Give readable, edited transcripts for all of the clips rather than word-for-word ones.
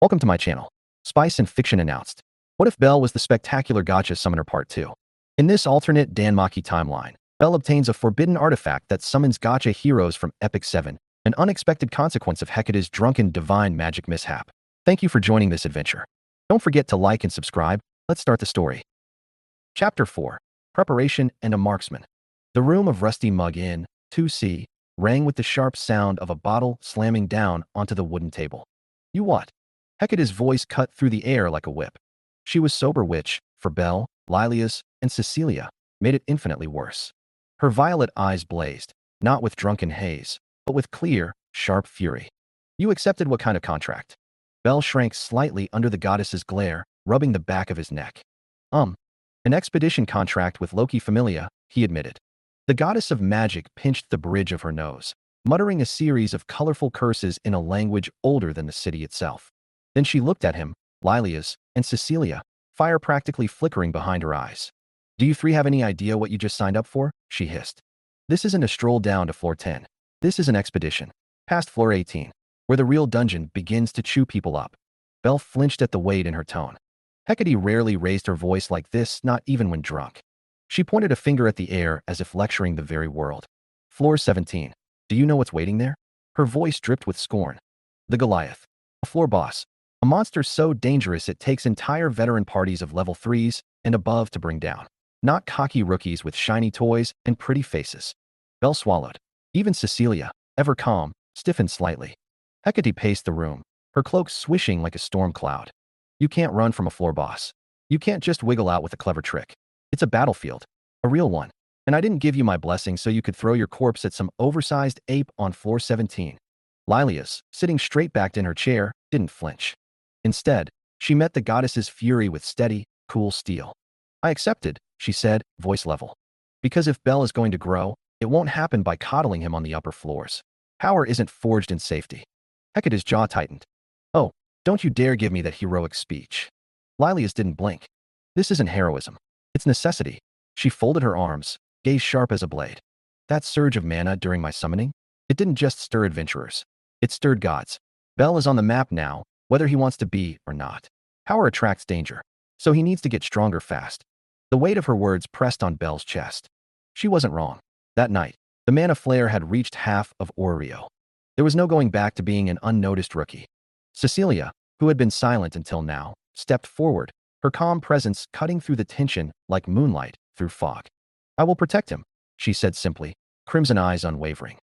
Welcome to my channel. Spice and Fiction announced. What if Belle was the spectacular Gacha Summoner Part 2? In this alternate DanMachi timeline, Belle obtains a forbidden artifact that summons Gacha heroes from Epic 7, an unexpected consequence of Hecate's drunken divine magic mishap. Thank you for joining this adventure. Don't forget to like and subscribe. Let's start the story. Chapter 4. Preparation and a Marksman. The room of Rusty Mug Inn, 2C, rang with the sharp sound of a bottle slamming down onto the wooden table. You what? Hecate's voice cut through the air like a whip. She was sober, which, for Belle, Lilias, and Cecilia, made it infinitely worse. Her violet eyes blazed, not with drunken haze, but with clear, sharp fury. You accepted what kind of contract? Belle shrank slightly under the goddess's glare, rubbing the back of his neck. An expedition contract with Loki Familia, he admitted. The goddess of magic pinched the bridge of her nose, muttering a series of colorful curses in a language older than the city itself. Then she looked at him, Lilias, and Cecilia, fire practically flickering behind her eyes. Do you three have any idea what you just signed up for? She hissed. This isn't a stroll down to floor 10. This is an expedition. Past floor 18, where the real dungeon begins to chew people up. Belle flinched at the weight in her tone. Hecate rarely raised her voice like this, not even when drunk. She pointed a finger at the air as if lecturing the very world. Floor 17. Do you know what's waiting there? Her voice dripped with scorn. The Goliath. A floor boss. A monster so dangerous it takes entire veteran parties of level 3s and above to bring down. Not cocky rookies with shiny toys and pretty faces. Belle swallowed. Even Cecilia, ever calm, stiffened slightly. Hecate paced the room, her cloak swishing like a storm cloud. You can't run from a floor boss. You can't just wiggle out with a clever trick. It's a battlefield. A real one. And I didn't give you my blessing so you could throw your corpse at some oversized ape on floor 17. Lilias, sitting straight-backed in her chair, didn't flinch. Instead, she met the goddess's fury with steady, cool steel. I accepted, she said, voice level. Because if Belle is going to grow, it won't happen by coddling him on the upper floors. Power isn't forged in safety. Hecate's jaw tightened. Oh, don't you dare give me that heroic speech. Lilias didn't blink. This isn't heroism. It's necessity. She folded her arms, gaze sharp as a blade. That surge of mana during my summoning? It didn't just stir adventurers. It stirred gods. Belle is on the map now, whether he wants to be or not. Power attracts danger, so he needs to get stronger fast. The weight of her words pressed on Belle's chest. She wasn't wrong. That night, the mana flare had reached half of Oreo. There was no going back to being an unnoticed rookie. Cecilia, who had been silent until now, stepped forward, her calm presence cutting through the tension like moonlight through fog. I will protect him, she said simply, crimson eyes unwavering.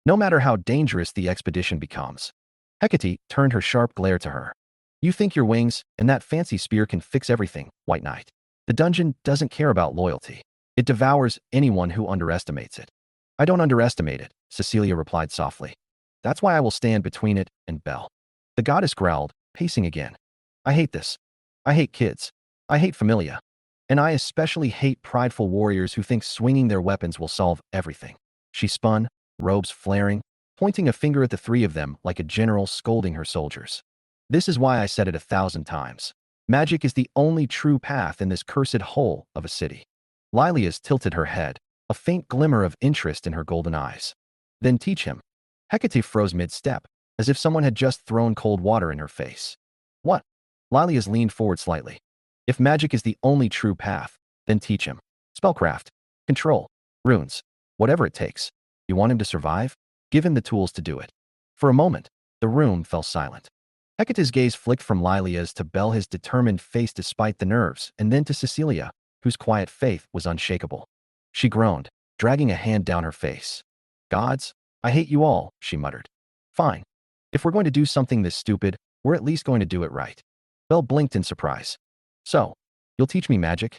No matter how dangerous the expedition becomes. Hecate turned her sharp glare to her. You think your wings and that fancy spear can fix everything, White Knight. The dungeon doesn't care about loyalty. It devours anyone who underestimates it. I don't underestimate it, Cecilia replied softly. That's why I will stand between it and Belle. The goddess growled, pacing again. I hate this. I hate kids. I hate Familia. And I especially hate prideful warriors who think swinging their weapons will solve everything. She spun, robes flaring, pointing a finger at the three of them like a general scolding her soldiers. This is why I said it 1,000 times. Magic is the only true path in this cursed hole of a city. Lilias tilted her head, a faint glimmer of interest in her golden eyes. Then teach him. Hecate froze mid-step, as if someone had just thrown cold water in her face. What? Lilias leaned forward slightly. If magic is the only true path, then teach him. Spellcraft, control, runes, whatever it takes. You want him to survive? Give him the tools to do it. For a moment, the room fell silent. Hecate's gaze flicked from Lilias to Belle, his determined face despite the nerves, and then to Cecilia, whose quiet faith was unshakable. She groaned, dragging a hand down her face. Gods, I hate you all, she muttered. Fine. If we're going to do something this stupid, we're at least going to do it right. Belle blinked in surprise. So, you'll teach me magic?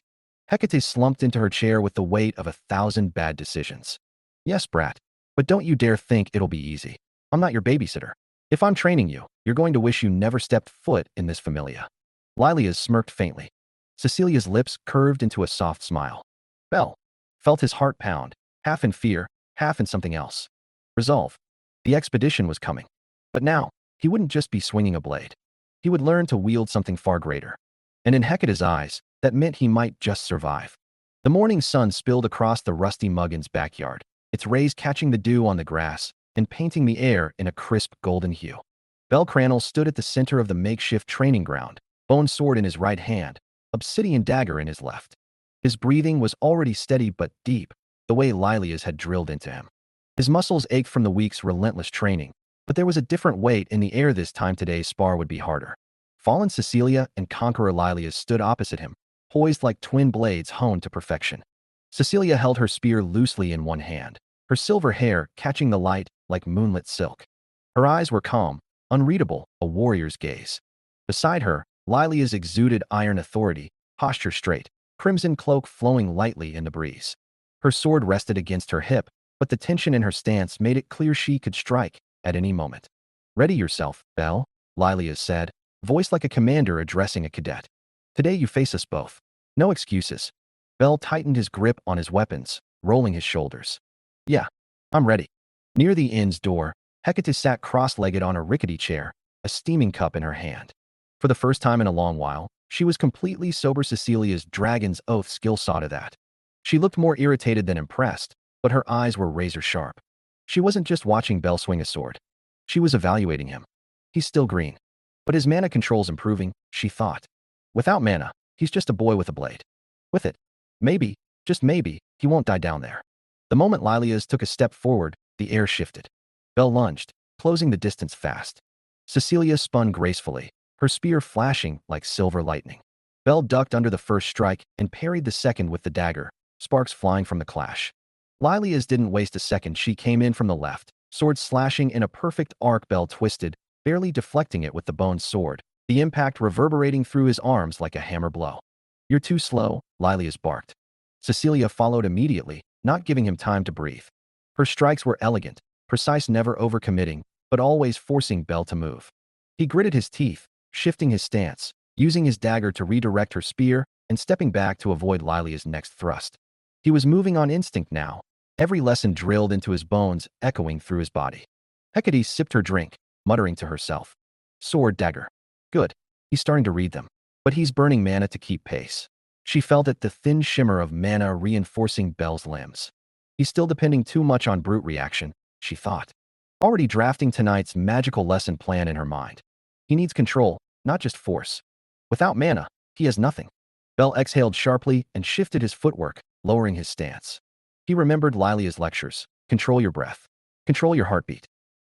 Hecate slumped into her chair with the weight of 1,000 bad decisions. Yes, brat. But don't you dare think it'll be easy. I'm not your babysitter. If I'm training you, you're going to wish you never stepped foot in this Familia. Lilias smirked faintly. Cecilia's lips curved into a soft smile. Belle felt his heart pound, half in fear, half in something else. Resolve. The expedition was coming. But now, he wouldn't just be swinging a blade. He would learn to wield something far greater. And in Hecate's eyes, that meant he might just survive. The morning sun spilled across the Rusty Muggin's backyard, its rays catching the dew on the grass and painting the air in a crisp golden hue. Cranel stood at the center of the makeshift training ground, bone sword in his right hand, obsidian dagger in his left. His breathing was already steady but deep, the way Lilia's had drilled into him. His muscles ached from the week's relentless training, but there was a different weight in the air this time. Today's spar would be harder. Fallen Cecilia and Conqueror Lilias stood opposite him, poised like twin blades honed to perfection. Cecilia held her spear loosely in one hand, her silver hair catching the light like moonlit silk. Her eyes were calm, unreadable, a warrior's gaze. Beside her, Lilias exuded iron authority, posture straight, crimson cloak flowing lightly in the breeze. Her sword rested against her hip, but the tension in her stance made it clear she could strike at any moment. "Ready yourself, Belle," Lilias said, voice like a commander addressing a cadet. "Today you face us both. No excuses." Belle tightened his grip on his weapons, rolling his shoulders. "Yeah, I'm ready." Near the inn's door, Hecate sat cross-legged on a rickety chair, a steaming cup in her hand. For the first time in a long while, she was completely sober. Cecilia's dragon's oath skill saw to that. She looked more irritated than impressed, but her eyes were razor-sharp. She wasn't just watching Belle swing a sword. She was evaluating him. He's still green. But his mana control's improving, she thought. Without mana, he's just a boy with a blade. With it, maybe, just maybe, he won't die down there. The moment Lilias took a step forward, the air shifted. Belle lunged, closing the distance fast. Cecilia spun gracefully, her spear flashing like silver lightning. Belle ducked under the first strike and parried the second with the dagger, sparks flying from the clash. Lilias didn't waste a second. She came in from the left, sword slashing in a perfect arc. Belle twisted, barely deflecting it with the bone sword, the impact reverberating through his arms like a hammer blow. "You're too slow," Lilias barked. Cecilia followed immediately, not giving him time to breathe. Her strikes were elegant, precise, never overcommitting, but always forcing Belle to move. He gritted his teeth, shifting his stance, using his dagger to redirect her spear and stepping back to avoid Lilia's next thrust. He was moving on instinct now, every lesson drilled into his bones, echoing through his body. Hecate sipped her drink, muttering to herself. Sword, dagger. Good. He's starting to read them. But he's burning mana to keep pace. She felt it, the thin shimmer of mana reinforcing Belle's limbs. He's still depending too much on brute reaction, she thought. Already drafting tonight's magical lesson plan in her mind. He needs control, not just force. Without mana, he has nothing. Belle exhaled sharply and shifted his footwork, lowering his stance. He remembered Lilia's lectures. Control your breath. Control your heartbeat.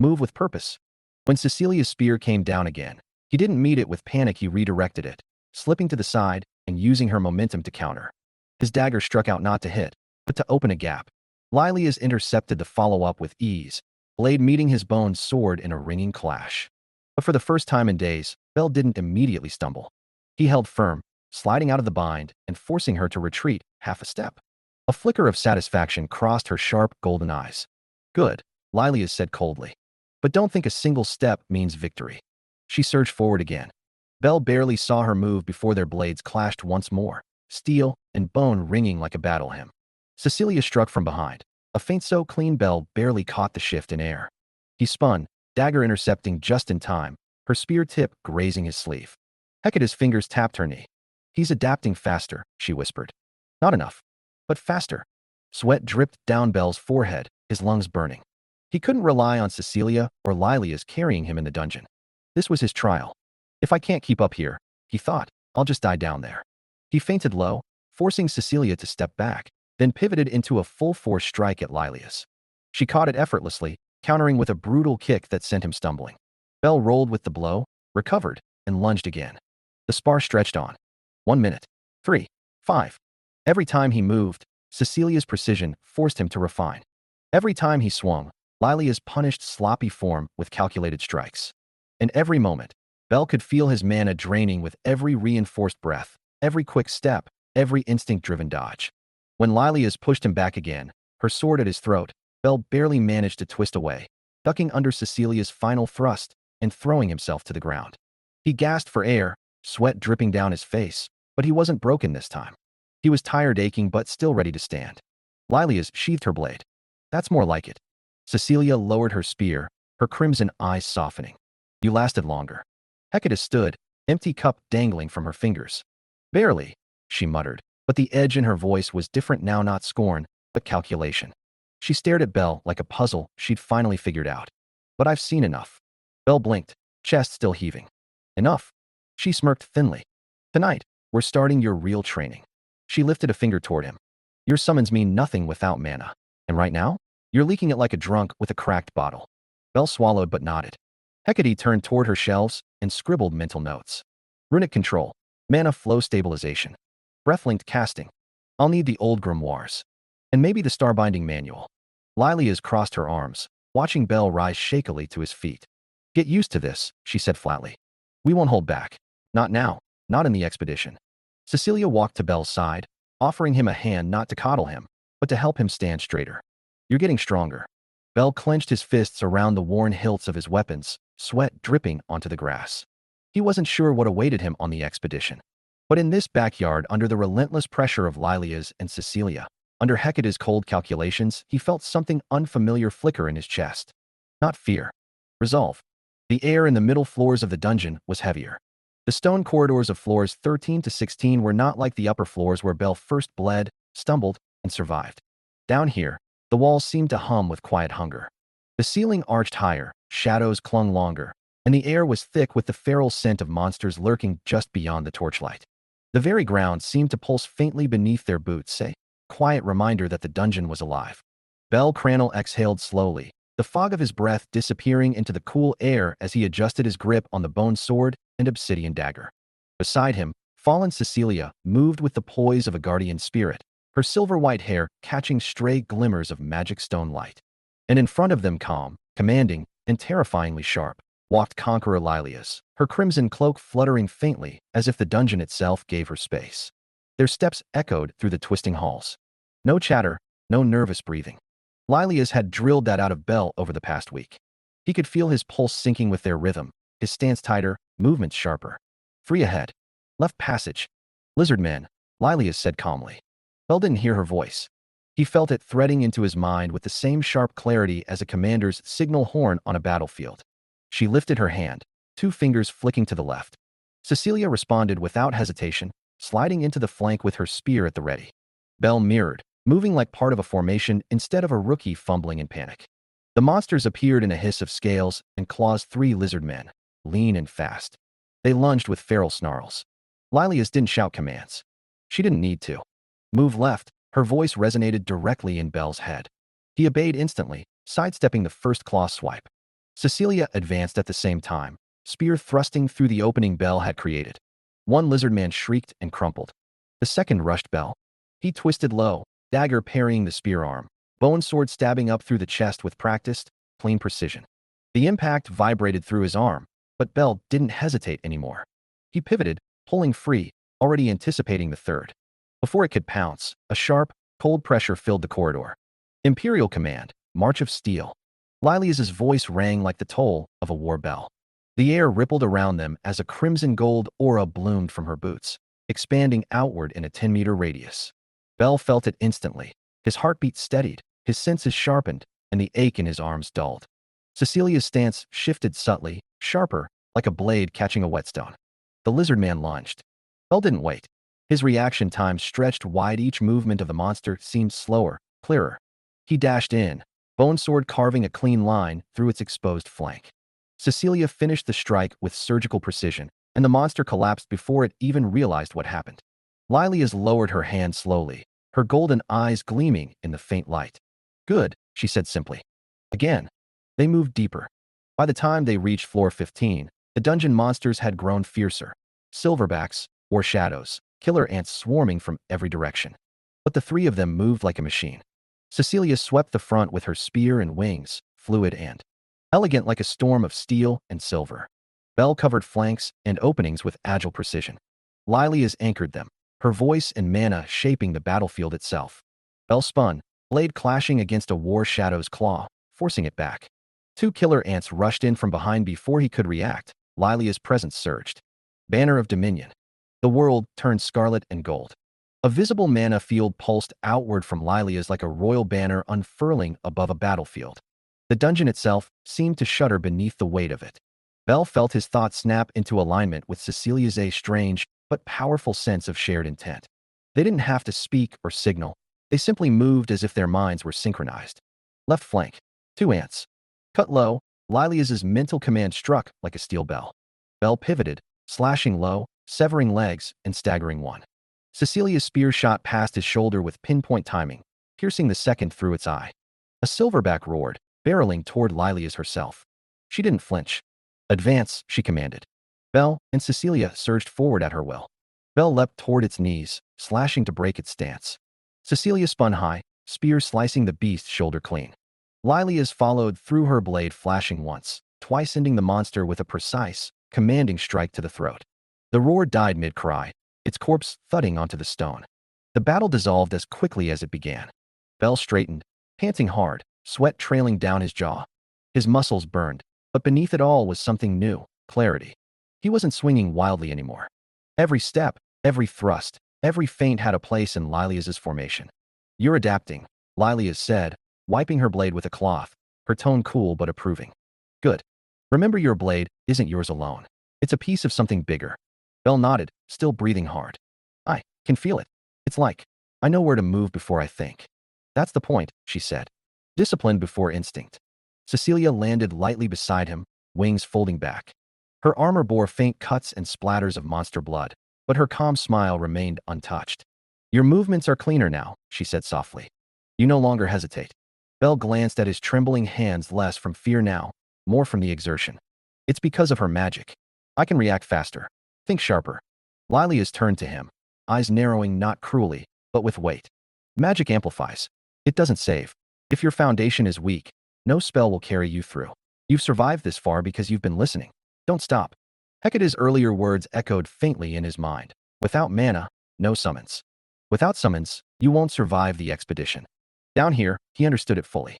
Move with purpose. When Cecilia's spear came down again, he didn't meet it with panic. He redirected it, slipping to the side and using her momentum to counter. His dagger struck out not to hit, but to open a gap. Lilias intercepted the follow-up with ease, blade meeting his bone sword in a ringing clash. But for the first time in days, Belle didn't immediately stumble. He held firm, sliding out of the bind and forcing her to retreat half a step. A flicker of satisfaction crossed her sharp, golden eyes. "Good," Lilias said coldly. "But don't think a single step means victory." She surged forward again. Belle barely saw her move before their blades clashed once more, steel and bone ringing like a battle hymn. Cecilia struck from behind. A feint so clean Belle barely caught the shift in air. He spun, dagger intercepting just in time, her spear tip grazing his sleeve. Hecate's fingers tapped her knee. "He's adapting faster," she whispered. "Not enough, but faster." Sweat dripped down Belle's forehead, his lungs burning. He couldn't rely on Cecilia or Lilias carrying him in the dungeon. This was his trial. "If I can't keep up here," he thought, "I'll just die down there." He feinted low, forcing Cecilia to step back, then pivoted into a full-force strike at Lilias. She caught it effortlessly, countering with a brutal kick that sent him stumbling. Belle rolled with the blow, recovered, and lunged again. The spar stretched on. 1 minute. 3. 5. Every time he moved, Cecilia's precision forced him to refine. Every time he swung, Lilias punished sloppy form with calculated strikes. And every moment, Belle could feel his mana draining with every reinforced breath, every quick step, every instinct-driven dodge. When Lilias pushed him back again, her sword at his throat, Belle barely managed to twist away, ducking under Cecilia's final thrust and throwing himself to the ground. He gasped for air, sweat dripping down his face, but he wasn't broken this time. He was tired, aching, but still ready to stand. Lilias sheathed her blade. "That's more like it." Cecilia lowered her spear, her crimson eyes softening. "You lasted longer." Hecate stood, empty cup dangling from her fingers. "Barely," she muttered, but the edge in her voice was different now, not scorn, but calculation. She stared at Belle like a puzzle she'd finally figured out. "But I've seen enough." Belle blinked. chest still heaving. Enough. She smirked thinly. Tonight, we're starting your real training. She lifted a finger toward him. Your summons mean nothing without mana. And right now, you're leaking it like a drunk with a cracked bottle. Belle swallowed but nodded. Hecate turned toward her shelves and scribbled mental notes. Runic control. Mana flow stabilization. Breath-linked casting. I'll need the old grimoires. And maybe the starbinding manual. Lilia crossed her arms, watching Belle rise shakily to his feet. Get used to this, she said flatly. We won't hold back. Not now, not in the expedition. Cecilia walked to Belle's side, offering him a hand not to coddle him, but to help him stand straighter. You're getting stronger. Belle clenched his fists around the worn hilts of his weapons, sweat dripping onto the grass. He wasn't sure what awaited him on the expedition. But in this backyard, under the relentless pressure of Lilia's and Cecilia, under Hecate's cold calculations, he felt something unfamiliar flicker in his chest. Not fear. Resolve. The air in the middle floors of the dungeon was heavier. The stone corridors of floors 13 to 16 were not like the upper floors where Belle first bled, stumbled, and survived. Down here, the walls seemed to hum with quiet hunger. The ceiling arched higher, shadows clung longer, and the air was thick with the feral scent of monsters lurking just beyond the torchlight. The very ground seemed to pulse faintly beneath their boots, a quiet reminder that the dungeon was alive. Belle Cranel exhaled slowly, the fog of his breath disappearing into the cool air as he adjusted his grip on the bone sword and obsidian dagger. Beside him, fallen Cecilia moved with the poise of a guardian spirit, her silver-white hair catching stray glimmers of magic stone light. And in front of them, calm, commanding, and terrifyingly sharp, walked Conqueror Lilias, her crimson cloak fluttering faintly as if the dungeon itself gave her space. Their steps echoed through the twisting halls. No chatter, no nervous breathing. Lilias had drilled that out of Belle over the past week. He could feel his pulse syncing with their rhythm, his stance tighter, movements sharper. Free ahead. Left passage. Lizard man, Lilias said calmly. Belle didn't hear her voice. He felt it threading into his mind with the same sharp clarity as a commander's signal horn on a battlefield. She lifted her hand, 2 fingers flicking to the left. Cecilia responded without hesitation, sliding into the flank with her spear at the ready. Belle mirrored, moving like part of a formation instead of a rookie fumbling in panic. The monsters appeared in a hiss of scales and claws 3 lizard men, lean and fast. They lunged with feral snarls. Lilias didn't shout commands. She didn't need to. Move left, her voice resonated directly in Belle's head. He obeyed instantly, sidestepping the first claw swipe. Cecilia advanced at the same time, spear thrusting through the opening Belle had created. One lizard man shrieked and crumpled. The second rushed Belle. He twisted low, dagger parrying the spear arm, bone sword stabbing up through the chest with practiced, clean precision. The impact vibrated through his arm, but Belle didn't hesitate anymore. He pivoted, pulling free, already anticipating the third. Before it could pounce, a sharp, cold pressure filled the corridor. Imperial command, March of Steel. Lilias's voice rang like the toll of a war bell. The air rippled around them as a crimson gold aura bloomed from her boots, expanding outward in a 10-meter radius. Belle felt it instantly. His heartbeat steadied, his senses sharpened, and the ache in his arms dulled. Cecilia's stance shifted subtly, sharper, like a blade catching a whetstone. The lizard man lunged. Belle didn't wait. His reaction time stretched wide. Each movement of the monster seemed slower, clearer. He dashed in, bone sword carving a clean line through its exposed flank. Cecilia finished the strike with surgical precision, and the monster collapsed before it even realized what happened. Lilias lowered her hand slowly, her golden eyes gleaming in the faint light. Good, she said simply. Again. They moved deeper. By the time they reached floor 15, the dungeon monsters had grown fiercer. Silverbacks, or shadows, killer ants swarming from every direction. But the 3 of them moved like a machine. Cecilia swept the front with her spear and wings, fluid and elegant like a storm of steel and silver. Belle covered flanks and openings with agile precision. Lilias anchored them, her voice and mana shaping the battlefield itself. Belle spun, blade clashing against a war shadow's claw, forcing it back. 2 killer ants rushed in from behind before he could react. Lilia's presence surged. Banner of Dominion. The world turned scarlet and gold. A visible mana field pulsed outward from Lilia's like a royal banner unfurling above a battlefield. The dungeon itself seemed to shudder beneath the weight of it. Belle felt his thoughts snap into alignment with Cecilia's strange but powerful sense of shared intent. They didn't have to speak or signal. They simply moved as if their minds were synchronized. Left flank. 2 ants. Cut low, Lilia's mental command struck like a steel bell. Bell pivoted, slashing low, severing legs, and staggering one. Cecilia's spear shot past his shoulder with pinpoint timing, piercing the second through its eye. A silverback roared, barreling toward Lilia's herself. She didn't flinch. Advance, she commanded. Bell and Cecilia surged forward at her will. Bell leapt toward its knees, slashing to break its stance. Cecilia spun high, spear slicing the beast's shoulder clean. Lilia's followed through her blade, flashing once, twice ending the monster with a precise, commanding strike to the throat. The roar died mid-cry, its corpse thudding onto the stone. The battle dissolved as quickly as it began. Bell straightened, panting hard, sweat trailing down his jaw. His muscles burned, but beneath it all was something new, clarity. He wasn't swinging wildly anymore. Every step, every thrust, every feint had a place in Lilia's formation. You're adapting, Lilia said, wiping her blade with a cloth, her tone cool but approving. Good. Remember, your blade isn't yours alone. It's a piece of something bigger. Bell nodded, still breathing hard. I can feel it. It's like, I know where to move before I think. That's the point, she said. Discipline before instinct. Cecilia landed lightly beside him, wings folding back. Her armor bore faint cuts and splatters of monster blood, but her calm smile remained untouched. Your movements are cleaner now, she said softly. You no longer hesitate. Bell glanced at his trembling hands, less from fear now, more from the exertion. It's because of her magic. I can react faster. Think sharper. Lilia's turned to him, eyes narrowing not cruelly, but with weight. Magic amplifies. It doesn't save. If your foundation is weak, no spell will carry you through. You've survived this far because you've been listening. Don't stop. Hecate's earlier words echoed faintly in his mind. Without mana, no summons. Without summons, you won't survive the expedition. Down here, he understood it fully.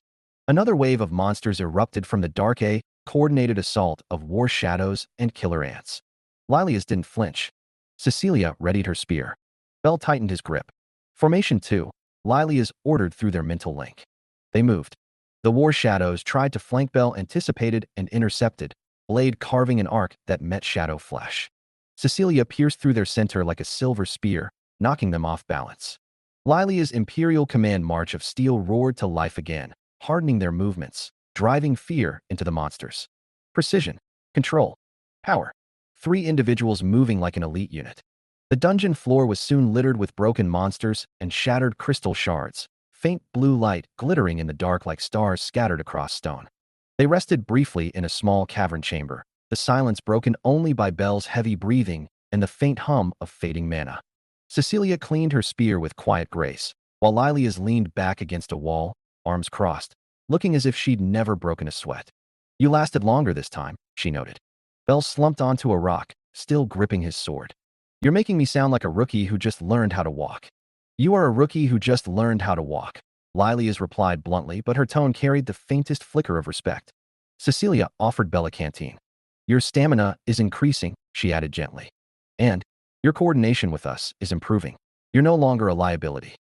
Another wave of monsters erupted from the dark, a coordinated assault of war shadows and killer ants. Lilia's didn't flinch. Cecilia readied her spear. Bell tightened his grip. Formation 2, Lilia's ordered through their mental link. They moved. The war shadows tried to flank. Bell anticipated and intercepted, blade carving an arc that met shadow flesh. Cecilia pierced through their center like a silver spear, knocking them off balance. Lilia's imperial command march of steel roared to life again, hardening their movements, driving fear into the monsters. Precision, control, power. 3 individuals moving like an elite unit. The dungeon floor was soon littered with broken monsters and shattered crystal shards, faint blue light glittering in the dark like stars scattered across stone. They rested briefly in a small cavern chamber, the silence broken only by Bell's heavy breathing and the faint hum of fading mana. Cecilia cleaned her spear with quiet grace, while Lilia's leaned back against a wall, arms crossed, looking as if she'd never broken a sweat. You lasted longer this time, she noted. Bell slumped onto a rock, still gripping his sword. You're making me sound like a rookie who just learned how to walk. You are a rookie who just learned how to walk, Lilia's replied bluntly, but her tone carried the faintest flicker of respect. Cecilia offered Bell a canteen. Your stamina is increasing, she added gently. And your coordination with us is improving. You're no longer a liability.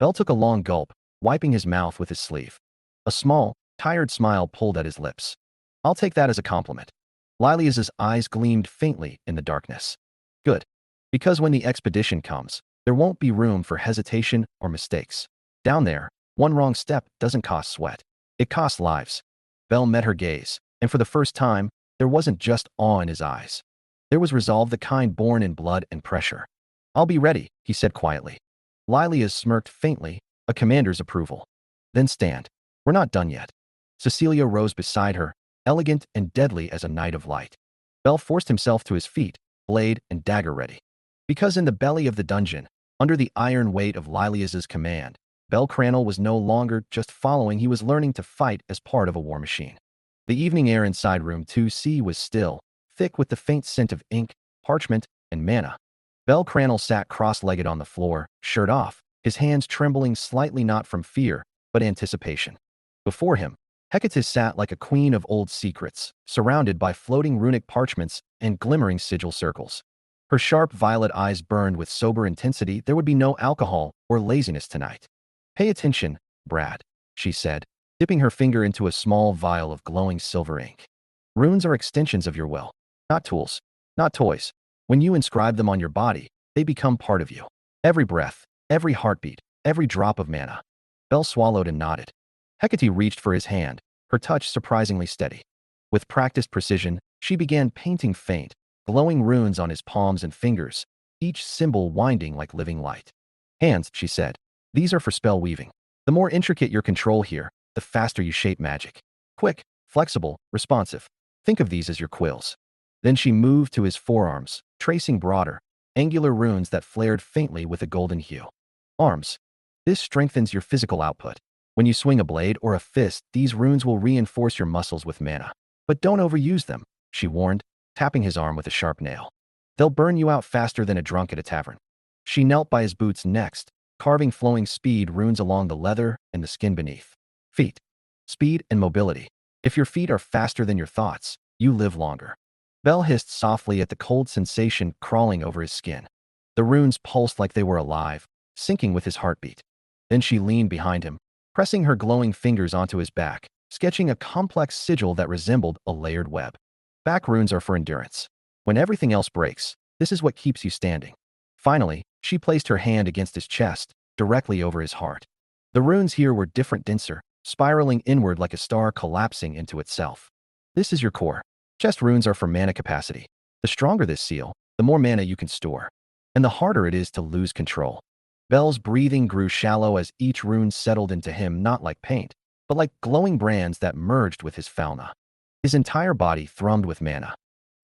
Bell took a long gulp, wiping his mouth with his sleeve. A small, tired smile pulled at his lips. I'll take that as a compliment. Lilia's eyes gleamed faintly in the darkness. Good. Because when the expedition comes, there won't be room for hesitation or mistakes. Down there, one wrong step doesn't cost sweat. It costs lives. Bell met her gaze, and for the first time, there wasn't just awe in his eyes. There was resolve, the kind born in blood and pressure. I'll be ready, he said quietly. Lilia smirked faintly, a commander's approval. Then stand. We're not done yet. Cecilia rose beside her, elegant and deadly as a knight of light. Bell forced himself to his feet, blade and dagger ready. Because in the belly of the dungeon, under the iron weight of Lilia's command, Bell Cranel was no longer just following, he was learning to fight as part of a war machine. The evening air inside room 2C was still, thick with the faint scent of ink, parchment, and mana. Bell Cranel sat cross-legged on the floor, shirt off, his hands trembling slightly, not from fear, but anticipation. Before him, Hecate sat like a queen of old secrets, surrounded by floating runic parchments and glimmering sigil circles. Her sharp violet eyes burned with sober intensity. There would be no alcohol or laziness tonight. Pay attention, Brad, she said, dipping her finger into a small vial of glowing silver ink. Runes are extensions of your will, not tools, not toys. When you inscribe them on your body, they become part of you. Every breath, every heartbeat, every drop of mana. Bell swallowed and nodded. Hecate reached for his hand, her touch surprisingly steady. With practiced precision, she began painting faint, glowing runes on his palms and fingers, each symbol winding like living light. Hands, she said. These are for spell weaving. The more intricate your control here, the faster you shape magic. Quick, flexible, responsive. Think of these as your quills. Then she moved to his forearms, tracing broader, angular runes that flared faintly with a golden hue. Arms. This strengthens your physical output. When you swing a blade or a fist, these runes will reinforce your muscles with mana. But don't overuse them, she warned, tapping his arm with a sharp nail. They'll burn you out faster than a drunk at a tavern. She knelt by his boots next, carving flowing speed runes along the leather and the skin beneath. Feet. Speed and mobility. If your feet are faster than your thoughts, you live longer. Bell hissed softly at the cold sensation crawling over his skin. The runes pulsed like they were alive, syncing with his heartbeat. Then she leaned behind him, pressing her glowing fingers onto his back, sketching a complex sigil that resembled a layered web. Back runes are for endurance. When everything else breaks, this is what keeps you standing. Finally, she placed her hand against his chest, directly over his heart. The runes here were different, denser, spiraling inward like a star collapsing into itself. This is your core. Chest runes are for mana capacity. The stronger this seal, the more mana you can store. And the harder it is to lose control. Bell's breathing grew shallow as each rune settled into him, not like paint, but like glowing brands that merged with his fauna. His entire body thrummed with mana.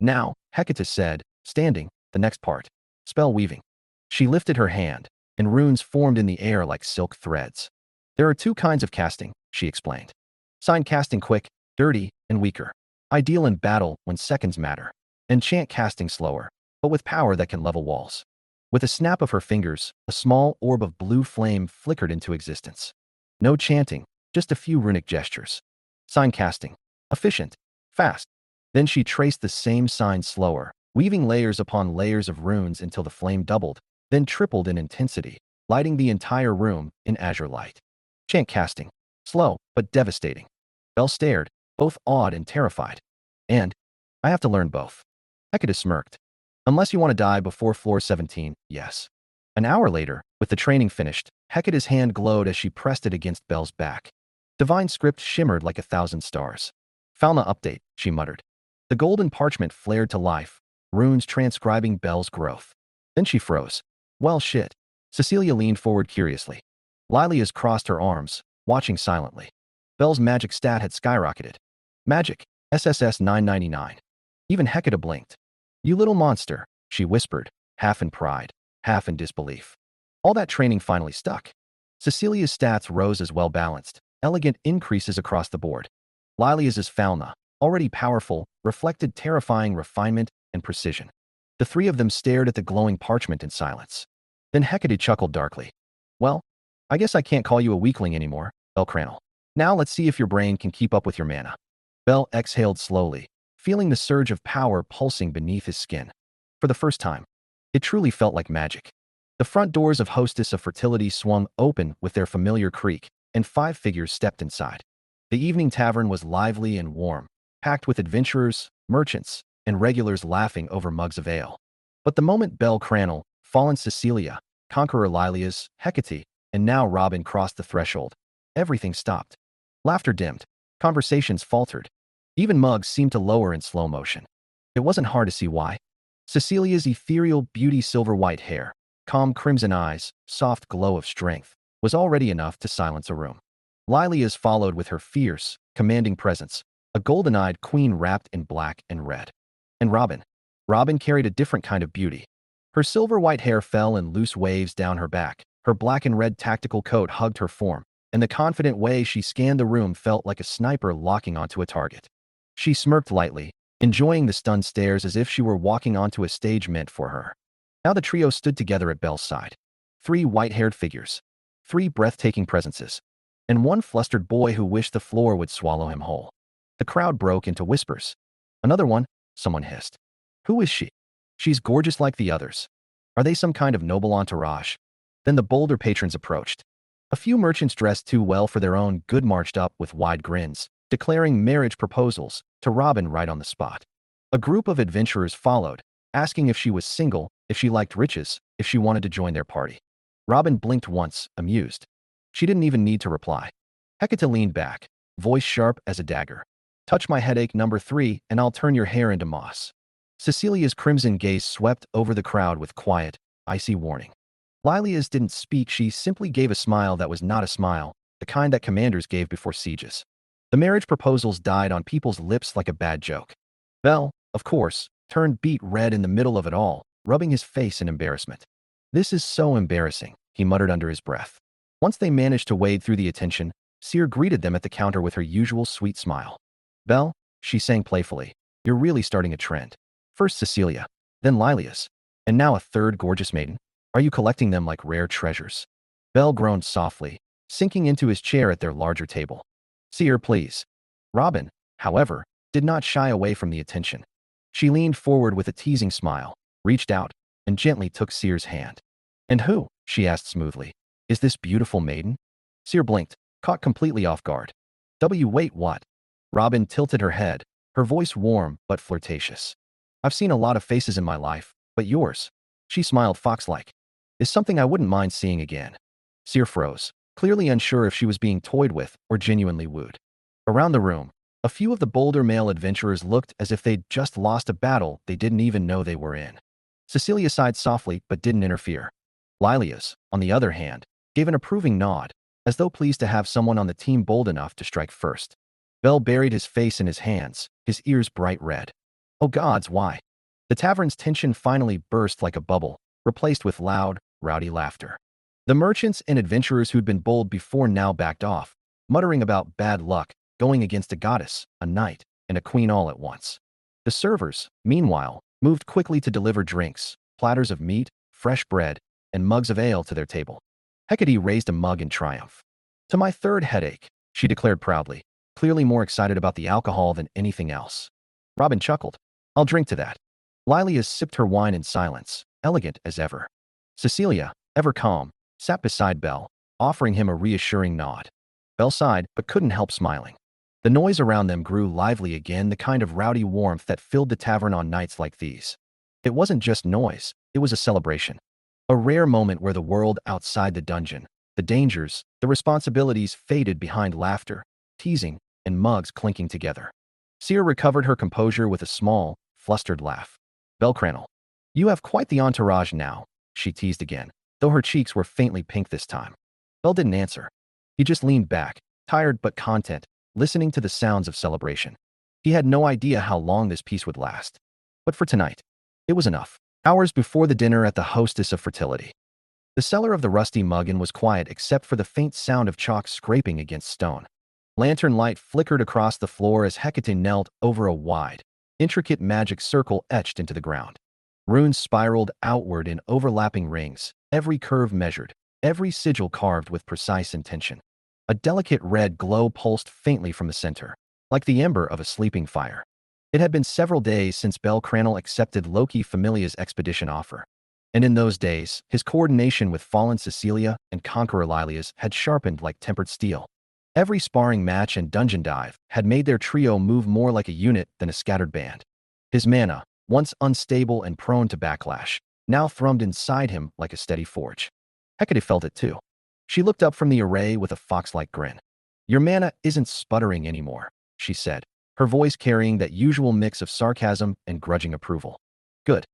Now, Hecate said, standing, the next part. Spell weaving. She lifted her hand, and runes formed in the air like silk threads. There are two kinds of casting, she explained. Sign casting quick, dirty, and weaker. Ideal in battle when seconds matter. Enchant casting slower, but with power that can level walls. With a snap of her fingers, a small orb of blue flame flickered into existence. No chanting, just a few runic gestures. Sign casting. Efficient. Fast. Then she traced the same sign slower, weaving layers upon layers of runes until the flame doubled, then tripled in intensity, lighting the entire room in azure light. Chant casting. Slow, but devastating. Bell stared, both awed and terrified. And I have to learn both. Hecate smirked. Unless you want to die before floor 17, yes. An hour later, with the training finished, Hecate's hand glowed as she pressed it against Bell's back. Divine script shimmered like 1,000 stars. Fauna update, she muttered. The golden parchment flared to life, runes transcribing Bell's growth. Then she froze. Well, shit. Cecilia leaned forward curiously. Lilia's crossed her arms, watching silently. Bell's magic stat had skyrocketed. Magic, SSS 999. Even Hecate blinked. You little monster, she whispered, half in pride, half in disbelief. All that training finally stuck. Cecilia's stats rose as well-balanced, elegant increases across the board. Lilia's fauna, already powerful, reflected terrifying refinement and precision. The three of them stared at the glowing parchment in silence. Then Hecate chuckled darkly. Well, I guess I can't call you a weakling anymore, Cranel. Now let's see if your brain can keep up with your mana. Bell exhaled slowly, feeling the surge of power pulsing beneath his skin. For the first time, it truly felt like magic. The front doors of Hostess of Fertility swung open with their familiar creak, and 5 figures stepped inside. The evening tavern was lively and warm, packed with adventurers, merchants, and regulars laughing over mugs of ale. But the moment Bell Cranel, fallen Cecilia, Conqueror Lilias, Hecate, and now Robin crossed the threshold, everything stopped. Laughter dimmed. Conversations faltered. Even mugs seemed to lower in slow motion. It wasn't hard to see why. Cecilia's ethereal beauty, silver-white hair, calm crimson eyes, soft glow of strength, was already enough to silence a room. Lilia's followed with her fierce, commanding presence, a golden-eyed queen wrapped in black and red. And Robin carried a different kind of beauty. Her silver-white hair fell in loose waves down her back, her black and red tactical coat hugged her form, and the confident way she scanned the room felt like a sniper locking onto a target. She smirked lightly, enjoying the stunned stares as if she were walking onto a stage meant for her. Now the trio stood together at Bell's side. 3 white-haired figures, 3 breathtaking presences, and 1 flustered boy who wished the floor would swallow him whole. The crowd broke into whispers. Another one, someone hissed. Who is she? She's gorgeous like the others. Are they some kind of noble entourage? Then the bolder patrons approached. A few merchants dressed too well for their own good marched up with wide grins, declaring marriage proposals to Robin right on the spot. A group of adventurers followed, asking if she was single, if she liked riches, if she wanted to join their party. Robin blinked once, amused. She didn't even need to reply. Hecate leaned back, voice sharp as a dagger. Touch my headache number 3 and I'll turn your hair into moss. Cecilia's crimson gaze swept over the crowd with quiet, icy warning. Lilia's didn't speak, she simply gave a smile that was not a smile, the kind that commanders gave before sieges. The marriage proposals died on people's lips like a bad joke. Bell, of course, turned beet red in the middle of it all, rubbing his face in embarrassment. This is so embarrassing, he muttered under his breath. Once they managed to wade through the attention, Seer greeted them at the counter with her usual sweet smile. Belle, she sang playfully, you're really starting a trend. First Cecilia, then Lilia's, and now a third gorgeous maiden. Are you collecting them like rare treasures? Belle groaned softly, sinking into his chair at their larger table. Seer, please. Robin, however, did not shy away from the attention. She leaned forward with a teasing smile, reached out, and gently took Seer's hand. And who, she asked smoothly, is this beautiful maiden? Seer blinked, caught completely off guard. Wait, what? Robin tilted her head, her voice warm but flirtatious. I've seen a lot of faces in my life, but yours, she smiled fox-like, is something I wouldn't mind seeing again. Seer froze, clearly unsure if she was being toyed with or genuinely wooed. Around the room, a few of the bolder male adventurers looked as if they'd just lost a battle they didn't even know they were in. Cecilia sighed softly but didn't interfere. Lilia's, on the other hand, gave an approving nod, as though pleased to have someone on the team bold enough to strike first. Bell buried his face in his hands, his ears bright red. Oh gods, why? The tavern's tension finally burst like a bubble, replaced with loud, rowdy laughter. The merchants and adventurers who'd been bold before now backed off, muttering about bad luck, going against a goddess, a knight, and a queen all at once. The servers, meanwhile, moved quickly to deliver drinks, platters of meat, fresh bread, and mugs of ale to their table. Hecate raised a mug in triumph. To my third headache, she declared proudly, clearly more excited about the alcohol than anything else. Robin chuckled. I'll drink to that. Lilia sipped her wine in silence, elegant as ever. Cecilia, ever calm, sat beside Belle, offering him a reassuring nod. Belle sighed, but couldn't help smiling. The noise around them grew lively again, the kind of rowdy warmth that filled the tavern on nights like these. It wasn't just noise, it was a celebration. A rare moment where the world outside the dungeon, the dangers, the responsibilities faded behind laughter, teasing, and mugs clinking together. Seer recovered her composure with a small, flustered laugh. Belle Cranel, you have quite the entourage now, she teased again, though her cheeks were faintly pink this time. Belle didn't answer. He just leaned back, tired but content, listening to the sounds of celebration. He had no idea how long this peace would last. But for tonight, it was enough. Hours before the dinner at the Hostess of Fertility. The cellar of the Rusty Muggen was quiet except for the faint sound of chalk scraping against stone. Lantern light flickered across the floor as Hecate knelt over a wide, intricate magic circle etched into the ground. Runes spiraled outward in overlapping rings, every curve measured, every sigil carved with precise intention. A delicate red glow pulsed faintly from the center, like the ember of a sleeping fire. It had been several days since Belle Cranel accepted Loki Familia's expedition offer. And in those days, his coordination with fallen Cecilia and Conqueror Lilia's had sharpened like tempered steel. Every sparring match and dungeon dive had made their trio move more like a unit than a scattered band. His mana, once unstable and prone to backlash, now thrummed inside him like a steady forge. Hecate felt it too. She looked up from the array with a fox-like grin. Your mana isn't sputtering anymore, she said, her voice carrying that usual mix of sarcasm and grudging approval. Good.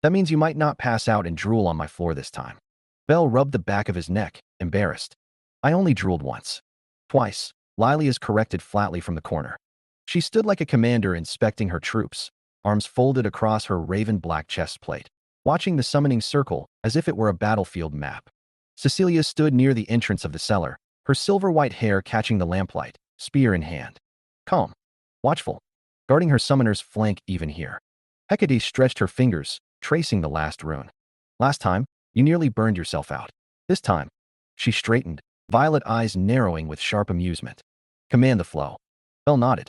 That means you might not pass out and drool on my floor this time. Belle rubbed the back of his neck, embarrassed. I only drooled once. Twice, Lilia's corrected flatly from the corner. She stood like a commander inspecting her troops, arms folded across her raven-black chest plate, watching the summoning circle as if it were a battlefield map. Cecilia stood near the entrance of the cellar, her silver-white hair catching the lamplight, spear in hand. Calm. Watchful. Guarding her summoner's flank even here. Hecate stretched her fingers, tracing the last rune. Last time, you nearly burned yourself out. This time, she straightened, violet eyes narrowing with sharp amusement. Command the flow. Belle nodded.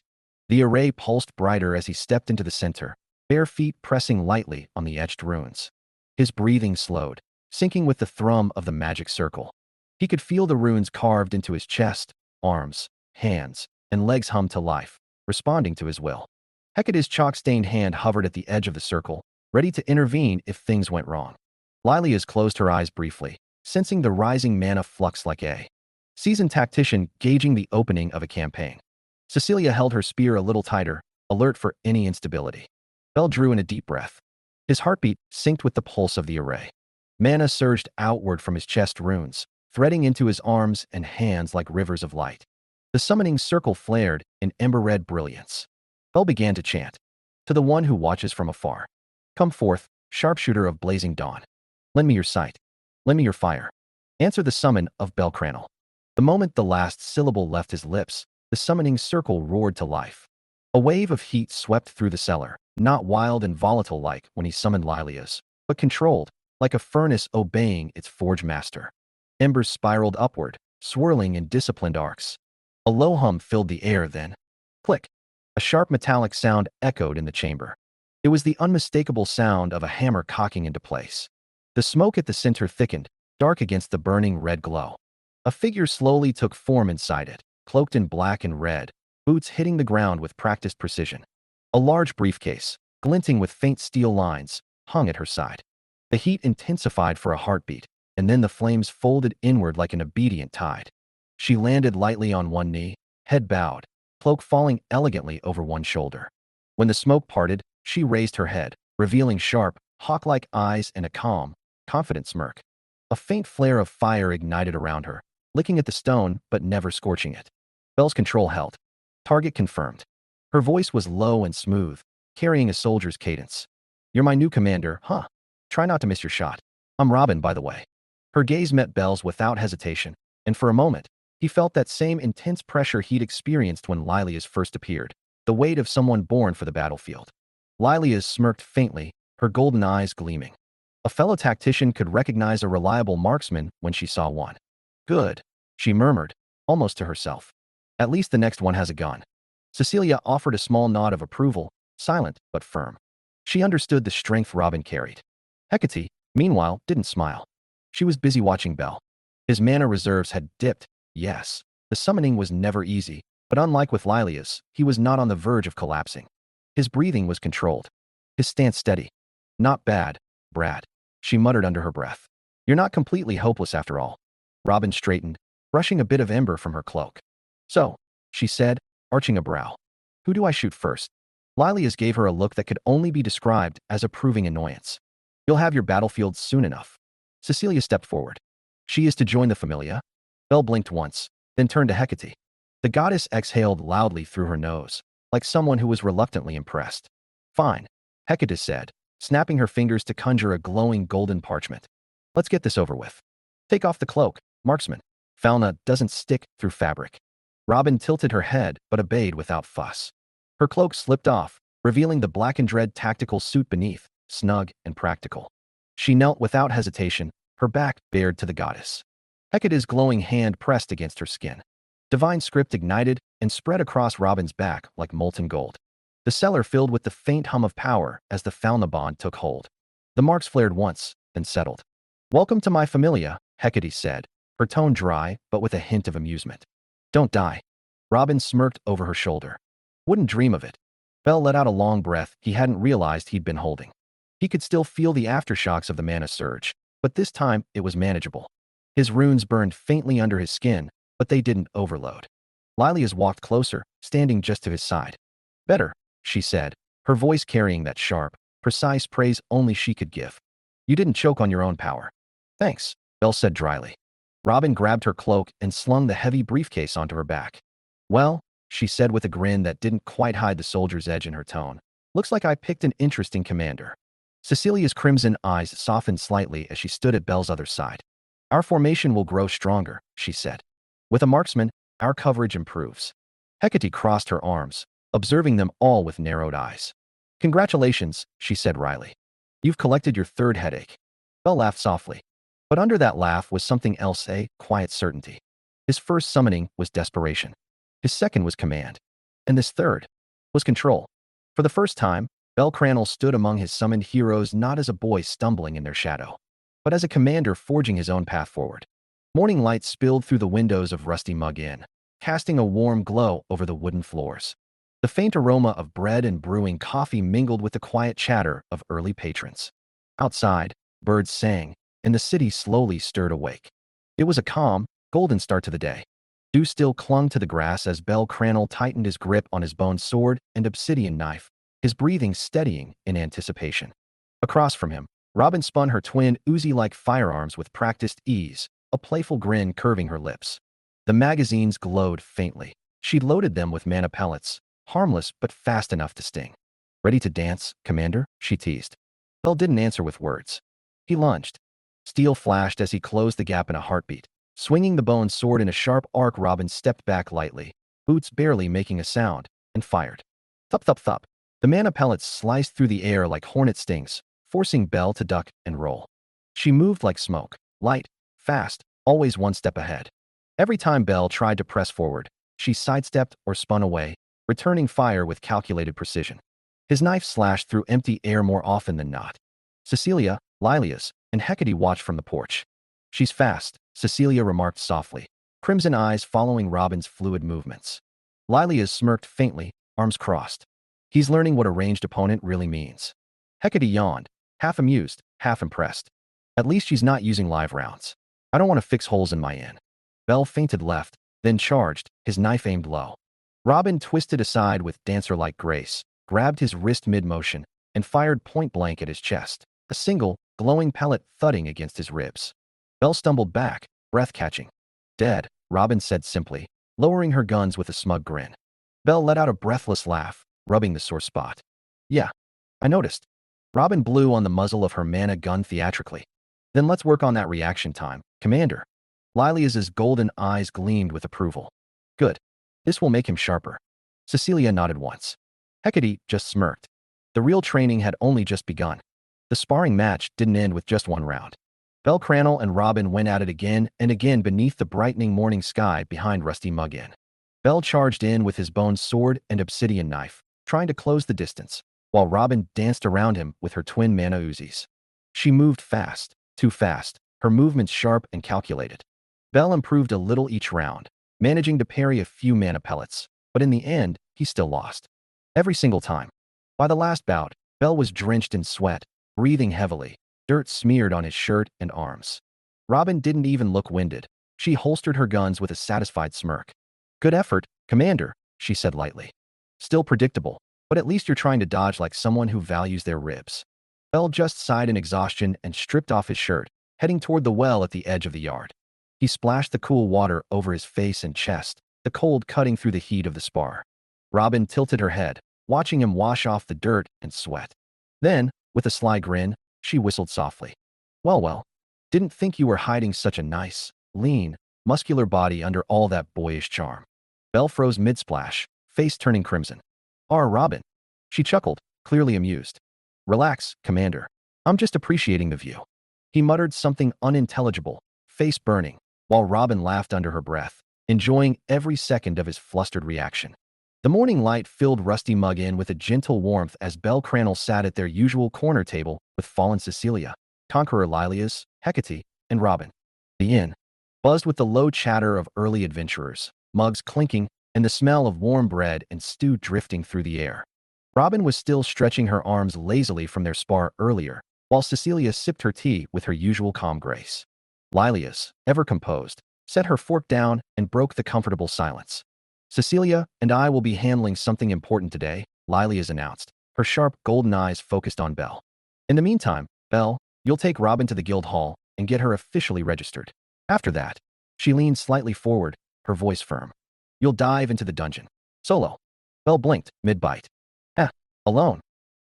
The array pulsed brighter as he stepped into the center, bare feet pressing lightly on the etched runes. His breathing slowed, syncing with the thrum of the magic circle. He could feel the runes carved into his chest, arms, hands, and legs hum to life, responding to his will. Hecate's chalk-stained hand hovered at the edge of the circle, ready to intervene if things went wrong. Lilia's closed her eyes briefly, sensing the rising mana flux like a seasoned tactician gauging the opening of a campaign. Cecilia held her spear a little tighter, alert for any instability. Bell drew in a deep breath. His heartbeat synced with the pulse of the array. Mana surged outward from his chest runes, threading into his arms and hands like rivers of light. The summoning circle flared in ember-red brilliance. Bell began to chant. To the one who watches from afar. Come forth, sharpshooter of blazing dawn. Lend me your sight. Lend me your fire. Answer the summon of Bell Cranel. The moment the last syllable left his lips, the summoning circle roared to life. A wave of heat swept through the cellar, not wild and volatile like when he summoned Lilia's, but controlled, like a furnace obeying its forge master. Embers spiraled upward, swirling in disciplined arcs. A low hum filled the air then. Click. A sharp metallic sound echoed in the chamber. It was the unmistakable sound of a hammer cocking into place. The smoke at the center thickened, dark against the burning red glow. A figure slowly took form inside it, cloaked in black and red, boots hitting the ground with practiced precision. A large briefcase, glinting with faint steel lines, hung at her side. The heat intensified for a heartbeat, and then the flames folded inward like an obedient tide. She landed lightly on one knee, head bowed, cloak falling elegantly over one shoulder. When the smoke parted, she raised her head, revealing sharp, hawk-like eyes and a calm, confident smirk. A faint flare of fire ignited around her, licking at the stone but never scorching it. Bell's control held. Target confirmed. Her voice was low and smooth, carrying a soldier's cadence. You're my new commander, huh? Try not to miss your shot. I'm Robin, by the way. Her gaze met Bell's without hesitation, and for a moment, he felt that same intense pressure he'd experienced when Lilia's first appeared, the weight of someone born for the battlefield. Lilia's smirked faintly, her golden eyes gleaming. A fellow tactician could recognize a reliable marksman when she saw one. Good, she murmured, almost to herself. At least the next one has a gun. Cecilia offered a small nod of approval, silent but firm. She understood the strength Robin carried. Hecate, meanwhile, didn't smile. She was busy watching Bell. His mana reserves had dipped, yes. The summoning was never easy, but unlike with Lilia's, he was not on the verge of collapsing. His breathing was controlled. His stance steady. Not bad, Brad, she muttered under her breath. You're not completely hopeless after all. Robin straightened, brushing a bit of ember from her cloak. So, she said, arching a brow. Who do I shoot first? Lilia's gave her a look that could only be described as approving annoyance. You'll have your battlefield soon enough. Cecilia stepped forward. She is to join the Familia? Bell blinked once, then turned to Hecate. The goddess exhaled loudly through her nose, like someone who was reluctantly impressed. Fine, Hecate said, snapping her fingers to conjure a glowing golden parchment. Let's get this over with. Take off the cloak, marksman. Fauna doesn't stick through fabric. Robin tilted her head but obeyed without fuss. Her cloak slipped off, revealing the black and red tactical suit beneath, snug and practical. She knelt without hesitation, her back bared to the goddess. Hecate's glowing hand pressed against her skin. Divine script ignited and spread across Robin's back like molten gold. The cellar filled with the faint hum of power as the Fauna bond took hold. The marks flared once, then settled. Welcome to my Familia, Hecate said, her tone dry but with a hint of amusement. Don't die. Robin smirked over her shoulder. Wouldn't dream of it. Bell let out a long breath he hadn't realized he'd been holding. He could still feel the aftershocks of the mana surge, but this time it was manageable. His runes burned faintly under his skin, but they didn't overload. Lilia's walked closer, standing just to his side. Better, she said, her voice carrying that sharp, precise praise only she could give. You didn't choke on your own power. Thanks, Bell said dryly. Robin grabbed her cloak and slung the heavy briefcase onto her back. Well, she said with a grin that didn't quite hide the soldier's edge in her tone. Looks like I picked an interesting commander. Cecilia's crimson eyes softened slightly as she stood at Bell's other side. Our formation will grow stronger, she said. With a marksman, our coverage improves. Hecate crossed her arms, observing them all with narrowed eyes. Congratulations, she said wryly. You've collected your third headache. Bell laughed softly. But under that laugh was something else, a quiet certainty. His first summoning was desperation. His second was command. And this third was control. For the first time, Bell Cranel stood among his summoned heroes not as a boy stumbling in their shadow, but as a commander forging his own path forward. Morning light spilled through the windows of Rusty Mug Inn, casting a warm glow over the wooden floors. The faint aroma of bread and brewing coffee mingled with the quiet chatter of early patrons. Outside, birds sang, and the city slowly stirred awake. It was a calm, golden start to the day. Dew still clung to the grass as Cranel tightened his grip on his bone sword and obsidian knife, his breathing steadying in anticipation. Across from him, Robin spun her twin Uzi-like firearms with practiced ease, a playful grin curving her lips. The magazines glowed faintly. She loaded them with mana pellets, harmless but fast enough to sting. "Ready to dance, Commander?" she teased. Bell didn't answer with words. He lunged. Steel flashed as he closed the gap in a heartbeat. Swinging the bone sword in a sharp arc, Robin stepped back lightly, boots barely making a sound, and fired. Thup thup thup. The mana pellets sliced through the air like hornet stings, forcing Bell to duck and roll. She moved like smoke, light, fast, always one step ahead. Every time Bell tried to press forward, she sidestepped or spun away, returning fire with calculated precision. His knife slashed through empty air more often than not. Cecilia, Lilias, and Hecate watched from the porch. "She's fast," Cecilia remarked softly, crimson eyes following Robin's fluid movements. Lilias smirked faintly, arms crossed. "He's learning what a ranged opponent really means." Hecate yawned, half amused, half impressed. "At least she's not using live rounds. I don't want to fix holes in my inn." Bell feinted left, then charged, his knife aimed low. Robin twisted aside with dancer-like grace, grabbed his wrist mid-motion, and fired point-blank at his chest, a single, glowing pellet thudding against his ribs. Bell stumbled back, breath catching. "Dead," Robin said simply, lowering her guns with a smug grin. Bell let out a breathless laugh, rubbing the sore spot. "Yeah, I noticed." Robin blew on the muzzle of her mana gun theatrically. "Then let's work on that reaction time, Commander." Lilias's golden eyes gleamed with approval. "Good. This will make him sharper." Cecilia nodded once. Hecate just smirked. The real training had only just begun. The sparring match didn't end with just one round. Cranel and Robin went at it again and again beneath the brightening morning sky behind Rusty Mug Inn. Bell charged in with his bone sword and obsidian knife, trying to close the distance, while Robin danced around him with her twin mana Uzis. She moved fast, too fast, her movements sharp and calculated. Bell improved a little each round, managing to parry a few mana pellets, but in the end, he still lost. Every single time. By the last bout, Bell was drenched in sweat, breathing heavily, dirt smeared on his shirt and arms. Robin didn't even look winded. She holstered her guns with a satisfied smirk. "Good effort, Commander," she said lightly. "Still predictable, but at least you're trying to dodge like someone who values their ribs." Bell just sighed in exhaustion and stripped off his shirt, heading toward the well at the edge of the yard. He splashed the cool water over his face and chest, the cold cutting through the heat of the spar. Robin tilted her head, watching him wash off the dirt and sweat. Then, with a sly grin, she whistled softly. Well, didn't think you were hiding such a nice, lean, muscular body under all that boyish charm." Bell froze mid-splash, face turning crimson. Robin." She chuckled, clearly amused. "Relax, Commander. I'm just appreciating the view." He muttered something unintelligible, face burning, while Robin laughed under her breath, enjoying every second of his flustered reaction. The morning light filled Rusty Mug Inn with a gentle warmth as Cranel sat at their usual corner table with fallen Cecilia, Conqueror Lilias, Hecate, and Robin. The inn buzzed with the low chatter of early adventurers, mugs clinking, and the smell of warm bread and stew drifting through the air. Robin was still stretching her arms lazily from their spar earlier, while Cecilia sipped her tea with her usual calm grace. Lilias, ever composed, set her fork down and broke the comfortable silence. "Cecilia and I will be handling something important today," Lilias announced, her sharp golden eyes focused on Bell. "In the meantime, Bell, you'll take Robin to the guild hall and get her officially registered. After that," she leaned slightly forward, her voice firm, "you'll dive into the dungeon. Solo." Bell blinked, mid-bite. Alone."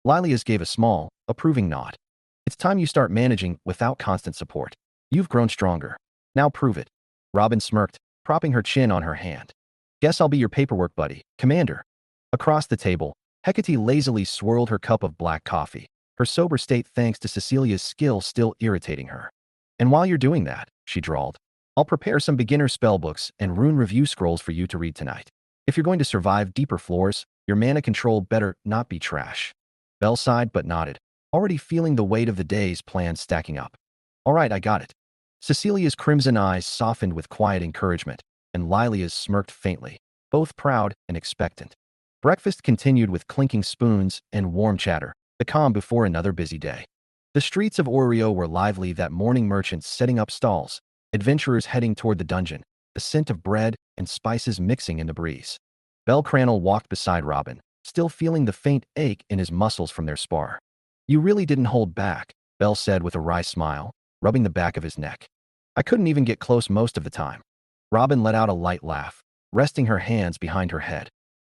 Lilias gave a small, approving nod. "It's time you start managing without constant support. You've grown stronger. Now prove it." Robin smirked, propping her chin on her hand. "Guess I'll be your paperwork buddy, Commander." Across the table, Hecate lazily swirled her cup of black coffee, her sober state thanks to Cecilia's skill still irritating her. "And while you're doing that," she drawled, "I'll prepare some beginner spellbooks and rune review scrolls for you to read tonight. If you're going to survive deeper floors, your mana control better not be trash." Bell sighed but nodded, already feeling the weight of the day's plans stacking up. "All right, I got it." Cecilia's crimson eyes softened with quiet encouragement, and Lilias smirked faintly, both proud and expectant. Breakfast continued with clinking spoons and warm chatter, the calm before another busy day. The streets of Oreo were lively that morning, merchants setting up stalls, adventurers heading toward the dungeon, the scent of bread and spices mixing in the breeze. Bell Cranel walked beside Robin, still feeling the faint ache in his muscles from their spar. "You really didn't hold back," Bell said with a wry smile, rubbing the back of his neck. "I couldn't even get close most of the time." Robin let out a light laugh, resting her hands behind her head.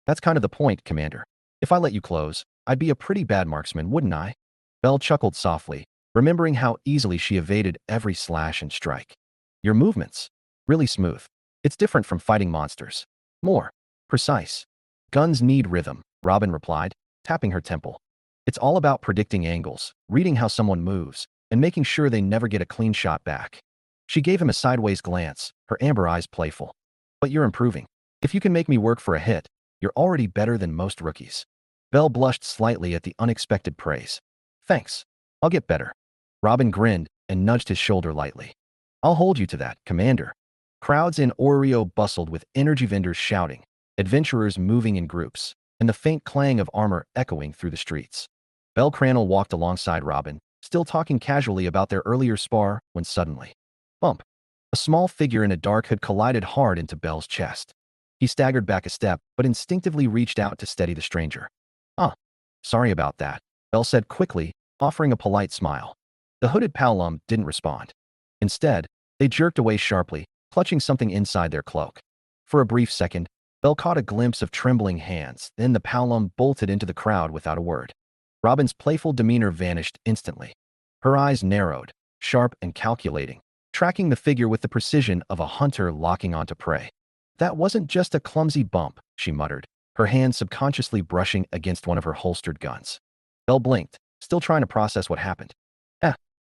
"That's kind of the point, Commander. If I let you close, I'd be a pretty bad marksman, wouldn't I?" Bell chuckled softly, remembering how easily she evaded every slash and strike. "Your movements. Really smooth. It's different from fighting monsters. More precise." "Guns need rhythm," Robin replied, tapping her temple. "It's all about predicting angles, reading how someone moves, and making sure they never get a clean shot back." She gave him a sideways glance, her amber eyes playful. "But you're improving. If you can make me work for a hit, you're already better than most rookies." Bell blushed slightly at the unexpected praise. "Thanks. I'll get better." Robin grinned and nudged his shoulder lightly. "I'll hold you to that, Commander." Crowds in Oreo bustled with energy vendors shouting, adventurers moving in groups, and the faint clang of armor echoing through the streets. Bell Cranel walked alongside Robin, still talking casually about their earlier spar, when suddenly, bump! A small figure in a dark hood collided hard into Bell's chest. He staggered back a step, but instinctively reached out to steady the stranger. Sorry about that," Bell said quickly, offering a polite smile. The hooded Palom didn't respond. Instead, they jerked away sharply, clutching something inside their cloak. For a brief second, Bell caught a glimpse of trembling hands, then the Palom bolted into the crowd without a word. Robin's playful demeanor vanished instantly. Her eyes narrowed, sharp and calculating, tracking the figure with the precision of a hunter locking onto prey. "That wasn't just a clumsy bump," she muttered, her hand subconsciously brushing against one of her holstered guns. Bell blinked, still trying to process what happened.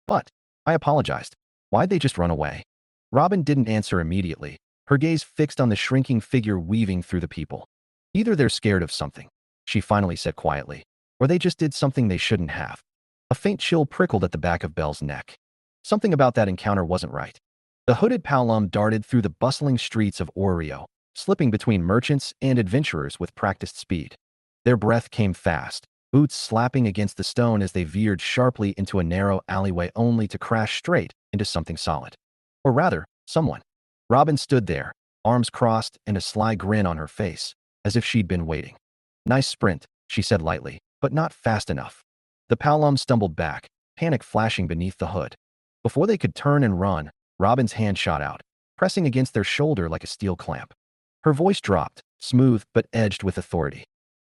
But I apologized. Why'd they just run away?" Robin didn't answer immediately, her gaze fixed on the shrinking figure weaving through the people. "Either they're scared of something," she finally said quietly, "or they just did something they shouldn't have." A faint chill prickled at the back of Bell's neck. Something about that encounter wasn't right. The hooded Palom darted through the bustling streets of Oreo, slipping between merchants and adventurers with practiced speed. Their breath came fast, boots slapping against the stone as they veered sharply into a narrow alleyway only to crash straight into something solid. Or rather, someone. Robin stood there, arms crossed and a sly grin on her face, as if she'd been waiting. "Nice sprint," she said lightly, "but not fast enough." The Palom stumbled back, panic flashing beneath the hood. Before they could turn and run, Robin's hand shot out, pressing against their shoulder like a steel clamp. Her voice dropped, smooth but edged with authority.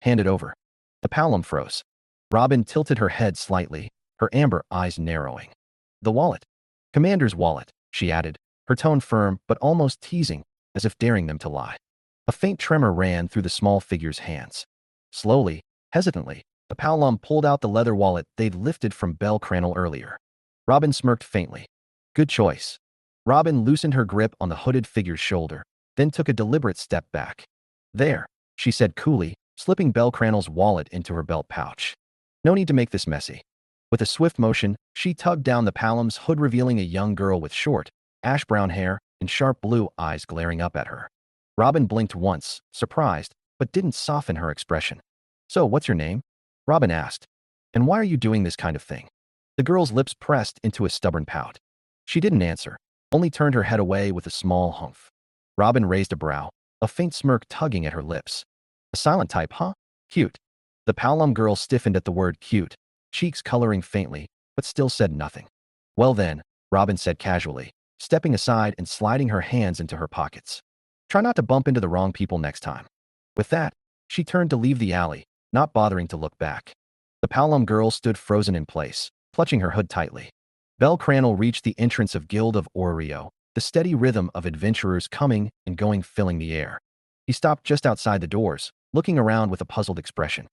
"Hand it over." The Palom froze. Robin tilted her head slightly, her amber eyes narrowing. "The wallet." "Commander's wallet," she added, her tone firm but almost teasing, as if daring them to lie. A faint tremor ran through the small figure's hands. Slowly, hesitantly, the Palom pulled out the leather wallet they'd lifted from Bell Cranel earlier. Robin smirked faintly. "Good choice." Robin loosened her grip on the hooded figure's shoulder, then took a deliberate step back. "There," she said coolly, slipping Bell Cranel's wallet into her belt pouch. "No need to make this messy." With a swift motion, she tugged down the Palom's hood, revealing a young girl with short, ash-brown hair and sharp blue eyes glaring up at her. Robin blinked once, surprised, but didn't soften her expression. "So, what's your name?" Robin asked. "And why are you doing this kind of thing?" The girl's lips pressed into a stubborn pout. She didn't answer, only turned her head away with a small humph. Robin raised a brow, a faint smirk tugging at her lips. "A silent type, huh? Cute." The Palom girl stiffened at the word cute, cheeks coloring faintly, but still said nothing. "Well then," Robin said casually, stepping aside and sliding her hands into her pockets. "Try not to bump into the wrong people next time." With that, she turned to leave the alley, not bothering to look back. The Palom girl stood frozen in place, clutching her hood tightly. Bell Cranel reached the entrance of Guild of Oreo, the steady rhythm of adventurers coming and going filling the air. He stopped just outside the doors, looking around with a puzzled expression.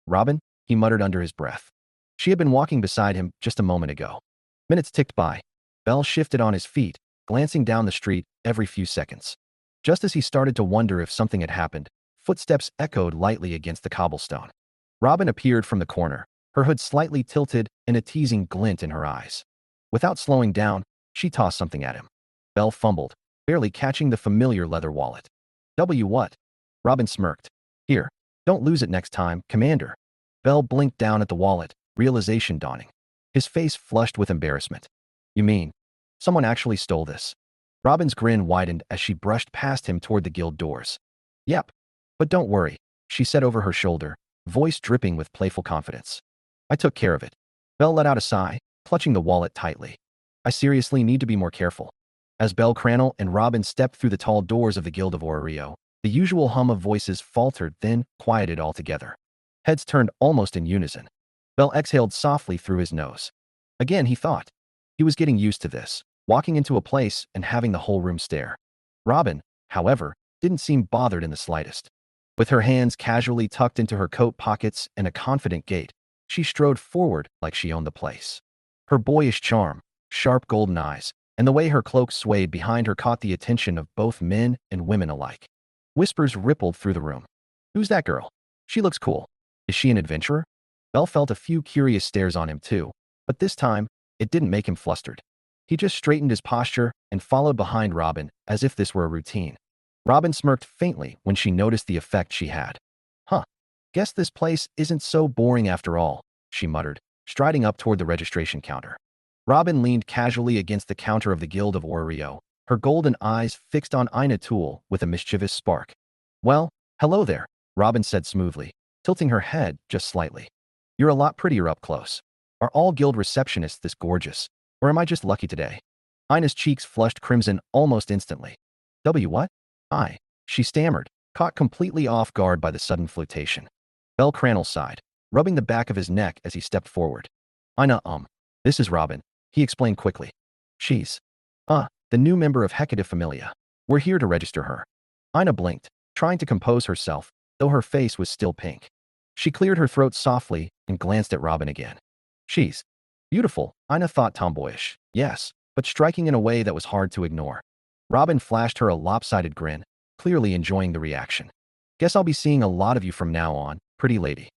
"Robin?" he muttered under his breath. She had been walking beside him just a moment ago. Minutes ticked by. Bell shifted on his feet, glancing down the street every few seconds. Just as he started to wonder if something had happened, footsteps echoed lightly against the cobblestone. Robin appeared from the corner, her hood slightly tilted and a teasing glint in her eyes. Without slowing down, she tossed something at him. Bell fumbled, barely catching the familiar leather wallet. What?" Robin smirked. "Here, don't lose it next time, Commander." Bell blinked down at the wallet, realization dawning. His face flushed with embarrassment. "You mean, someone actually stole this?" Robin's grin widened as she brushed past him toward the guild doors. Yep. But don't worry, she said over her shoulder, voice dripping with playful confidence. I took care of it. Belle let out a sigh, clutching the wallet tightly. I seriously need to be more careful. As Belle, Cranel, and Robin stepped through the tall doors of the Guild of Orario, the usual hum of voices faltered, then quieted altogether. Heads turned almost in unison. Belle exhaled softly through his nose. Again, he thought. He was getting used to this, walking into a place and having the whole room stare. Robin, however, didn't seem bothered in the slightest. With her hands casually tucked into her coat pockets and a confident gait, she strode forward like she owned the place. Her boyish charm, sharp golden eyes, and the way her cloak swayed behind her caught the attention of both men and women alike. Whispers rippled through the room. Who's that girl? She looks cool. Is she an adventurer? Belle felt a few curious stares on him too, but this time, it didn't make him flustered. He just straightened his posture and followed behind Robin as if this were a routine. Robin smirked faintly when she noticed the effect she had. Huh. Guess this place isn't so boring after all, she muttered, striding up toward the registration counter. Robin leaned casually against the counter of the Guild of Orario, her golden eyes fixed on Ina Toole with a mischievous spark. Well, hello there, Robin said smoothly, tilting her head just slightly. You're a lot prettier up close. Are all guild receptionists this gorgeous? Or am I just lucky today? Ina's cheeks flushed crimson almost instantly. What? She stammered, caught completely off guard by the sudden flirtation. Belle Cranel sighed, rubbing the back of his neck as he stepped forward. Ina, this is Robin, he explained quickly. She's, the new member of Hecate Familia. We're here to register her. Ina blinked, trying to compose herself, though her face was still pink. She cleared her throat softly and glanced at Robin again. She's beautiful, Ina thought, tomboyish, yes, but striking in a way that was hard to ignore. Robin flashed her a lopsided grin, clearly enjoying the reaction. Guess I'll be seeing a lot of you from now on, pretty lady.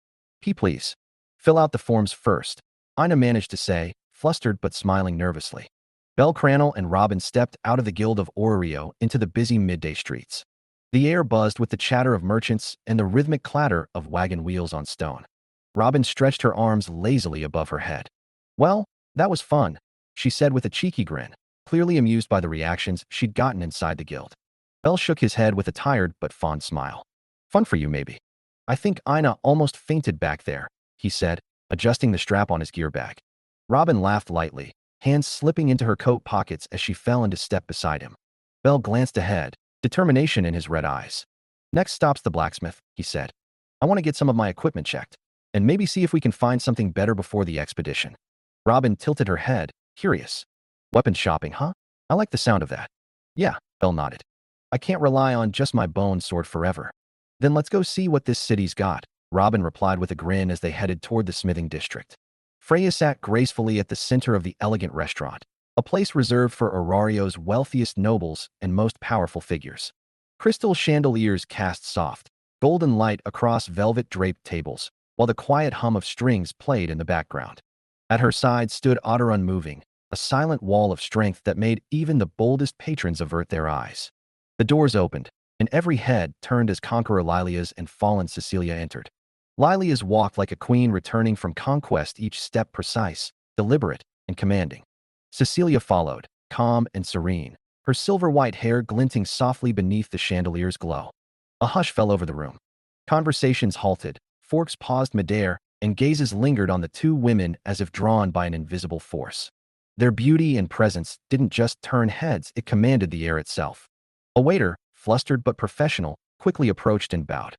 Please. Fill out the forms first, Ina managed to say, flustered but smiling nervously. Belle Cranel and Robin stepped out of the Guild of Orario into the busy midday streets. The air buzzed with the chatter of merchants and the rhythmic clatter of wagon wheels on stone. Robin stretched her arms lazily above her head. Well, that was fun, she said with a cheeky grin, clearly amused by the reactions she'd gotten inside the guild. Belle shook his head with a tired but fond smile. Fun for you, maybe. I think Ina almost fainted back there, he said, adjusting the strap on his gear bag. Robin laughed lightly, hands slipping into her coat pockets as she fell into step beside him. Belle glanced ahead, determination in his red eyes. Next stop's the blacksmith, he said. I want to get some of my equipment checked, and maybe see if we can find something better before the expedition. Robin tilted her head, curious. Weapon shopping, huh? I like the sound of that. Yeah, Belle nodded. I can't rely on just my bone sword forever. Then let's go see what this city's got, Robin replied with a grin as they headed toward the smithing district. Freya sat gracefully at the center of the elegant restaurant, a place reserved for Orario's wealthiest nobles and most powerful figures. Crystal chandeliers cast soft, golden light across velvet-draped tables, while the quiet hum of strings played in the background. At her side stood Otter unmoving, a silent wall of strength that made even the boldest patrons avert their eyes. The doors opened, and every head turned as Conqueror Lilias and fallen Cecilia entered. Lilias walked like a queen returning from conquest, each step precise, deliberate, and commanding. Cecilia followed, calm and serene, her silver-white hair glinting softly beneath the chandelier's glow. A hush fell over the room. Conversations halted, forks paused midair, and gazes lingered on the two women as if drawn by an invisible force. Their beauty and presence didn't just turn heads, it commanded the air itself. A waiter, flustered but professional, quickly approached and bowed.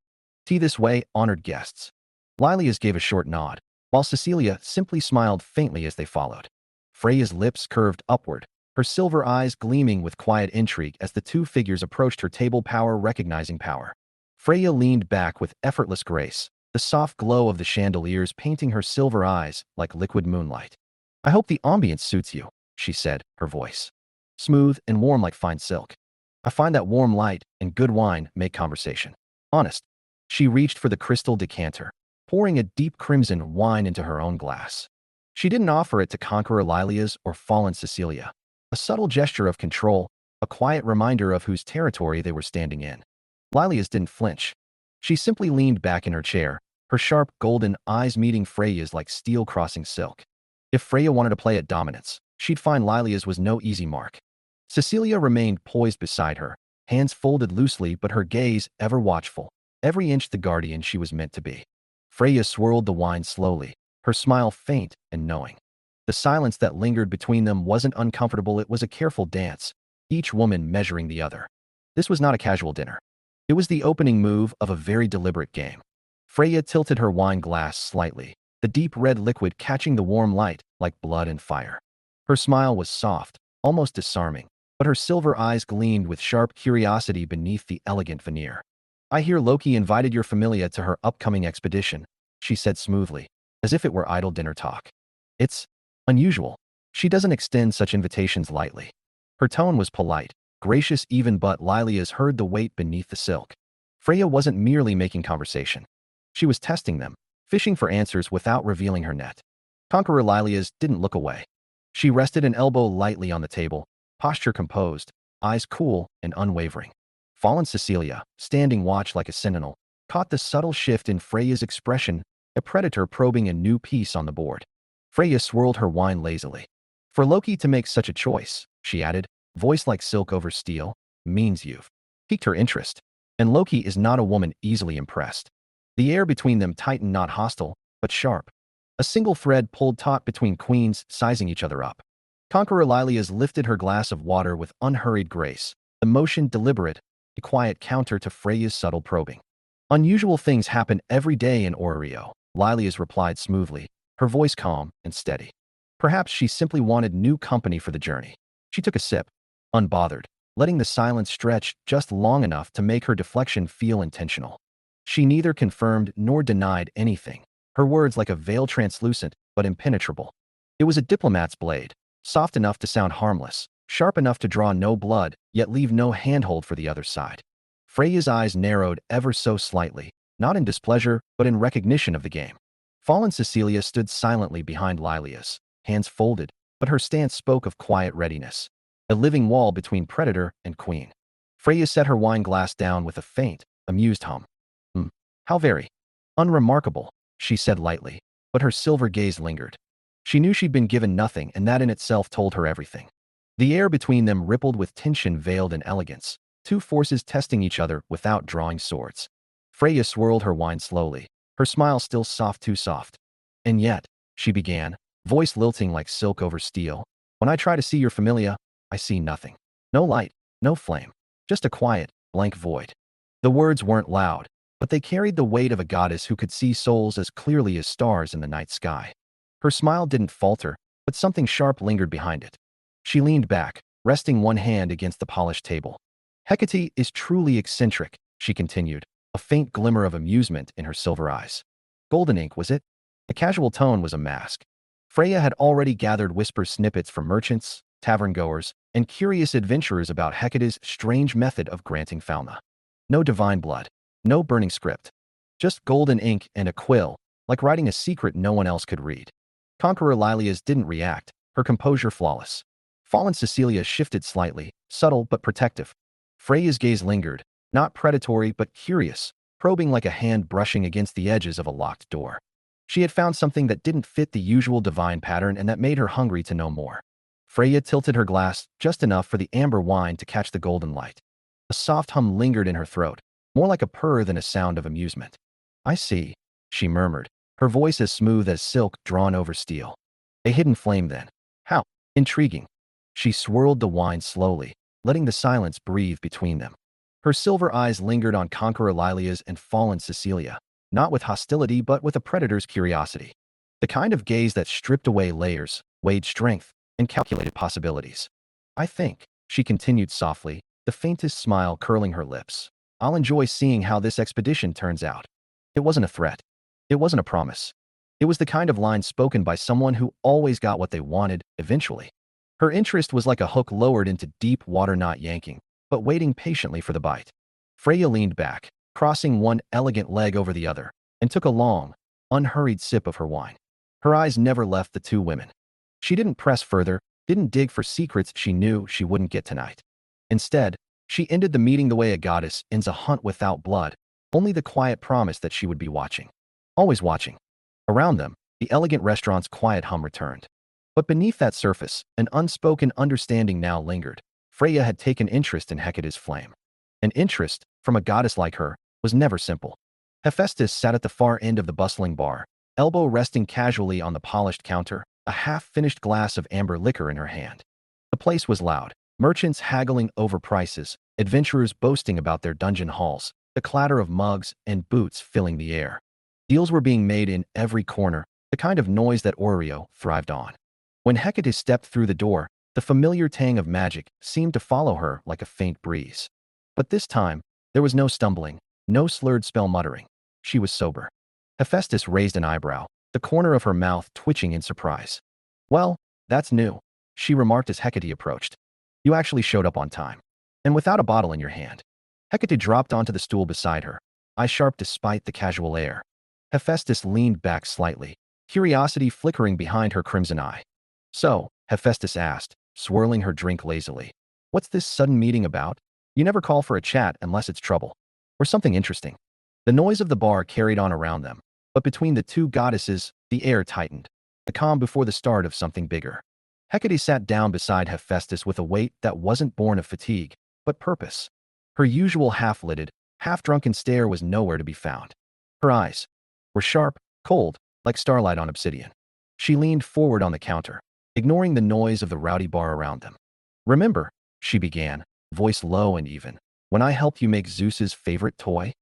Tea this way, honored guests. Lilias gave a short nod, while Cecilia simply smiled faintly as they followed. Freya's lips curved upward, her silver eyes gleaming with quiet intrigue as the two figures approached her table, power recognizing power. Freya leaned back with effortless grace, the soft glow of the chandeliers painting her silver eyes like liquid moonlight. I hope the ambience suits you, she said, her voice smooth and warm like fine silk. I find that warm light and good wine make conversation honest. She reached for the crystal decanter, pouring a deep crimson wine into her own glass. She didn't offer it to Conqueror Lilias or fallen Cecilia. A subtle gesture of control, a quiet reminder of whose territory they were standing in. Lilias didn't flinch. She simply leaned back in her chair, her sharp golden eyes meeting Freya's like steel crossing silk. If Freya wanted to play at dominance, she'd find Lilias was no easy mark. Cecilia remained poised beside her, hands folded loosely but her gaze ever watchful, every inch the guardian she was meant to be. Freya swirled the wine slowly, her smile faint and knowing. The silence that lingered between them wasn't uncomfortable, it was a careful dance, each woman measuring the other. This was not a casual dinner. It was the opening move of a very deliberate game. Freya tilted her wine glass slightly, the deep red liquid catching the warm light like blood and fire. Her smile was soft, almost disarming, but her silver eyes gleamed with sharp curiosity beneath the elegant veneer. I hear Loki invited your familia to her upcoming expedition, she said smoothly, as if it were idle dinner talk. It's unusual. She doesn't extend such invitations lightly. Her tone was polite, gracious even, but Lilias heard the weight beneath the silk. Freya wasn't merely making conversation. She was testing them, fishing for answers without revealing her net. Conqueror Lilias didn't look away. She rested an elbow lightly on the table, posture composed, eyes cool and unwavering. Fallen Cecilia, standing watch like a sentinel, caught the subtle shift in Freya's expression, a predator probing a new piece on the board. Freya swirled her wine lazily. For Loki to make such a choice, she added, voice like silk over steel, means you've piqued her interest. And Loki is not a woman easily impressed. The air between them tightened, not hostile, but sharp. A single thread pulled taut between queens, sizing each other up. Conqueror Lilias lifted her glass of water with unhurried grace, the motion deliberate, a quiet counter to Freya's subtle probing. Unusual things happen every day in Oreo, Lilias replied smoothly, her voice calm and steady. Perhaps she simply wanted new company for the journey. She took a sip, unbothered, letting the silence stretch just long enough to make her deflection feel intentional. She neither confirmed nor denied anything, her words like a veil, translucent but impenetrable. It was a diplomat's blade, soft enough to sound harmless, sharp enough to draw no blood, yet leave no handhold for the other side. Freya's eyes narrowed ever so slightly, not in displeasure, but in recognition of the game. Fallen Cecilia stood silently behind Lilias, hands folded, but her stance spoke of quiet readiness, a living wall between predator and queen. Freya set her wine glass down with a faint, amused hum. How very unremarkable, she said lightly, but her silver gaze lingered. She knew she'd been given nothing, and that in itself told her everything. The air between them rippled with tension veiled in elegance, two forces testing each other without drawing swords. Freya swirled her wine slowly, her smile still soft, too soft. And yet, she began, voice lilting like silk over steel, when I try to see your familia, I see nothing. No light, no flame, just a quiet, blank void. The words weren't loud, but they carried the weight of a goddess who could see souls as clearly as stars in the night sky. Her smile didn't falter, but something sharp lingered behind it. She leaned back, resting one hand against the polished table. Hecate is truly eccentric, she continued, a faint glimmer of amusement in her silver eyes. Golden ink, was it? The casual tone was a mask. Freya had already gathered whisper snippets from merchants, tavern-goers, and curious adventurers about Hecate's strange method of granting fauna. No divine blood, no burning script. Just golden ink and a quill, like writing a secret no one else could read. Conqueror Lilias didn't react, her composure flawless. Fallen Cecilia shifted slightly, subtle but protective. Freya's gaze lingered, not predatory but curious, probing like a hand brushing against the edges of a locked door. She had found something that didn't fit the usual divine pattern and that made her hungry to know more. Freya tilted her glass just enough for the amber wine to catch the golden light. A soft hum lingered in her throat, more like a purr than a sound of amusement. I see, she murmured, her voice as smooth as silk drawn over steel. A hidden flame then. How intriguing. She swirled the wine slowly, letting the silence breathe between them. Her silver eyes lingered on Conqueror Lilias and Fallen Cecilia, not with hostility but with a predator's curiosity. The kind of gaze that stripped away layers, weighed strength, and calculated possibilities. I think, she continued softly, the faintest smile curling her lips, I'll enjoy seeing how this expedition turns out. It wasn't a threat. It wasn't a promise. It was the kind of line spoken by someone who always got what they wanted, eventually. Her interest was like a hook lowered into deep water, not yanking, but waiting patiently for the bite. Freya leaned back, crossing one elegant leg over the other, and took a long, unhurried sip of her wine. Her eyes never left the two women. She didn't press further, didn't dig for secrets she knew she wouldn't get tonight. Instead, she ended the meeting the way a goddess ends a hunt without blood, only the quiet promise that she would be watching. Always watching. Around them, the elegant restaurant's quiet hum returned. But beneath that surface, an unspoken understanding now lingered. Freya had taken interest in Hecate's flame. An interest, from a goddess like her, was never simple. Hephaestus sat at the far end of the bustling bar, elbow resting casually on the polished counter, a half-finished glass of amber liquor in her hand. The place was loud, merchants haggling over prices, adventurers boasting about their dungeon halls, the clatter of mugs and boots filling the air. Deals were being made in every corner, the kind of noise that Oreo thrived on. When Hecate stepped through the door, the familiar tang of magic seemed to follow her like a faint breeze. But this time, there was no stumbling, no slurred spell muttering. She was sober. Hephaestus raised an eyebrow, the corner of her mouth twitching in surprise. "Well, that's new," she remarked as Hecate approached. "You actually showed up on time. And without a bottle in your hand." Hecate dropped onto the stool beside her, eyes sharp despite the casual air. Hephaestus leaned back slightly, curiosity flickering behind her crimson eye. "So," Hephaestus asked, swirling her drink lazily, "what's this sudden meeting about? You never call for a chat unless it's trouble. Or something interesting." The noise of the bar carried on around them, but between the two goddesses, the air tightened, the calm before the start of something bigger. Hecate sat down beside Hephaestus with a weight that wasn't born of fatigue, but purpose. Her usual half-lidded, half-drunken stare was nowhere to be found. Her eyes were sharp, cold, like starlight on obsidian. She leaned forward on the counter, ignoring the noise of the rowdy bar around them. "Remember," she began, voice low and even, "when I helped you make Zeus's favorite toy?"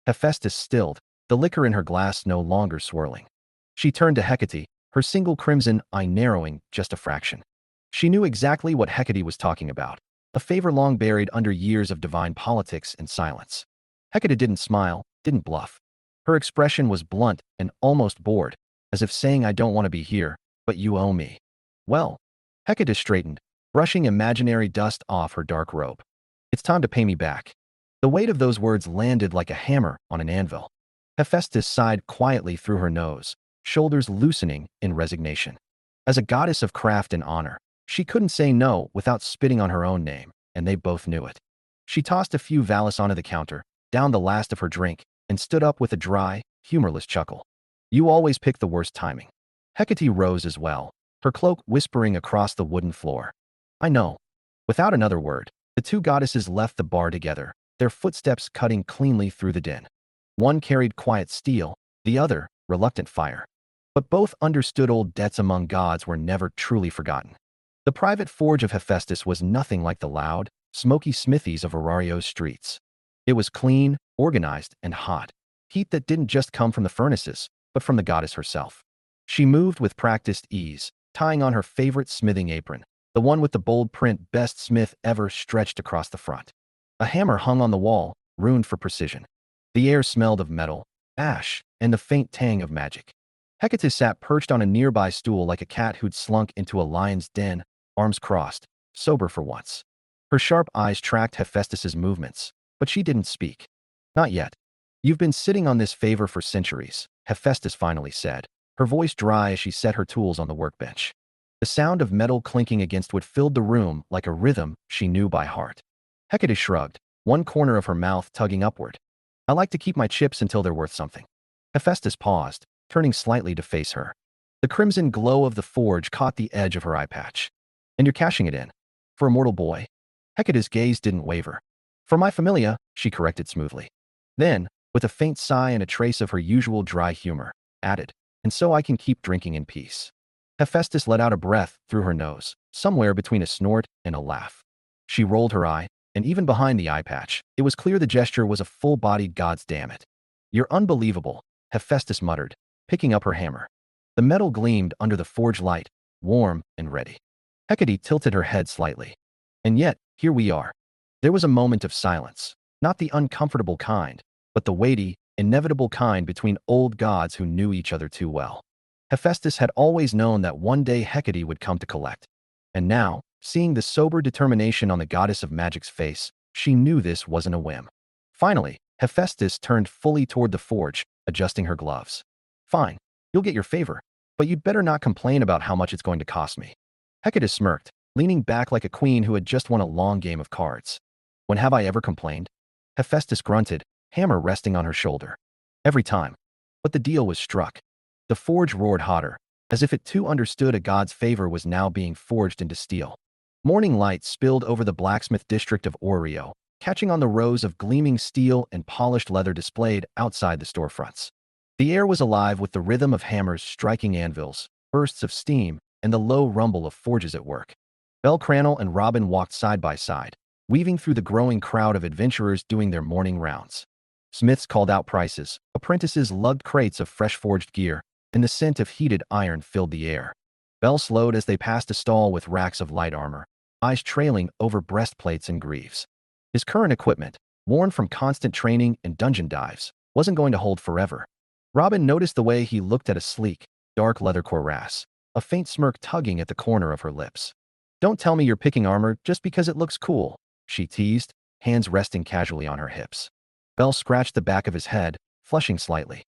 Hephaestus stilled, the liquor in her glass no longer swirling. She turned to Hecate, her single crimson eye narrowing just a fraction. She knew exactly what Hecate was talking about, a favor long buried under years of divine politics and silence. Hecate didn't smile, didn't bluff. Her expression was blunt and almost bored, as if saying, "I don't want to be here, but you owe me." "Well," Hecate straightened, brushing imaginary dust off her dark robe. "It's time to pay me back." The weight of those words landed like a hammer on an anvil. Hephaestus sighed quietly through her nose, shoulders loosening in resignation. As a goddess of craft and honor, she couldn't say no without spitting on her own name, and they both knew it. She tossed a few valis onto the counter, downed the last of her drink, and stood up with a dry, humorless chuckle. "You always pick the worst timing." Hecate rose as well, her cloak whispering across the wooden floor. "I know." Without another word, the two goddesses left the bar together, their footsteps cutting cleanly through the din. One carried quiet steel, the other, reluctant fire. But both understood old debts among gods were never truly forgotten. The private forge of Hephaestus was nothing like the loud, smoky smithies of Arario's streets. It was clean, organized, and hot, heat that didn't just come from the furnaces, but from the goddess herself. She moved with practiced ease, tying on her favorite smithing apron, the one with the bold print "Best Smith Ever" stretched across the front. A hammer hung on the wall, ruined for precision. The air smelled of metal, ash, and the faint tang of magic. Hecate sat perched on a nearby stool like a cat who'd slunk into a lion's den, arms crossed, sober for once. Her sharp eyes tracked Hephaestus's movements, but she didn't speak. "Not yet. You've been sitting on this favor for centuries," Hephaestus finally said, her voice dry as she set her tools on the workbench. The sound of metal clinking against wood filled the room like a rhythm she knew by heart. Hecate shrugged, one corner of her mouth tugging upward. "I like to keep my chips until they're worth something." Hephaestus paused, turning slightly to face her. The crimson glow of the forge caught the edge of her eye patch. "And you're cashing it in? For a mortal boy?" Hecate's gaze didn't waver. "For my familia," she corrected smoothly. Then, with a faint sigh and a trace of her usual dry humor, added, "And so I can keep drinking in peace." Hephaestus let out a breath through her nose, somewhere between a snort and a laugh. She rolled her eye, and even behind the eye patch, it was clear the gesture was a full-bodied "God's damn it." "You're unbelievable," Hephaestus muttered, picking up her hammer. The metal gleamed under the forge light, warm and ready. Hecate tilted her head slightly. "And yet, here we are." There was a moment of silence, not the uncomfortable kind, but the weighty, inevitable kind between old gods who knew each other too well. Hephaestus had always known that one day Hecate would come to collect. And now, seeing the sober determination on the goddess of magic's face, she knew this wasn't a whim. Finally, Hephaestus turned fully toward the forge, adjusting her gloves. "Fine, you'll get your favor, but you'd better not complain about how much it's going to cost me." Hecate smirked, leaning back like a queen who had just won a long game of cards. "When have I ever complained?" Hephaestus grunted, hammer resting on her shoulder. "Every time." But the deal was struck. The forge roared hotter, as if it too understood a god's favor was now being forged into steel. Morning light spilled over the blacksmith district of Oreo, catching on the rows of gleaming steel and polished leather displayed outside the storefronts. The air was alive with the rhythm of hammers striking anvils, bursts of steam, and the low rumble of forges at work. Belle Cranel and Robin walked side by side, weaving through the growing crowd of adventurers doing their morning rounds. Smiths called out prices, apprentices lugged crates of fresh forged gear, and the scent of heated iron filled the air. Belle slowed as they passed a stall with racks of light armor, eyes trailing over breastplates and greaves. His current equipment, worn from constant training and dungeon dives, wasn't going to hold forever. Robin noticed the way he looked at a sleek, dark leather cuirass, a faint smirk tugging at the corner of her lips. "Don't tell me you're picking armor just because it looks cool," she teased, hands resting casually on her hips. Belle scratched the back of his head, flushing slightly.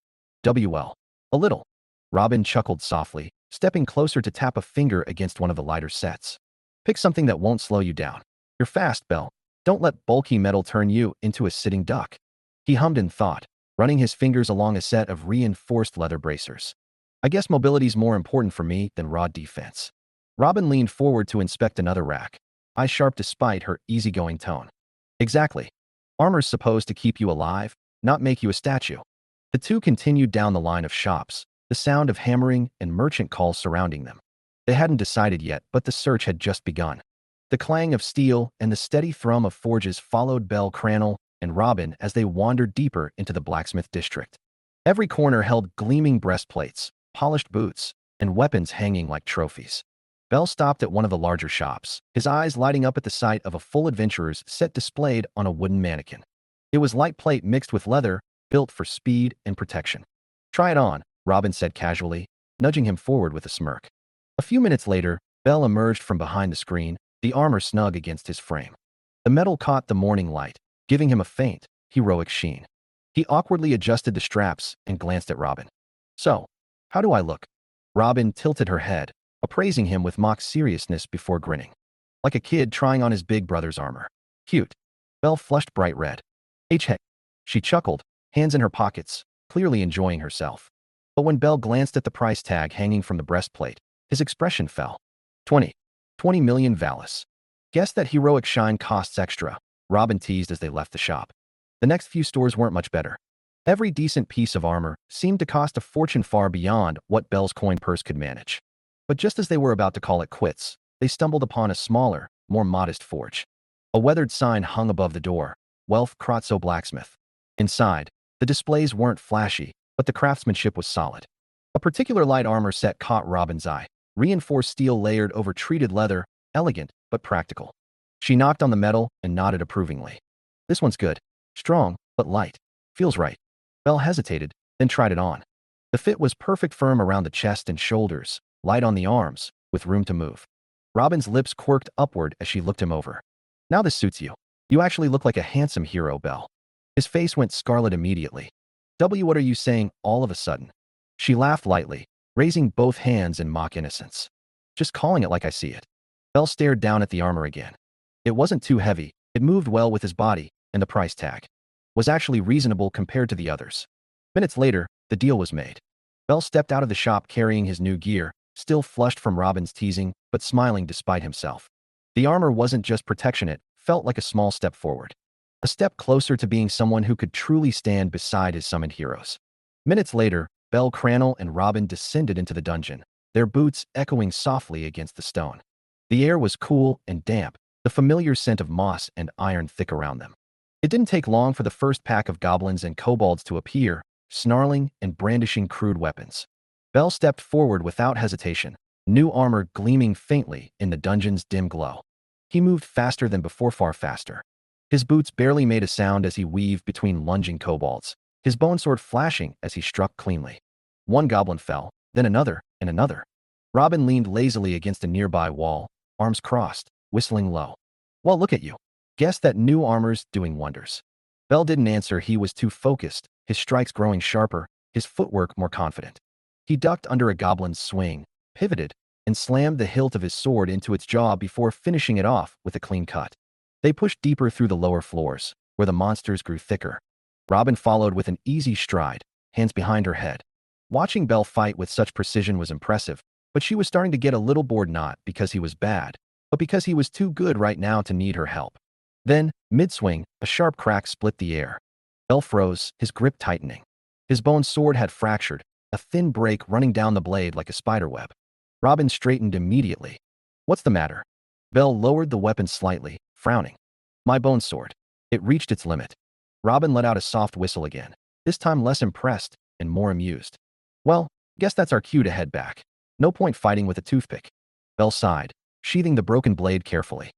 "Well, a little." Robin chuckled softly, stepping closer to tap a finger against one of the lighter sets. "Pick something that won't slow you down. You're fast, Belle. Don't let bulky metal turn you into a sitting duck." He hummed in thought, running his fingers along a set of reinforced leather bracers. "I guess mobility's more important for me than raw defense." Robin leaned forward to inspect another rack, eyes sharp despite her easygoing tone. "Exactly. Armor's supposed to keep you alive, not make you a statue." The two continued down the line of shops, the sound of hammering and merchant calls surrounding them. They hadn't decided yet, but the search had just begun. The clang of steel and the steady thrum of forges followed Belle Cranel and Robin as they wandered deeper into the blacksmith district. Every corner held gleaming breastplates, polished boots, and weapons hanging like trophies. Belle stopped at one of the larger shops, his eyes lighting up at the sight of a full adventurer's set displayed on a wooden mannequin. It was light plate mixed with leather, built for speed and protection. "Try it on," Robin said casually, nudging him forward with a smirk. A few minutes later, Belle emerged from behind the screen, the armor snug against his frame. The metal caught the morning light, giving him a faint, heroic sheen. He awkwardly adjusted the straps and glanced at Robin. "So, how do I look?" Robin tilted her head, appraising him with mock seriousness before grinning. "Like a kid trying on his big brother's armor." "Cute." Belle flushed bright red. Heck. She chuckled, hands in her pockets, clearly enjoying herself. But when Belle glanced at the price tag hanging from the breastplate, his expression fell. 20 million Valis. "Guess that heroic shine costs extra," Robin teased as they left the shop. The next few stores weren't much better. Every decent piece of armor seemed to cost a fortune far beyond what Belle's coin purse could manage. But just as they were about to call it quits, they stumbled upon a smaller, more modest forge. A weathered sign hung above the door, "Wealth Kratzo Blacksmith." Inside, the displays weren't flashy, but the craftsmanship was solid. A particular light armor set caught Robin's eye, reinforced steel layered over treated leather, elegant but practical. She knocked on the metal and nodded approvingly. "This one's good. Strong, but light. Feels right." Belle hesitated, then tried it on. The fit was perfect, firm around the chest and shoulders, light on the arms, with room to move. Robin's lips quirked upward as she looked him over. "Now this suits you. You actually look like a handsome hero, Belle." His face went scarlet immediately. What are you saying all of a sudden?" She laughed lightly, raising both hands in mock innocence. "Just calling it like I see it." Belle stared down at the armor again. It wasn't too heavy, it moved well with his body, and the price tag was actually reasonable compared to the others. Minutes later, the deal was made. Belle stepped out of the shop carrying his new gear, still flushed from Robin's teasing, but smiling despite himself. The armor wasn't just protection, it felt like a small step forward. A step closer to being someone who could truly stand beside his summoned heroes. Minutes later, Belle Cranel and Robin descended into the dungeon, their boots echoing softly against the stone. The air was cool and damp, the familiar scent of moss and iron thick around them. It didn't take long for the first pack of goblins and kobolds to appear, snarling and brandishing crude weapons. Belle stepped forward without hesitation, new armor gleaming faintly in the dungeon's dim glow. He moved faster than before, far faster. His boots barely made a sound as he weaved between lunging kobolds, his bone sword flashing as he struck cleanly. One goblin fell, then another, and another. Robin leaned lazily against a nearby wall, arms crossed, whistling low. "Well, look at you. Guess that new armor's doing wonders." Belle didn't answer. He was too focused, his strikes growing sharper, his footwork more confident. He ducked under a goblin's swing, pivoted, and slammed the hilt of his sword into its jaw before finishing it off with a clean cut. They pushed deeper through the lower floors, where the monsters grew thicker. Robin followed with an easy stride, hands behind her head. Watching Belle fight with such precision was impressive, but she was starting to get a little bored, not because he was bad, but because he was too good right now to need her help. Then, mid-swing, a sharp crack split the air. Bell froze, his grip tightening. His bone sword had fractured, a thin break running down the blade like a spiderweb. Robin straightened immediately. "What's the matter?" Bell lowered the weapon slightly, frowning. "My bone sword. It reached its limit." Robin let out a soft whistle again, this time less impressed and more amused. "Well, guess that's our cue to head back. No point fighting with a toothpick." Bell sighed, sheathing the broken blade carefully.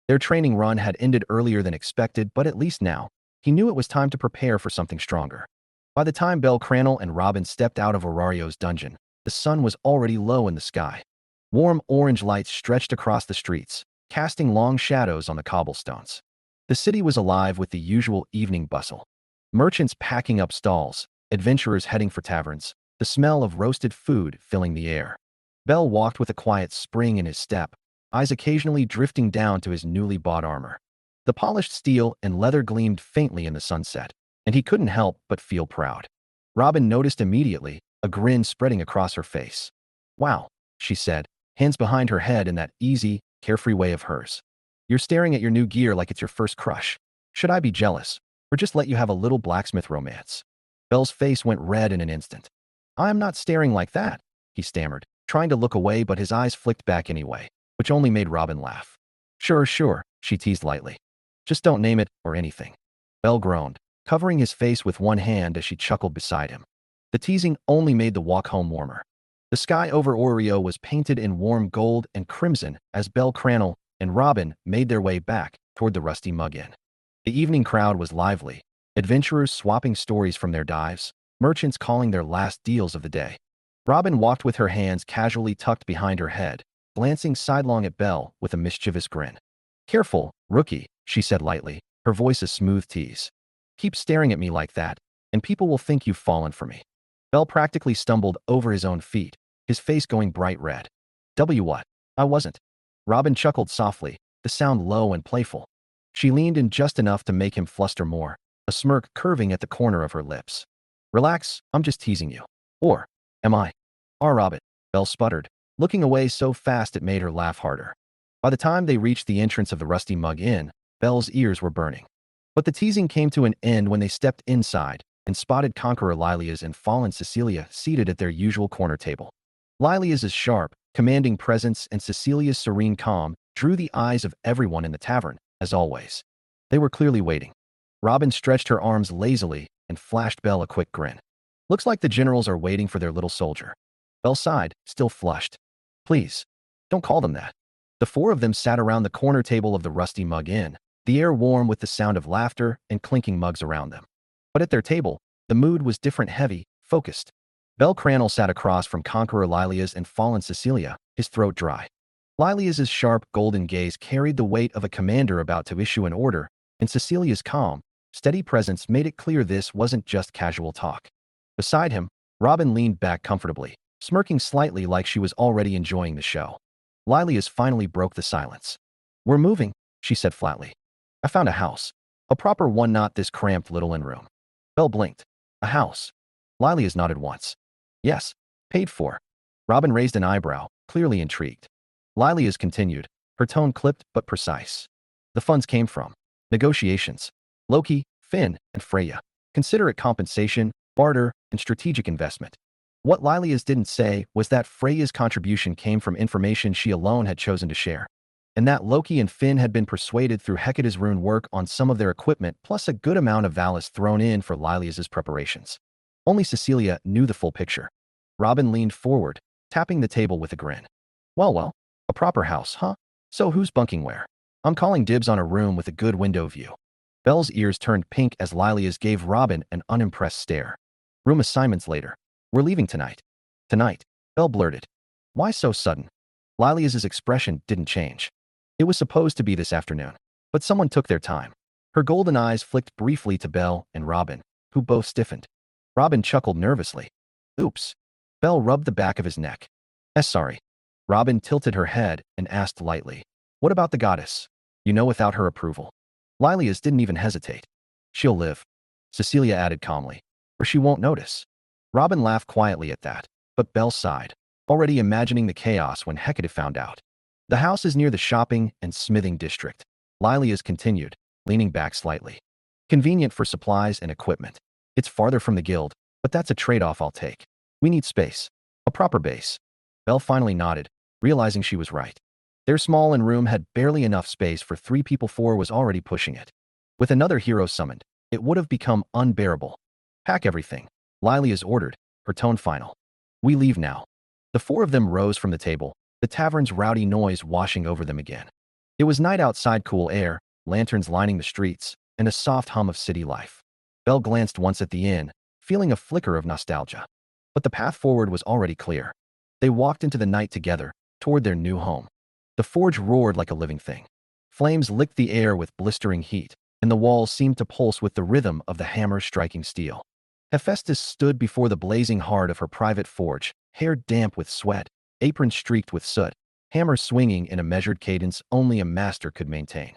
Their training run had ended earlier than expected, but at least now, he knew it was time to prepare for something stronger. By the time Bell, Cranel, and Robin stepped out of Aurario's dungeon, the sun was already low in the sky. Warm orange lights stretched across the streets, casting long shadows on the cobblestones. The city was alive with the usual evening bustle. Merchants packing up stalls, adventurers heading for taverns, the smell of roasted food filling the air. Bell walked with a quiet spring in his step, eyes occasionally drifting down to his newly bought armor. The polished steel and leather gleamed faintly in the sunset, and he couldn't help but feel proud. Robin noticed immediately, a grin spreading across her face. "Wow," she said, hands behind her head in that easy, carefree way of hers. "You're staring at your new gear like it's your first crush. Should I be jealous, or just let you have a little blacksmith romance?" Bell's face went red in an instant. "I'm not staring like that," he stammered, trying to look away, but his eyes flicked back anyway, which only made Robin laugh. Sure, she teased lightly. "Just don't name it or anything." Bell groaned, covering his face with one hand as she chuckled beside him. The teasing only made the walk home warmer. The sky over Oreo was painted in warm gold and crimson as Bell, Cranel, and Robin made their way back toward the Rusty Mug Inn. The evening crowd was lively, adventurers swapping stories from their dives, merchants calling their last deals of the day. Robin walked with her hands casually tucked behind her head, glancing sidelong at Bell with a mischievous grin. "Careful, rookie," she said lightly, her voice a smooth tease. "Keep staring at me like that, and people will think you've fallen for me." Bell practically stumbled over his own feet, his face going bright red. What? I wasn't." Robin chuckled softly, the sound low and playful. She leaned in just enough to make him fluster more, a smirk curving at the corner of her lips. "Relax, I'm just teasing you. Or, am I?" Robin," Bell sputtered, looking away so fast it made her laugh harder. By the time they reached the entrance of the Rusty Mug Inn, Bell's ears were burning. But the teasing came to an end when they stepped inside and spotted Conqueror Lilias and Fallen Cecilia seated at their usual corner table. Lilias's sharp, commanding presence and Cecilia's serene calm drew the eyes of everyone in the tavern, as always. They were clearly waiting. Robin stretched her arms lazily and flashed Bell a quick grin. "Looks like the generals are waiting for their little soldier." Bell sighed, still flushed. "Please, don't call them that." The four of them sat around the corner table of the Rusty Mug Inn, the air warm with the sound of laughter and clinking mugs around them. But at their table, the mood was different, heavy, focused. Bell, Cranel sat across from Conqueror Lilias and Fallen Cecilia, his throat dry. Lilias's sharp, golden gaze carried the weight of a commander about to issue an order, and Cecilia's calm, steady presence made it clear this wasn't just casual talk. Beside him, Robin leaned back comfortably, smirking slightly like she was already enjoying the show. Lilias finally broke the silence. "We're moving," she said flatly. "I found a house. A proper one, not this cramped little inn room." Bell blinked. "A house?" Lilias nodded once. "Yes, paid for." Robin raised an eyebrow, clearly intrigued. Lilias continued, her tone clipped but precise. "The funds came from negotiations. Loki, Finn, and Freya. Consider it compensation, barter, and strategic investment." What Lilias didn't say was that Freya's contribution came from information she alone had chosen to share, and that Loki and Finn had been persuaded through Hecate's rune work on some of their equipment, plus a good amount of Valis thrown in for Lilias's preparations. Only Cecilia knew the full picture. Robin leaned forward, tapping the table with a grin. Well, a proper house, huh? So who's bunking where?" "I'm calling dibs on a room with a good window view." Bell's ears turned pink as Lilias gave Robin an unimpressed stare. "Room assignments later. We're leaving tonight." "Tonight?" Bell blurted. "Why so sudden?" Lilias's expression didn't change. It was supposed to be this afternoon, but someone took their time. Her golden eyes flicked briefly to Bell and Robin, who both stiffened. Robin chuckled nervously. "Oops." Bell rubbed the back of his neck. Sorry." Robin tilted her head and asked lightly, "What about the goddess? You know, without her approval." Lilias didn't even hesitate. "She'll live," Cecilia added calmly, "or she won't notice." Robin laughed quietly at that, but Bell sighed, already imagining the chaos when Hecate found out. The house is near the shopping and smithing district. Lilia's continued, leaning back slightly. Convenient for supplies and equipment. It's farther from the guild, but that's a trade-off I'll take. We need space. A proper base. Belle finally nodded, realizing she was right. Their small room had barely enough space for 3 people. 4 was already pushing it. With another hero summoned, it would have become unbearable. Pack everything. Lilia's ordered, her tone final. We leave now. The 4 of them rose from the table, the tavern's rowdy noise washing over them again. It was night outside, cool air, lanterns lining the streets, and a soft hum of city life. Belle glanced once at the inn, feeling a flicker of nostalgia. But the path forward was already clear. They walked into the night together, toward their new home. The forge roared like a living thing. Flames licked the air with blistering heat, and the walls seemed to pulse with the rhythm of the hammer striking steel. Hephaestus stood before the blazing heart of her private forge, hair damp with sweat, apron streaked with soot, hammer swinging in a measured cadence only a master could maintain.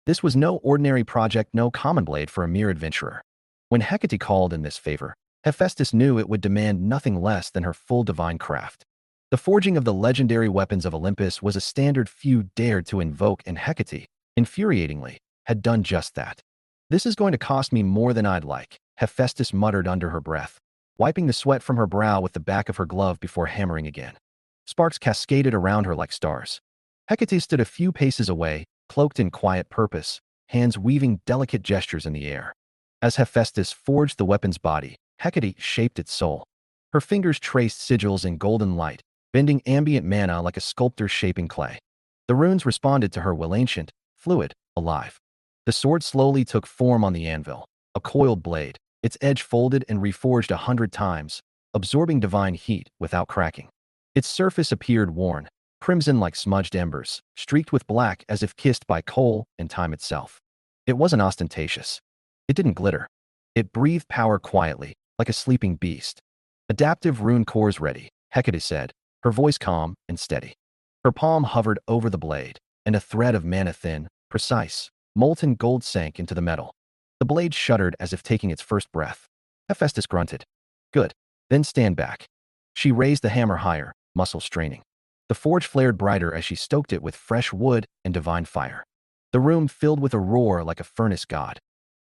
This was no ordinary project, no common blade for a mere adventurer. When Hecate called in this favor, Hephaestus knew it would demand nothing less than her full divine craft. The forging of the legendary weapons of Olympus was a standard few dared to invoke, and Hecate, infuriatingly, had done just that. This is going to cost me more than I'd like, Hephaestus muttered under her breath, wiping the sweat from her brow with the back of her glove before hammering again. Sparks cascaded around her like stars. Hecate stood a few paces away, cloaked in quiet purpose, hands weaving delicate gestures in the air. As Hephaestus forged the weapon's body, Hecate shaped its soul. Her fingers traced sigils in golden light, bending ambient mana like a sculptor shaping clay. The runes responded to her will, ancient, fluid, alive. The sword slowly took form on the anvil, a coiled blade, its edge folded and reforged 100 times, absorbing divine heat without cracking. Its surface appeared worn, crimson like smudged embers, streaked with black as if kissed by coal and time itself. It wasn't ostentatious. It didn't glitter. It breathed power quietly, like a sleeping beast. Adaptive rune cores ready, Hecate said, her voice calm and steady. Her palm hovered over the blade, and a thread of mana thin, precise, molten gold sank into the metal. The blade shuddered as if taking its first breath. Hephaestus grunted. Good. Then stand back. She raised the hammer higher, muscles straining. The forge flared brighter as she stoked it with fresh wood and divine fire. The room filled with a roar like a furnace god.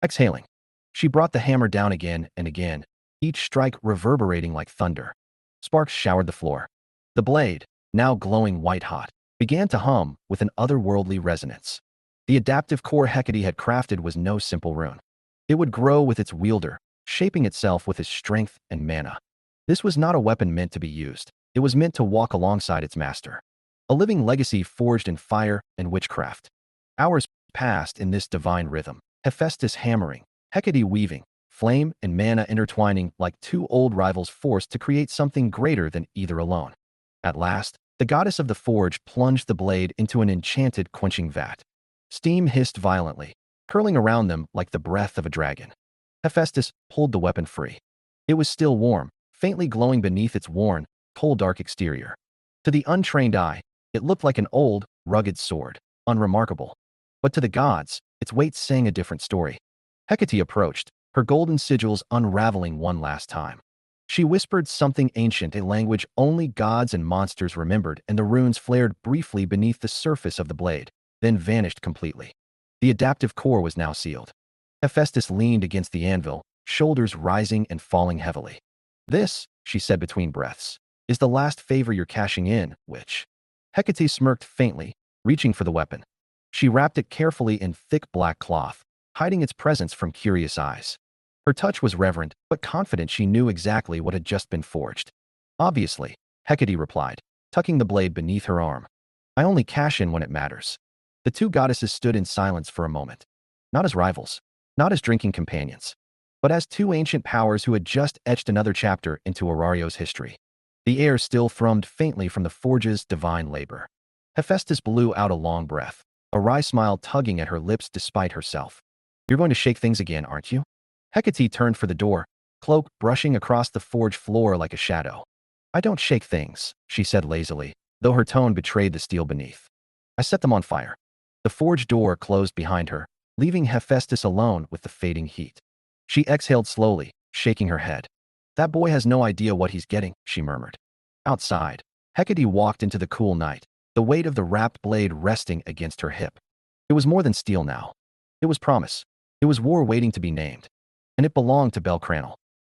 Exhaling, she brought the hammer down again and again, each strike reverberating like thunder. Sparks showered the floor. The blade, now glowing white-hot, began to hum with an otherworldly resonance. The adaptive core Hecate had crafted was no simple rune. It would grow with its wielder, shaping itself with his strength and mana. This was not a weapon meant to be used. It was meant to walk alongside its master. A living legacy forged in fire and witchcraft. Hours passed in this divine rhythm, Hephaestus hammering, Hecate weaving, flame and mana intertwining like 2 old rivals forced to create something greater than either alone. At last, the goddess of the forge plunged the blade into an enchanted quenching vat. Steam hissed violently, curling around them like the breath of a dragon. Hephaestus pulled the weapon free. It was still warm, faintly glowing beneath its worn, coal-dark exterior. To the untrained eye, it looked like an old, rugged sword, unremarkable. But to the gods, its weight sang a different story. Hecate approached, her golden sigils unraveling one last time. She whispered something ancient, a language only gods and monsters remembered, and the runes flared briefly beneath the surface of the blade, then vanished completely. The adaptive core was now sealed. Hephaestus leaned against the anvil, shoulders rising and falling heavily. This, she said between breaths, is the last favor you're cashing in, witch. Hecate smirked faintly, reaching for the weapon. She wrapped it carefully in thick black cloth, hiding its presence from curious eyes. Her touch was reverent, but confident she knew exactly what had just been forged. Obviously, Hecate replied, tucking the blade beneath her arm. I only cash in when it matters. The 2 goddesses stood in silence for a moment. Not as rivals, not as drinking companions, but as 2 ancient powers who had just etched another chapter into Arario's history. The air still thrummed faintly from the forge's divine labor. Hephaestus blew out a long breath, a wry smile tugging at her lips despite herself. You're going to shake things again, aren't you? Hecate turned for the door, cloak brushing across the forge floor like a shadow. I don't shake things, she said lazily, though her tone betrayed the steel beneath. I set them on fire. The forge door closed behind her, leaving Hephaestus alone with the fading heat. She exhaled slowly, shaking her head. That boy has no idea what he's getting, she murmured. Outside, Hecate walked into the cool night, the weight of the wrapped blade resting against her hip. It was more than steel now. It was promise. It was war waiting to be named. And it belonged to Bel Cranel.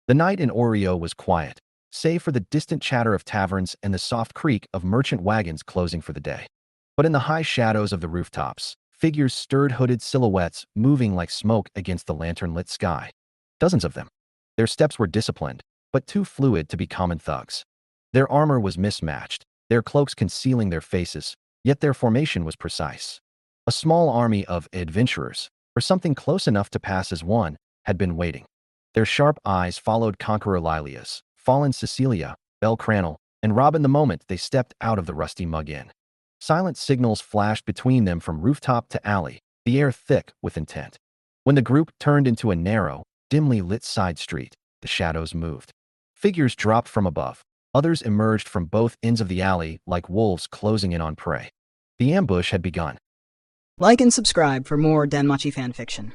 The night in Oreo was quiet, save for the distant chatter of taverns and the soft creak of merchant wagons closing for the day. But in the high shadows of the rooftops, figures stirred hooded silhouettes moving like smoke against the lantern-lit sky. Dozens of them. Their steps were disciplined, but too fluid to be common thugs. Their armor was mismatched, their cloaks concealing their faces, yet their formation was precise. A small army of adventurers, or something close enough to pass as one, had been waiting. Their sharp eyes followed Conqueror Lilias, fallen Cecilia, Bel Cranel, and Robin the moment they stepped out of the rusty mug inn. Silent signals flashed between them from rooftop to alley, the air thick with intent. When the group turned into a narrow, dimly lit side street, the shadows moved. Figures dropped from above. Others emerged from both ends of the alley like wolves closing in on prey. The ambush had begun. Like and subscribe for more DanMachi fanfiction.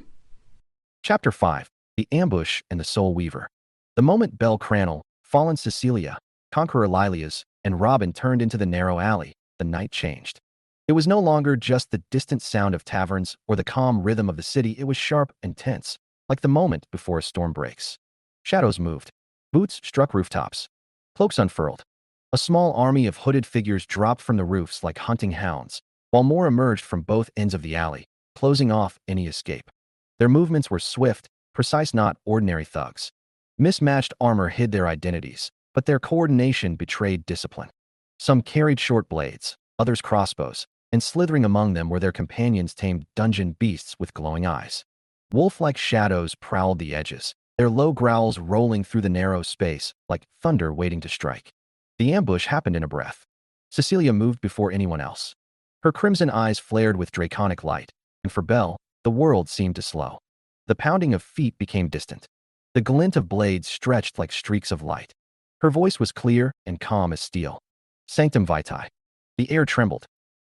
Chapter 5. The Ambush and the Soul Weaver. The moment Bel Cranel, fallen Cecilia, Conqueror Lilias, and Robin turned into the narrow alley, the night changed. It was no longer just the distant sound of taverns or the calm rhythm of the city. It was sharp and tense, like the moment before a storm breaks. Shadows moved. Boots struck rooftops. Cloaks unfurled. A small army of hooded figures dropped from the roofs like hunting hounds, while more emerged from both ends of the alley, closing off any escape. Their movements were swift, precise, not ordinary thugs. Mismatched armor hid their identities, but their coordination betrayed discipline. Some carried short blades, others crossbows, and slithering among them were their companions, tamed dungeon beasts with glowing eyes. Wolf-like shadows prowled the edges, their low growls rolling through the narrow space like thunder waiting to strike. The ambush happened in a breath. Cecilia moved before anyone else. Her crimson eyes flared with draconic light, and for Bel, the world seemed to slow. The pounding of feet became distant. The glint of blades stretched like streaks of light. Her voice was clear and calm as steel. Sanctum Vitae. The air trembled.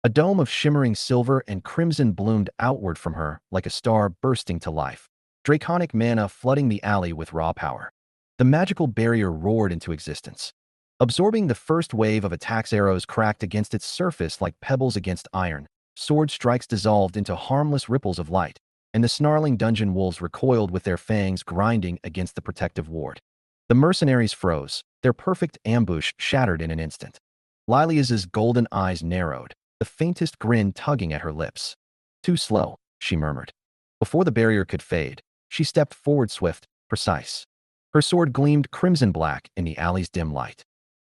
A dome of shimmering silver and crimson bloomed outward from her like a star bursting to life. Draconic mana flooding the alley with raw power. The magical barrier roared into existence. Absorbing the first wave of attacks, arrows cracked against its surface like pebbles against iron. Sword strikes dissolved into harmless ripples of light, and the snarling dungeon wolves recoiled with their fangs grinding against the protective ward. The mercenaries froze, their perfect ambush shattered in an instant. Lilias's golden eyes narrowed, the faintest grin tugging at her lips. Too slow, she murmured. Before the barrier could fade, she stepped forward, swift, precise. Her sword gleamed crimson black in the alley's dim light.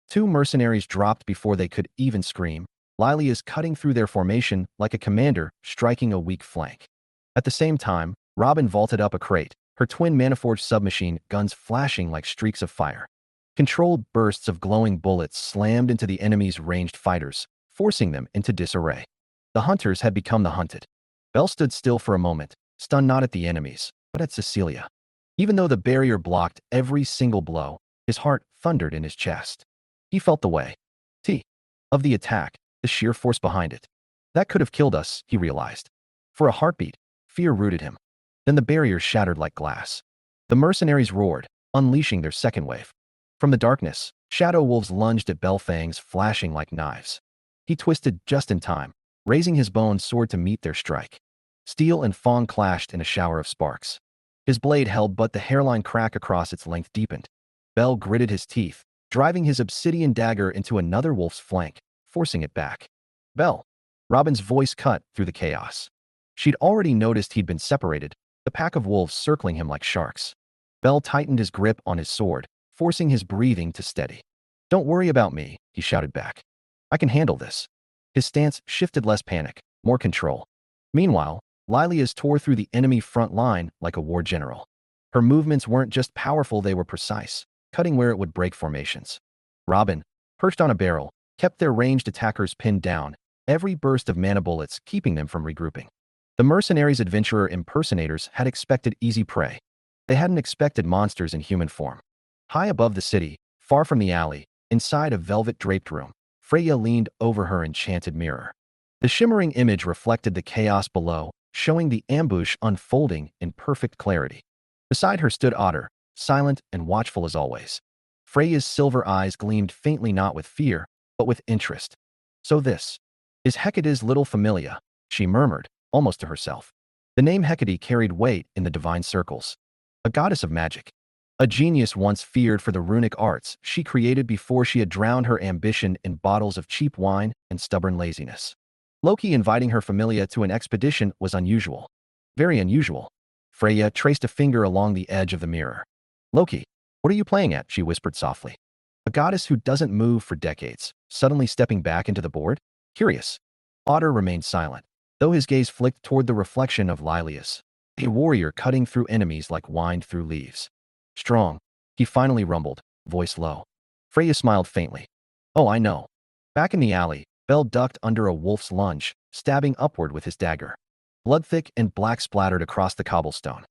Two mercenaries dropped before they could even scream, Lilias cutting through their formation like a commander striking a weak flank. At the same time, Robin vaulted up a crate, her twin Maniforged submachine guns flashing like streaks of fire. Controlled bursts of glowing bullets slammed into the enemy's ranged fighters, forcing them into disarray. The hunters had become the hunted. Bel stood still for a moment, stunned not at the enemies, but at Cecilia. Even though the barrier blocked every single blow, his heart thundered in his chest. He felt the weight of the attack, the sheer force behind it. That could have killed us, he realized. For a heartbeat, fear rooted him. Then the barrier shattered like glass. The mercenaries roared, unleashing their second wave. From the darkness, shadow wolves lunged at Bel, fangs flashing like knives. He twisted just in time, raising his bone sword to meet their strike. Steel and fawn clashed in a shower of sparks. His blade held, but the hairline crack across its length deepened. Bel gritted his teeth, driving his obsidian dagger into another wolf's flank, forcing it back. Bel. Robin's voice cut through the chaos. She'd already noticed he'd been separated, the pack of wolves circling him like sharks. Bel tightened his grip on his sword, forcing his breathing to steady. "Don't worry about me," he shouted back. "I can handle this." His stance shifted, less panic, more control. Meanwhile, Lilias tore through the enemy front line like a war general. Her movements weren't just powerful, they were precise, cutting where it would break formations. Robin, perched on a barrel, kept their ranged attackers pinned down, every burst of mana bullets keeping them from regrouping. The mercenaries' adventurer impersonators had expected easy prey. They hadn't expected monsters in human form. High above the city, far from the alley, inside a velvet-draped room, Freya leaned over her enchanted mirror. The shimmering image reflected the chaos below, showing the ambush unfolding in perfect clarity. Beside her stood Otter, silent and watchful as always. Freya's silver eyes gleamed faintly, not with fear, but with interest. "So this Is Hecate's little familia, she murmured, almost to herself. The name Hecate carried weight in the divine circles. A goddess of magic. A genius once feared for the runic arts she created before she had drowned her ambition in bottles of cheap wine and stubborn laziness. Loki inviting her familia to an expedition was unusual. Very unusual. Freya traced a finger along the edge of the mirror. Loki, what are you playing at? She whispered softly. A goddess who doesn't move for decades, suddenly stepping back into the board? Curious. Otter remained silent, though his gaze flicked toward the reflection of Lilias, a warrior cutting through enemies like wind through leaves. Strong, he finally rumbled, voice low. Freya smiled faintly. Oh, I know. Back in the alley, Bell ducked under a wolf's lunge, stabbing upward with his dagger. Blood thick and black splattered across the cobblestone.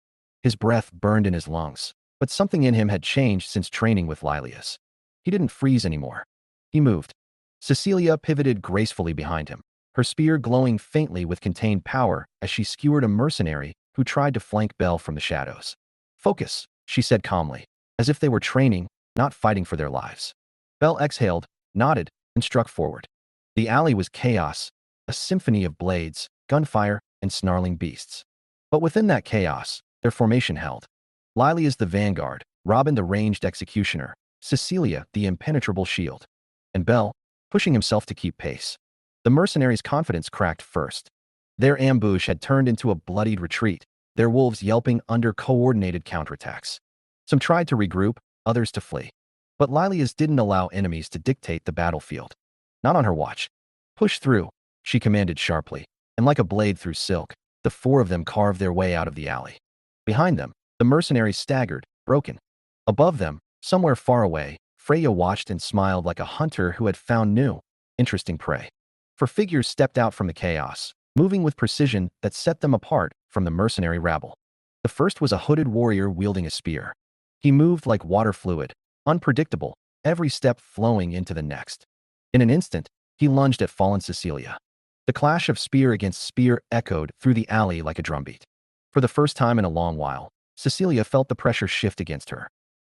His breath burned in his lungs, but something in him had changed since training with Lilias. He didn't freeze anymore. He moved. Cecilia pivoted gracefully behind him, her spear glowing faintly with contained power as she skewered a mercenary who tried to flank Bell from the shadows. Focus, she said calmly, as if they were training, not fighting for their lives. Bell exhaled, nodded, and struck forward. The alley was chaos, a symphony of blades, gunfire, and snarling beasts. But within that chaos, their formation held. Lily is the vanguard, Robin the ranged executioner, Cecilia the impenetrable shield, and Bell, pushing himself to keep pace. The mercenaries' confidence cracked first. Their ambush had turned into a bloodied retreat, their wolves yelping under coordinated counterattacks. Some tried to regroup, others to flee. But Lilias didn't allow enemies to dictate the battlefield. Not on her watch. Push through, she commanded sharply, and like a blade through silk, the four of them carved their way out of the alley. Behind them, the mercenaries staggered, broken. Above them, somewhere far away, Freya watched and smiled like a hunter who had found new, interesting prey. For figures stepped out from the chaos, moving with precision that set them apart from the mercenary rabble. The first was a hooded warrior wielding a spear. He moved like water fluid, unpredictable, every step flowing into the next. In an instant, he lunged at fallen Cecilia. The clash of spear against spear echoed through the alley like a drumbeat. For the first time in a long while, Cecilia felt the pressure shift against her.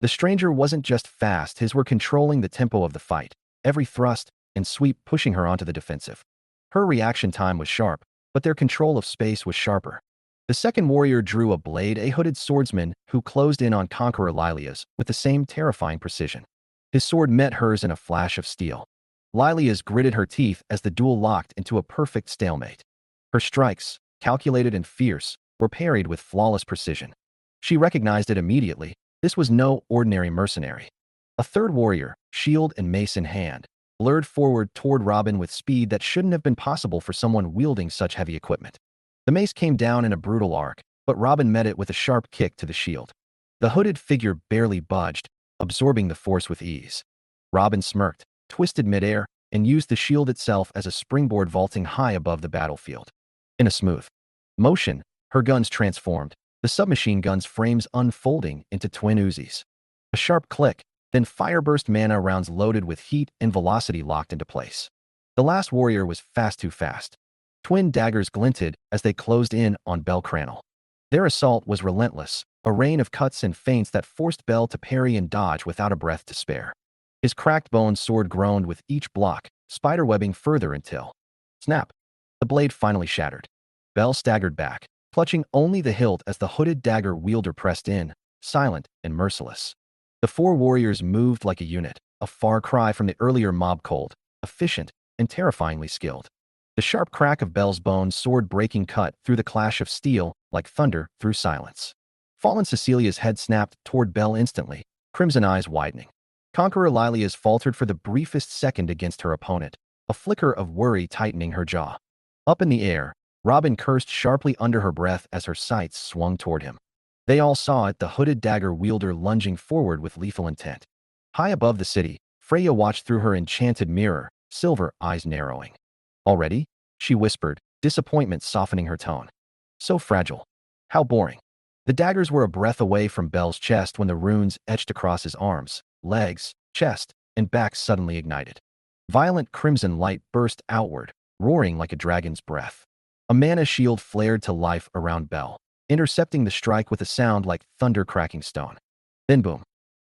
The stranger wasn't just fast, his were controlling the tempo of the fight, every thrust and sweep pushing her onto the defensive. Her reaction time was sharp, but their control of space was sharper. The second warrior drew a blade, a hooded swordsman who closed in on Conqueror Lilias with the same terrifying precision. His sword met hers in a flash of steel. Lilias gritted her teeth as the duel locked into a perfect stalemate. Her strikes, calculated and fierce, were parried with flawless precision. She recognized it immediately. This was no ordinary mercenary. A third warrior, shield and mace in hand, blurred forward toward Robin with speed that shouldn't have been possible for someone wielding such heavy equipment. The mace came down in a brutal arc, but Robin met it with a sharp kick to the shield. The hooded figure barely budged, absorbing the force with ease. Robin smirked, twisted midair, and used the shield itself as a springboard vaulting high above the battlefield. In a smooth motion, her guns transformed, the submachine gun's frames unfolding into twin Uzis. A sharp click, then fireburst mana rounds loaded with heat and velocity locked into place. The last warrior was fast too fast. Twin daggers glinted as they closed in on Bell Cranel. Their assault was relentless, a rain of cuts and feints that forced Bell to parry and dodge without a breath to spare. His cracked bone sword groaned with each block, spiderwebbing further until... Snap! The blade finally shattered. Bell staggered back, clutching only the hilt as the hooded dagger wielder pressed in, silent and merciless. The four warriors moved like a unit, a far cry from the earlier mob cold, efficient, and terrifyingly skilled. The sharp crack of Bell's bones sword-breaking cut through the clash of steel like thunder through silence. Fallen Cecilia's head snapped toward Bell instantly, crimson eyes widening. Conqueror Lilias faltered for the briefest second against her opponent, a flicker of worry tightening her jaw. Up in the air, Robin cursed sharply under her breath as her sights swung toward him. They all saw it, the hooded dagger wielder lunging forward with lethal intent. High above the city, Freya watched through her enchanted mirror, silver eyes narrowing. Already? She whispered, disappointment softening her tone. So fragile. How boring. The daggers were a breath away from Bell's chest when the runes etched across his arms, legs, chest, and back suddenly ignited. Violent crimson light burst outward, roaring like a dragon's breath. A mana shield flared to life around Bell, intercepting the strike with a sound like thunder cracking stone. Then boom.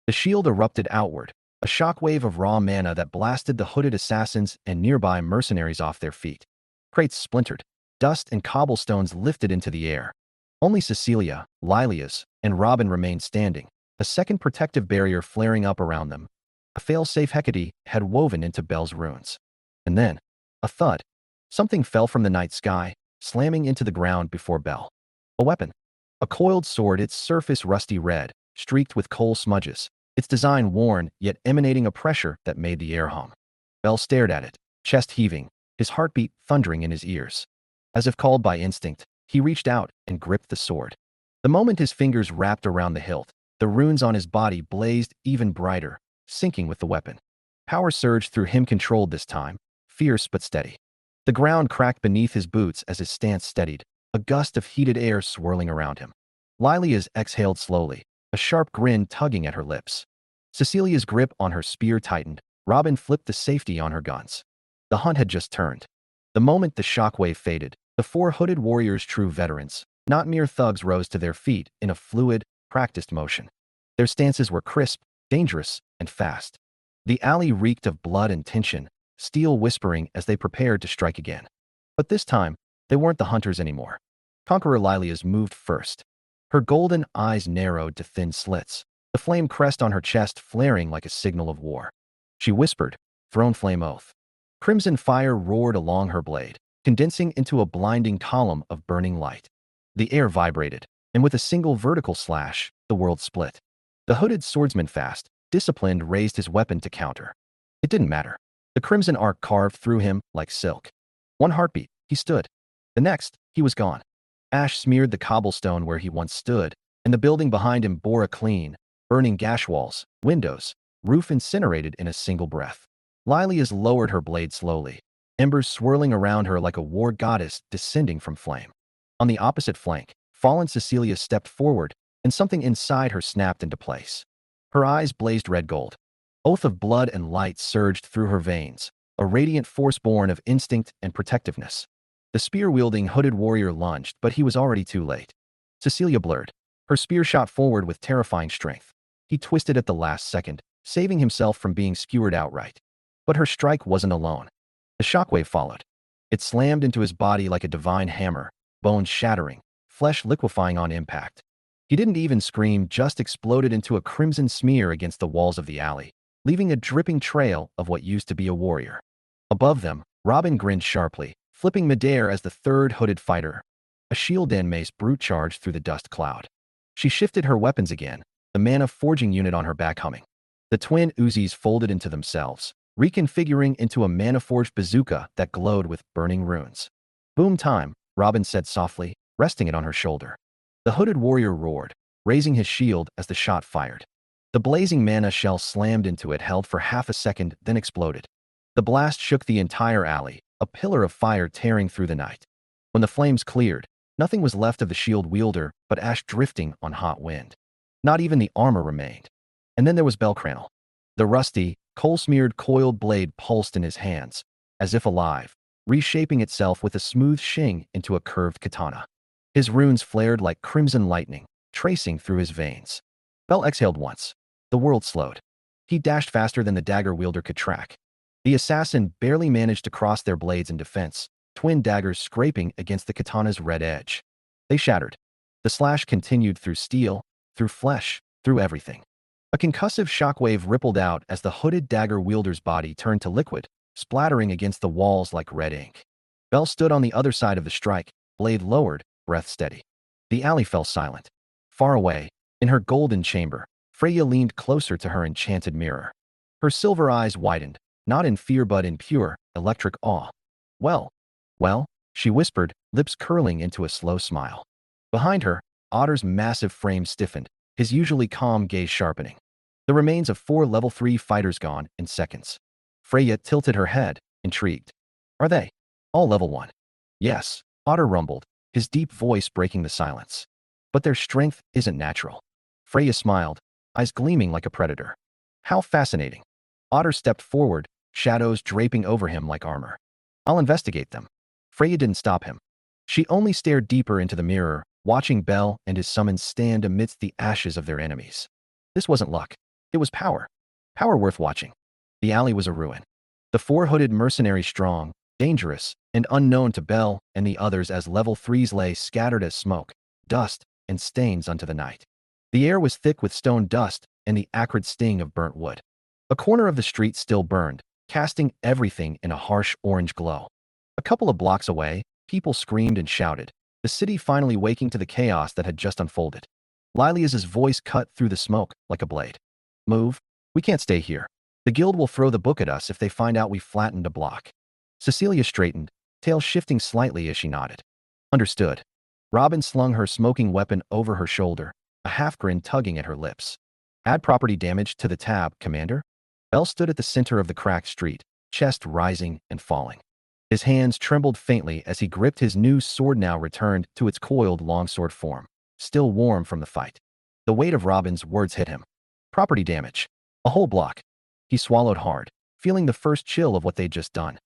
The shield erupted outward, a shockwave of raw mana that blasted the hooded assassins and nearby mercenaries off their feet. Crates splintered. Dust and cobblestones lifted into the air. Only Cecilia, Lilias, and Robin remained standing, a second protective barrier flaring up around them. A fail-safe Hecate had woven into Belle's runes. And then, a thud. Something fell from the night sky, slamming into the ground before Belle. A weapon. A coiled sword, its surface rusty red, streaked with coal smudges, its design worn, yet emanating a pressure that made the air hum. Belle stared at it, chest heaving, his heartbeat thundering in his ears. As if called by instinct, he reached out and gripped the sword. The moment his fingers wrapped around the hilt, the runes on his body blazed even brighter, syncing with the weapon. Power surged through him, controlled this time, fierce but steady. The ground cracked beneath his boots as his stance steadied, a gust of heated air swirling around him. Lilias exhaled slowly, a sharp grin tugging at her lips. Cecilia's grip on her spear tightened. Robin flipped the safety on her guns. The hunt had just turned. The moment the shockwave faded, the four hooded warriors, true veterans, not mere thugs, rose to their feet in a fluid, practiced motion. Their stances were crisp, dangerous, and fast. The alley reeked of blood and tension, steel whispering as they prepared to strike again. But this time, they weren't the hunters anymore. Conqueror Lilias moved first. Her golden eyes narrowed to thin slits, the flame crest on her chest flaring like a signal of war. She whispered, "Throne flame oath." Crimson fire roared along her blade, condensing into a blinding column of burning light. The air vibrated, and with a single vertical slash, the world split. The hooded swordsman, fast, disciplined, raised his weapon to counter. It didn't matter. The crimson arc carved through him like silk. One heartbeat, he stood. The next, he was gone. Ash smeared the cobblestone where he once stood, and the building behind him bore a clean, burning gash walls, windows, roof incinerated in a single breath. Lilias lowered her blade slowly, embers swirling around her like a war goddess descending from flame. On the opposite flank, fallen Cecilia stepped forward, and something inside her snapped into place. Her eyes blazed red gold. Oath of blood and light surged through her veins, a radiant force born of instinct and protectiveness. The spear-wielding hooded warrior lunged, but he was already too late. Cecilia blurred. Her spear shot forward with terrifying strength. He twisted at the last second, saving himself from being skewered outright. But her strike wasn't alone. The shockwave followed. It slammed into his body like a divine hammer, bones shattering, flesh liquefying on impact. He didn't even scream, just exploded into a crimson smear against the walls of the alley, leaving a dripping trail of what used to be a warrior. Above them, Robin grinned sharply, flipping midair as the third hooded fighter. A shield and mace brute charged through the dust cloud. She shifted her weapons again, the mana forging unit on her back humming. The twin Uzis folded into themselves, reconfiguring into a mana-forged bazooka that glowed with burning runes. "Boom time," Robin said softly, resting it on her shoulder. The hooded warrior roared, raising his shield as the shot fired. The blazing mana shell slammed into it, held for half a second, then exploded. The blast shook the entire alley, a pillar of fire tearing through the night. When the flames cleared, nothing was left of the shield wielder but ash drifting on hot wind. Not even the armor remained. And then there was Cranel. The rusty, coal-smeared coiled blade pulsed in his hands, as if alive, reshaping itself with a smooth shing into a curved katana. His runes flared like crimson lightning, tracing through his veins. Belle exhaled once. The world slowed. He dashed faster than the dagger wielder could track. The assassin barely managed to cross their blades in defense, twin daggers scraping against the katana's red edge. They shattered. The slash continued through steel, through flesh, through everything. A concussive shockwave rippled out as the hooded dagger wielder's body turned to liquid, splattering against the walls like red ink. Belle stood on the other side of the strike, blade lowered, breath steady. The alley fell silent. Far away, in her golden chamber, Freya leaned closer to her enchanted mirror. Her silver eyes widened, not in fear but in pure, electric awe. Well, she whispered, lips curling into a slow smile. Behind her, Otter's massive frame stiffened, his usually calm gaze sharpening. The remains of 4 level 3 fighters gone in seconds. Freya tilted her head, intrigued. "Are they all level 1? "Yes," Otter rumbled, his deep voice breaking the silence. "But their strength isn't natural." Freya smiled, eyes gleaming like a predator. "How fascinating." Otter stepped forward, shadows draping over him like armor. "I'll investigate them." Freya didn't stop him. She only stared deeper into the mirror, watching Belle and his summons stand amidst the ashes of their enemies. This wasn't luck. It was power. Power worth watching. The alley was a ruin. The 4 hooded mercenaries strong, dangerous, and unknown to Belle and the others as level 3s lay scattered as smoke, dust, and stains unto the night. The air was thick with stone dust and the acrid sting of burnt wood. A corner of the street still burned, casting everything in a harsh orange glow. A couple of blocks away, people screamed and shouted, the city finally waking to the chaos that had just unfolded. Lilia's voice cut through the smoke like a blade. Move. We can't stay here. The guild will throw the book at us if they find out we flattened a block. Cecilia straightened, tail shifting slightly as she nodded. Understood. Robin slung her smoking weapon over her shoulder, a half-grin tugging at her lips. Add property damage to the tab, Commander? Bell stood at the center of the cracked street, chest rising and falling. His hands trembled faintly as he gripped his new sword, now returned to its coiled longsword form, still warm from the fight. The weight of Robin's words hit him. Property damage. A whole block. He swallowed hard, feeling the first chill of what they'd just done.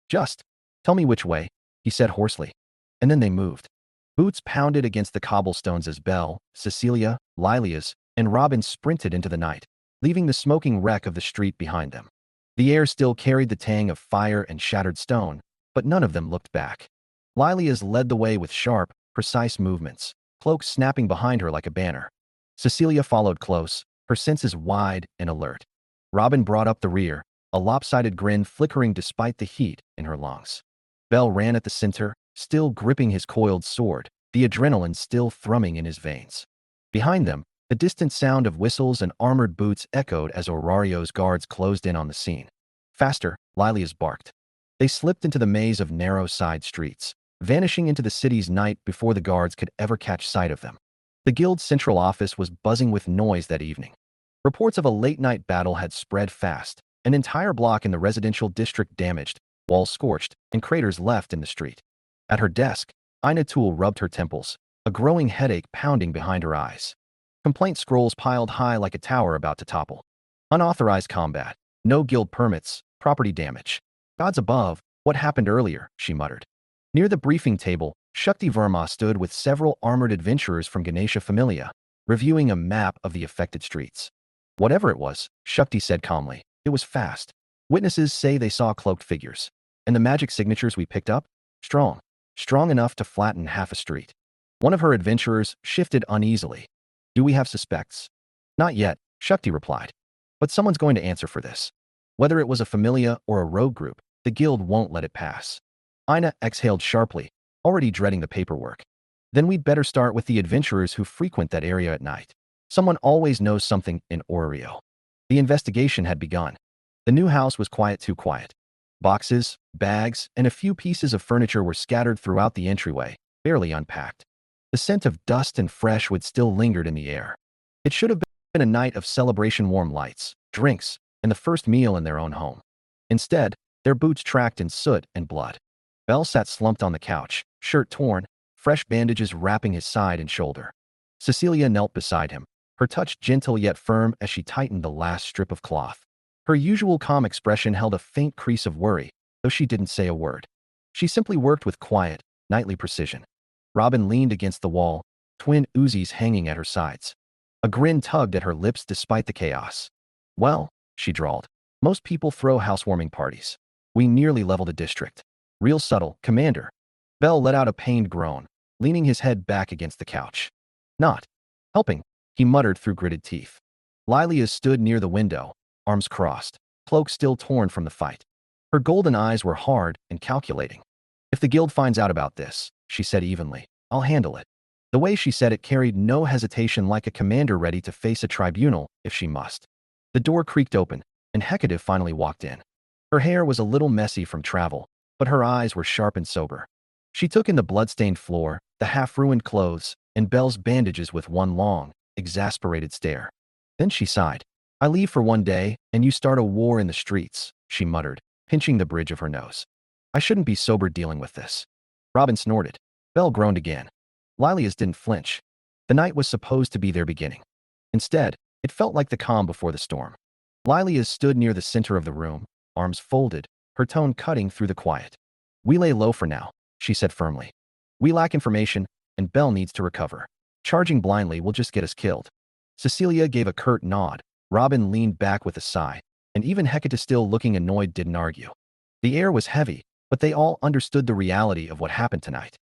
Just tell me which way, he said hoarsely. And then they moved. Boots pounded against the cobblestones as Belle, Cecilia, Lilia's, and Robin sprinted into the night, leaving the smoking wreck of the street behind them. The air still carried the tang of fire and shattered stone, but none of them looked back. Lilia's led the way with sharp, precise movements, cloak snapping behind her like a banner. Cecilia followed close, her senses wide and alert. Robin brought up the rear, a lopsided grin flickering despite the heat in her lungs. Bell ran at the center, still gripping his coiled sword, the adrenaline still thrumming in his veins. Behind them, the distant sound of whistles and armored boots echoed as Aurario's guards closed in on the scene. Faster, Lilia's barked. They slipped into the maze of narrow side streets, vanishing into the city's night before the guards could ever catch sight of them. The guild's central office was buzzing with noise that evening. Reports of a late-night battle had spread fast, an entire block in the residential district damaged, walls scorched, and craters left in the street. At her desk, Ina Toole rubbed her temples, a growing headache pounding behind her eyes. Complaint scrolls piled high like a tower about to topple. Unauthorized combat, no guild permits, property damage. Gods above, what happened earlier, she muttered. Near the briefing table, Shakti Verma stood with several armored adventurers from Ganesha Familia, reviewing a map of the affected streets. Whatever it was, Shakti said calmly, it was fast. Witnesses say they saw cloaked figures. And the magic signatures we picked up? Strong. Strong enough to flatten half a street. One of her adventurers shifted uneasily. Do we have suspects? Not yet, Shakti replied. But someone's going to answer for this. Whether it was a familia or a rogue group, the guild won't let it pass. Ina exhaled sharply, already dreading the paperwork. Then we'd better start with the adventurers who frequent that area at night. Someone always knows something in Oreo. The investigation had begun. The new house was too quiet. Boxes, bags, and a few pieces of furniture were scattered throughout the entryway, barely unpacked. The scent of dust and fresh wood still lingered in the air. It should have been a night of celebration, warm lights, drinks, and the first meal in their own home. Instead, their boots tracked in soot and blood. Bell sat slumped on the couch, shirt torn, fresh bandages wrapping his side and shoulder. Cecilia knelt beside him, her touch gentle yet firm as she tightened the last strip of cloth. Her usual calm expression held a faint crease of worry, though she didn't say a word. She simply worked with quiet, knightly precision. Robin leaned against the wall, twin Uzis hanging at her sides. A grin tugged at her lips despite the chaos. Well, she drawled, most people throw housewarming parties. We nearly leveled a district. Real subtle, Commander. Bell let out a pained groan, leaning his head back against the couch. Not helping, he muttered through gritted teeth. Lilia stood near the window, arms crossed, cloak still torn from the fight. Her golden eyes were hard and calculating. If the guild finds out about this, she said evenly, I'll handle it. The way she said it carried no hesitation, like a commander ready to face a tribunal if she must. The door creaked open, and Hecate finally walked in. Her hair was a little messy from travel, but her eyes were sharp and sober. She took in the blood-stained floor, the half-ruined clothes, and Bell's bandages with one long, exasperated stare. Then she sighed. I leave for one day, and you start a war in the streets, she muttered, pinching the bridge of her nose. I shouldn't be sober dealing with this. Robin snorted. Bell groaned again. Lilia's didn't flinch. The night was supposed to be their beginning. Instead, it felt like the calm before the storm. Lilia's stood near the center of the room, arms folded, her tone cutting through the quiet. We lay low for now, she said firmly. We lack information, and Bell needs to recover. Charging blindly will just get us killed. Cecilia gave a curt nod. Robin leaned back with a sigh, and even Hecate, still looking annoyed, didn't argue. The air was heavy, but they all understood the reality of what happened tonight.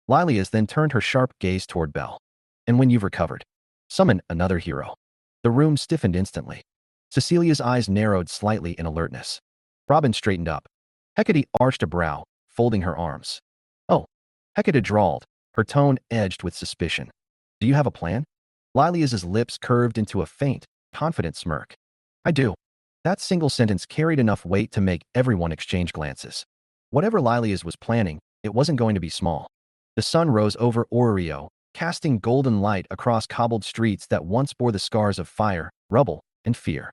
Lilias then turned her sharp gaze toward Belle. And when you've recovered, summon another hero. The room stiffened instantly. Cecilia's eyes narrowed slightly in alertness. Robin straightened up. Hecate arched a brow, folding her arms. Oh, Hecate drawled, her tone edged with suspicion. Do you have a plan? Lilias's lips curved into a faint, confident smirk. I do. That single sentence carried enough weight to make everyone exchange glances. Whatever Lilias was planning, it wasn't going to be small. The sun rose over Orio, casting golden light across cobbled streets that once bore the scars of fire, rubble, and fear.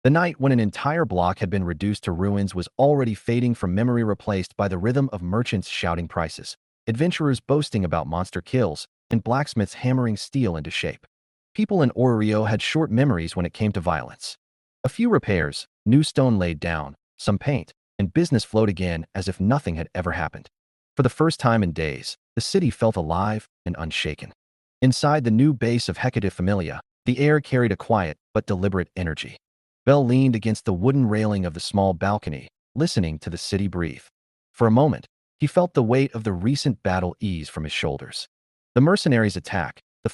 The night when an entire block had been reduced to ruins was already fading from memory, replaced by the rhythm of merchants shouting prices, adventurers boasting about monster kills, and blacksmiths hammering steel into shape. People in Orio had short memories when it came to violence. A few repairs, new stone laid down, some paint, and business flowed again as if nothing had ever happened. For the first time in days, the city felt alive and unshaken. Inside the new base of Hecate Familia, the air carried a quiet but deliberate energy. Belle leaned against the wooden railing of the small balcony, listening to the city breathe. For a moment, he felt the weight of the recent battle ease from his shoulders. The mercenaries' attack, the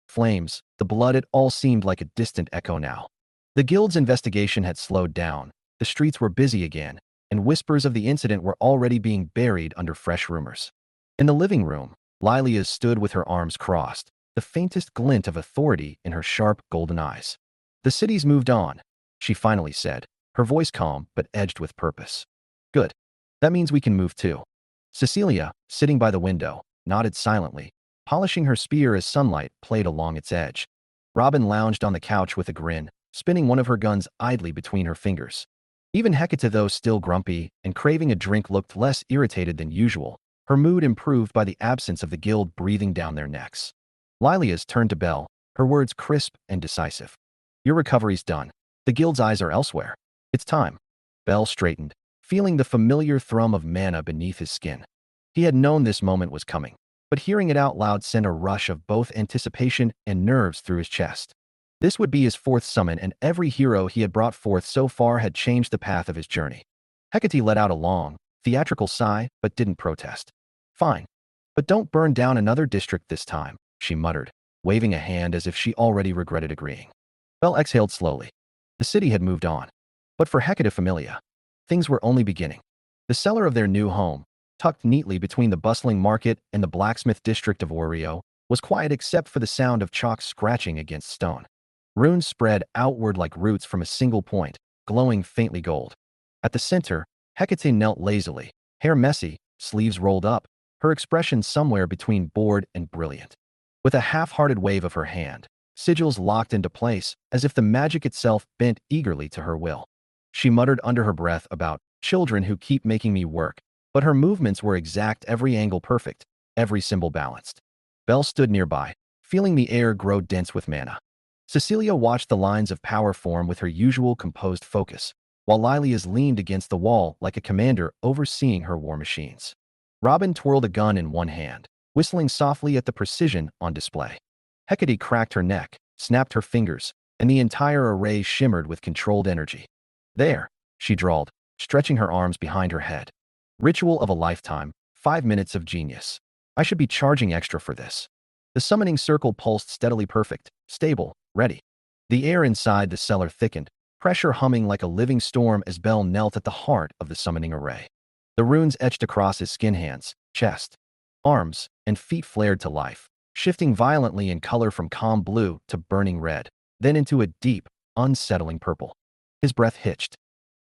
flames, the blood, it all seemed like a distant echo now. The guild's investigation had slowed down, the streets were busy again, and whispers of the incident were already being buried under fresh rumors. In the living room, Lilias stood with her arms crossed, the faintest glint of authority in her sharp golden eyes. The city's moved on, she finally said, her voice calm but edged with purpose. Good. That means we can move too. Cecilia, sitting by the window, nodded silently, polishing her spear as sunlight played along its edge. Robin lounged on the couch with a grin, spinning one of her guns idly between her fingers. Even Hecate, though still grumpy and craving a drink, looked less irritated than usual, her mood improved by the absence of the guild breathing down their necks. Lilias turned to Belle, her words crisp and decisive. Your recovery's done. The guild's eyes are elsewhere. It's time. Belle straightened, feeling the familiar thrum of mana beneath his skin. He had known this moment was coming, but hearing it out loud sent a rush of both anticipation and nerves through his chest. This would be his fourth summon, and every hero he had brought forth so far had changed the path of his journey. Hecate let out a long, theatrical sigh, but didn't protest. Fine. But don't burn down another district this time, she muttered, waving a hand as if she already regretted agreeing. Belle exhaled slowly. The city had moved on. But for Hecate Familia, things were only beginning. The cellar of their new home, tucked neatly between the bustling market and the blacksmith district of Orio, was quiet except for the sound of chalk scratching against stone. Runes spread outward like roots from a single point, glowing faintly gold. At the center, Hecate knelt lazily, hair messy, sleeves rolled up, her expression somewhere between bored and brilliant. With a half-hearted wave of her hand, sigils locked into place, as if the magic itself bent eagerly to her will. She muttered under her breath about children who keep making me work, but her movements were exact, every angle perfect, every symbol balanced. Belle stood nearby, feeling the air grow dense with mana. Cecilia watched the lines of power form with her usual composed focus, while Lilias leaned against the wall like a commander overseeing her war machines. Robin twirled a gun in one hand, whistling softly at the precision on display. Hecate cracked her neck, snapped her fingers, and the entire array shimmered with controlled energy. There, she drawled, stretching her arms behind her head. Ritual of a lifetime, 5 minutes of genius. I should be charging extra for this. The summoning circle pulsed steadily, perfect, stable, ready. The air inside the cellar thickened, pressure humming like a living storm as Belle knelt at the heart of the summoning array. The runes etched across his skin, hands, chest, arms, and feet flared to life, shifting violently in color from calm blue to burning red, then into a deep, unsettling purple. His breath hitched.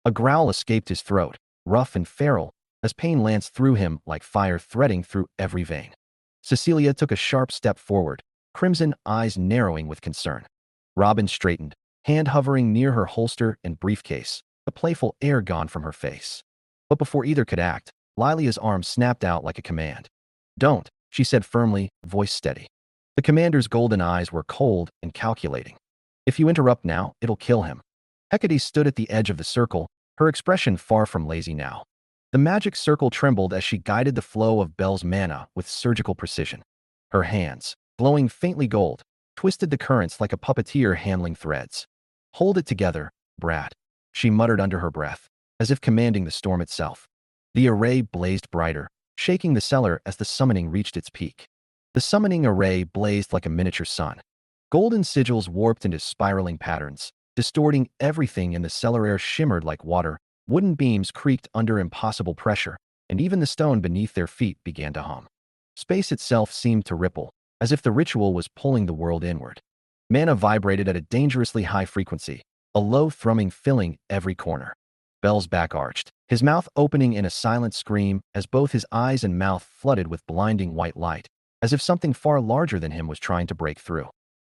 A growl escaped his throat, rough and feral, as pain lanced through him like fire threading through every vein. Cecilia took a sharp step forward, crimson eyes narrowing with concern. Robin straightened, hand hovering near her holster and briefcase, the playful air gone from her face. But before either could act, Lilia's arm snapped out like a command. Don't, she said firmly, voice steady. The commander's golden eyes were cold and calculating. If you interrupt now, it'll kill him. Hecate stood at the edge of the circle, her expression far from lazy now. The magic circle trembled as she guided the flow of Belle's mana with surgical precision. Her hands, glowing faintly gold, twisted the currents like a puppeteer handling threads. Hold it together, brat, she muttered under her breath, as if commanding the storm itself. The array blazed brighter, shaking the cellar as the summoning reached its peak. The summoning array blazed like a miniature sun. Golden sigils warped into spiraling patterns, distorting everything in the cellar. Air shimmered like water, wooden beams creaked under impossible pressure, and even the stone beneath their feet began to hum. Space itself seemed to ripple, as if the ritual was pulling the world inward. Mana vibrated at a dangerously high frequency, a low thrumming filling every corner. Bell's back arched, his mouth opening in a silent scream as both his eyes and mouth flooded with blinding white light, as if something far larger than him was trying to break through.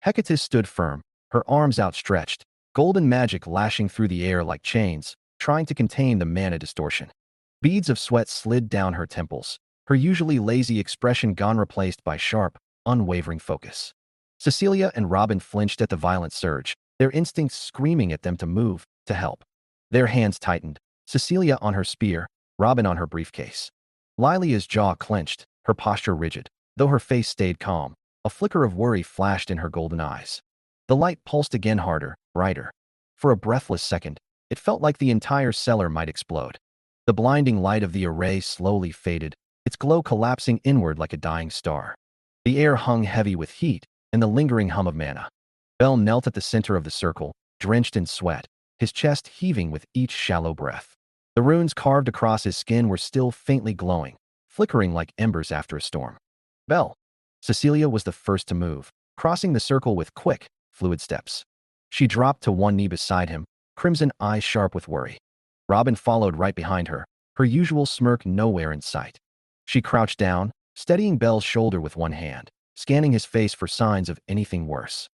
Hecate stood firm, her arms outstretched, golden magic lashing through the air like chains, trying to contain the mana distortion. Beads of sweat slid down her temples, her usually lazy expression gone, replaced by sharp, unwavering focus. Cecilia and Robin flinched at the violent surge, their instincts screaming at them to move, to help. Their hands tightened, Cecilia on her spear, Robin on her briefcase. Lilia's jaw clenched, her posture rigid, though her face stayed calm. A flicker of worry flashed in her golden eyes. The light pulsed again, harder, brighter. For a breathless second, it felt like the entire cellar might explode. The blinding light of the array slowly faded, its glow collapsing inward like a dying star. The air hung heavy with heat and the lingering hum of mana. Bell knelt at the center of the circle, drenched in sweat, his chest heaving with each shallow breath. The runes carved across his skin were still faintly glowing, flickering like embers after a storm. Bell. Cecilia was the first to move, crossing the circle with quick, fluid steps. She dropped to one knee beside him, crimson eyes sharp with worry. Robin followed right behind her, her usual smirk nowhere in sight. She crouched down, steadying Bell's shoulder with one hand, scanning his face for signs of anything worse.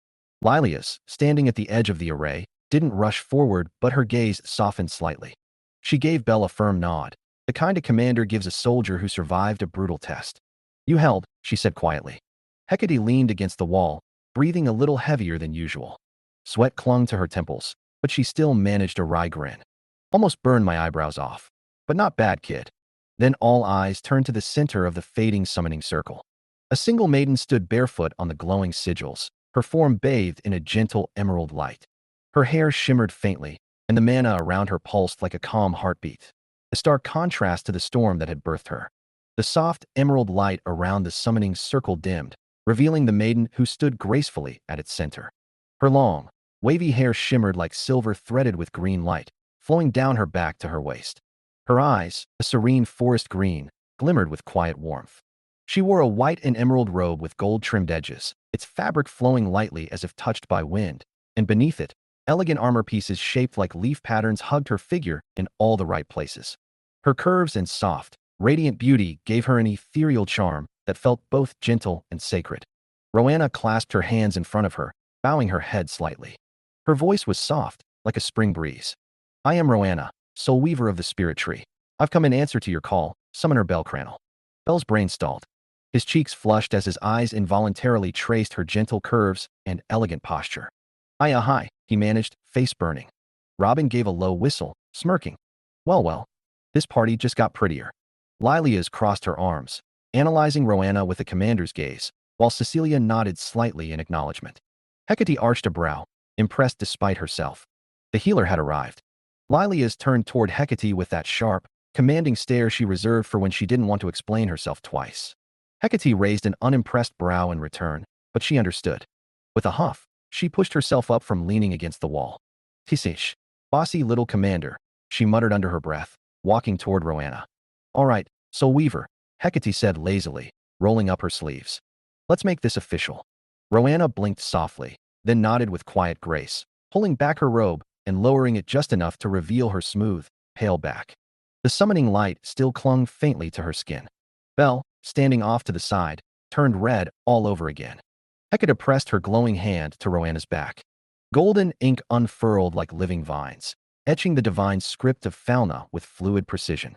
Lilias, standing at the edge of the array, didn't rush forward, but her gaze softened slightly. She gave Bell a firm nod, the kind a commander gives a soldier who survived a brutal test. "You held," she said quietly. Hecate leaned against the wall, breathing a little heavier than usual. Sweat clung to her temples, but she still managed a wry grin. "Almost burned my eyebrows off. But not bad, kid." Then all eyes turned to the center of the fading summoning circle. A single maiden stood barefoot on the glowing sigils, her form bathed in a gentle emerald light. Her hair shimmered faintly, and the mana around her pulsed like a calm heartbeat, a stark contrast to the storm that had birthed her. The soft emerald light around the summoning circle dimmed, revealing the maiden who stood gracefully at its center. Her long, wavy hair shimmered like silver threaded with green light, flowing down her back to her waist. Her eyes, a serene forest green, glimmered with quiet warmth. She wore a white and emerald robe with gold-trimmed edges, its fabric flowing lightly as if touched by wind, and beneath it, elegant armor pieces shaped like leaf patterns hugged her figure in all the right places. Her curves and soft, radiant beauty gave her an ethereal charm that felt both gentle and sacred. Roanna clasped her hands in front of her, bowing her head slightly. Her voice was soft, like a spring breeze. "I am Roanna, soul weaver of the spirit tree. I've come in answer to your call, Summoner Bell Cranel." Bell's brain stalled. His cheeks flushed as his eyes involuntarily traced her gentle curves and elegant posture. Hi," he managed, face burning. Robin gave a low whistle, smirking. Well, this party just got prettier." Lilias crossed her arms, analyzing Roanna with a commander's gaze, while Cecilia nodded slightly in acknowledgement. Hecate arched a brow, impressed despite herself. The healer had arrived. Lilias turned toward Hecate with that sharp, commanding stare she reserved for when she didn't want to explain herself twice. Hecate raised an unimpressed brow in return, but she understood. With a huff, she pushed herself up from leaning against the wall. "Tissish, bossy little commander," she muttered under her breath, walking toward Roanna. "All right, Soul Weaver," Hecate said lazily, rolling up her sleeves. "Let's make this official." Roanna blinked softly, then nodded with quiet grace, pulling back her robe and lowering it just enough to reveal her smooth, pale back. The summoning light still clung faintly to her skin. Bell, standing off to the side, turned red all over again. Hecate pressed her glowing hand to Roanna's back. Golden ink unfurled like living vines, etching the divine script of Fauna with fluid precision.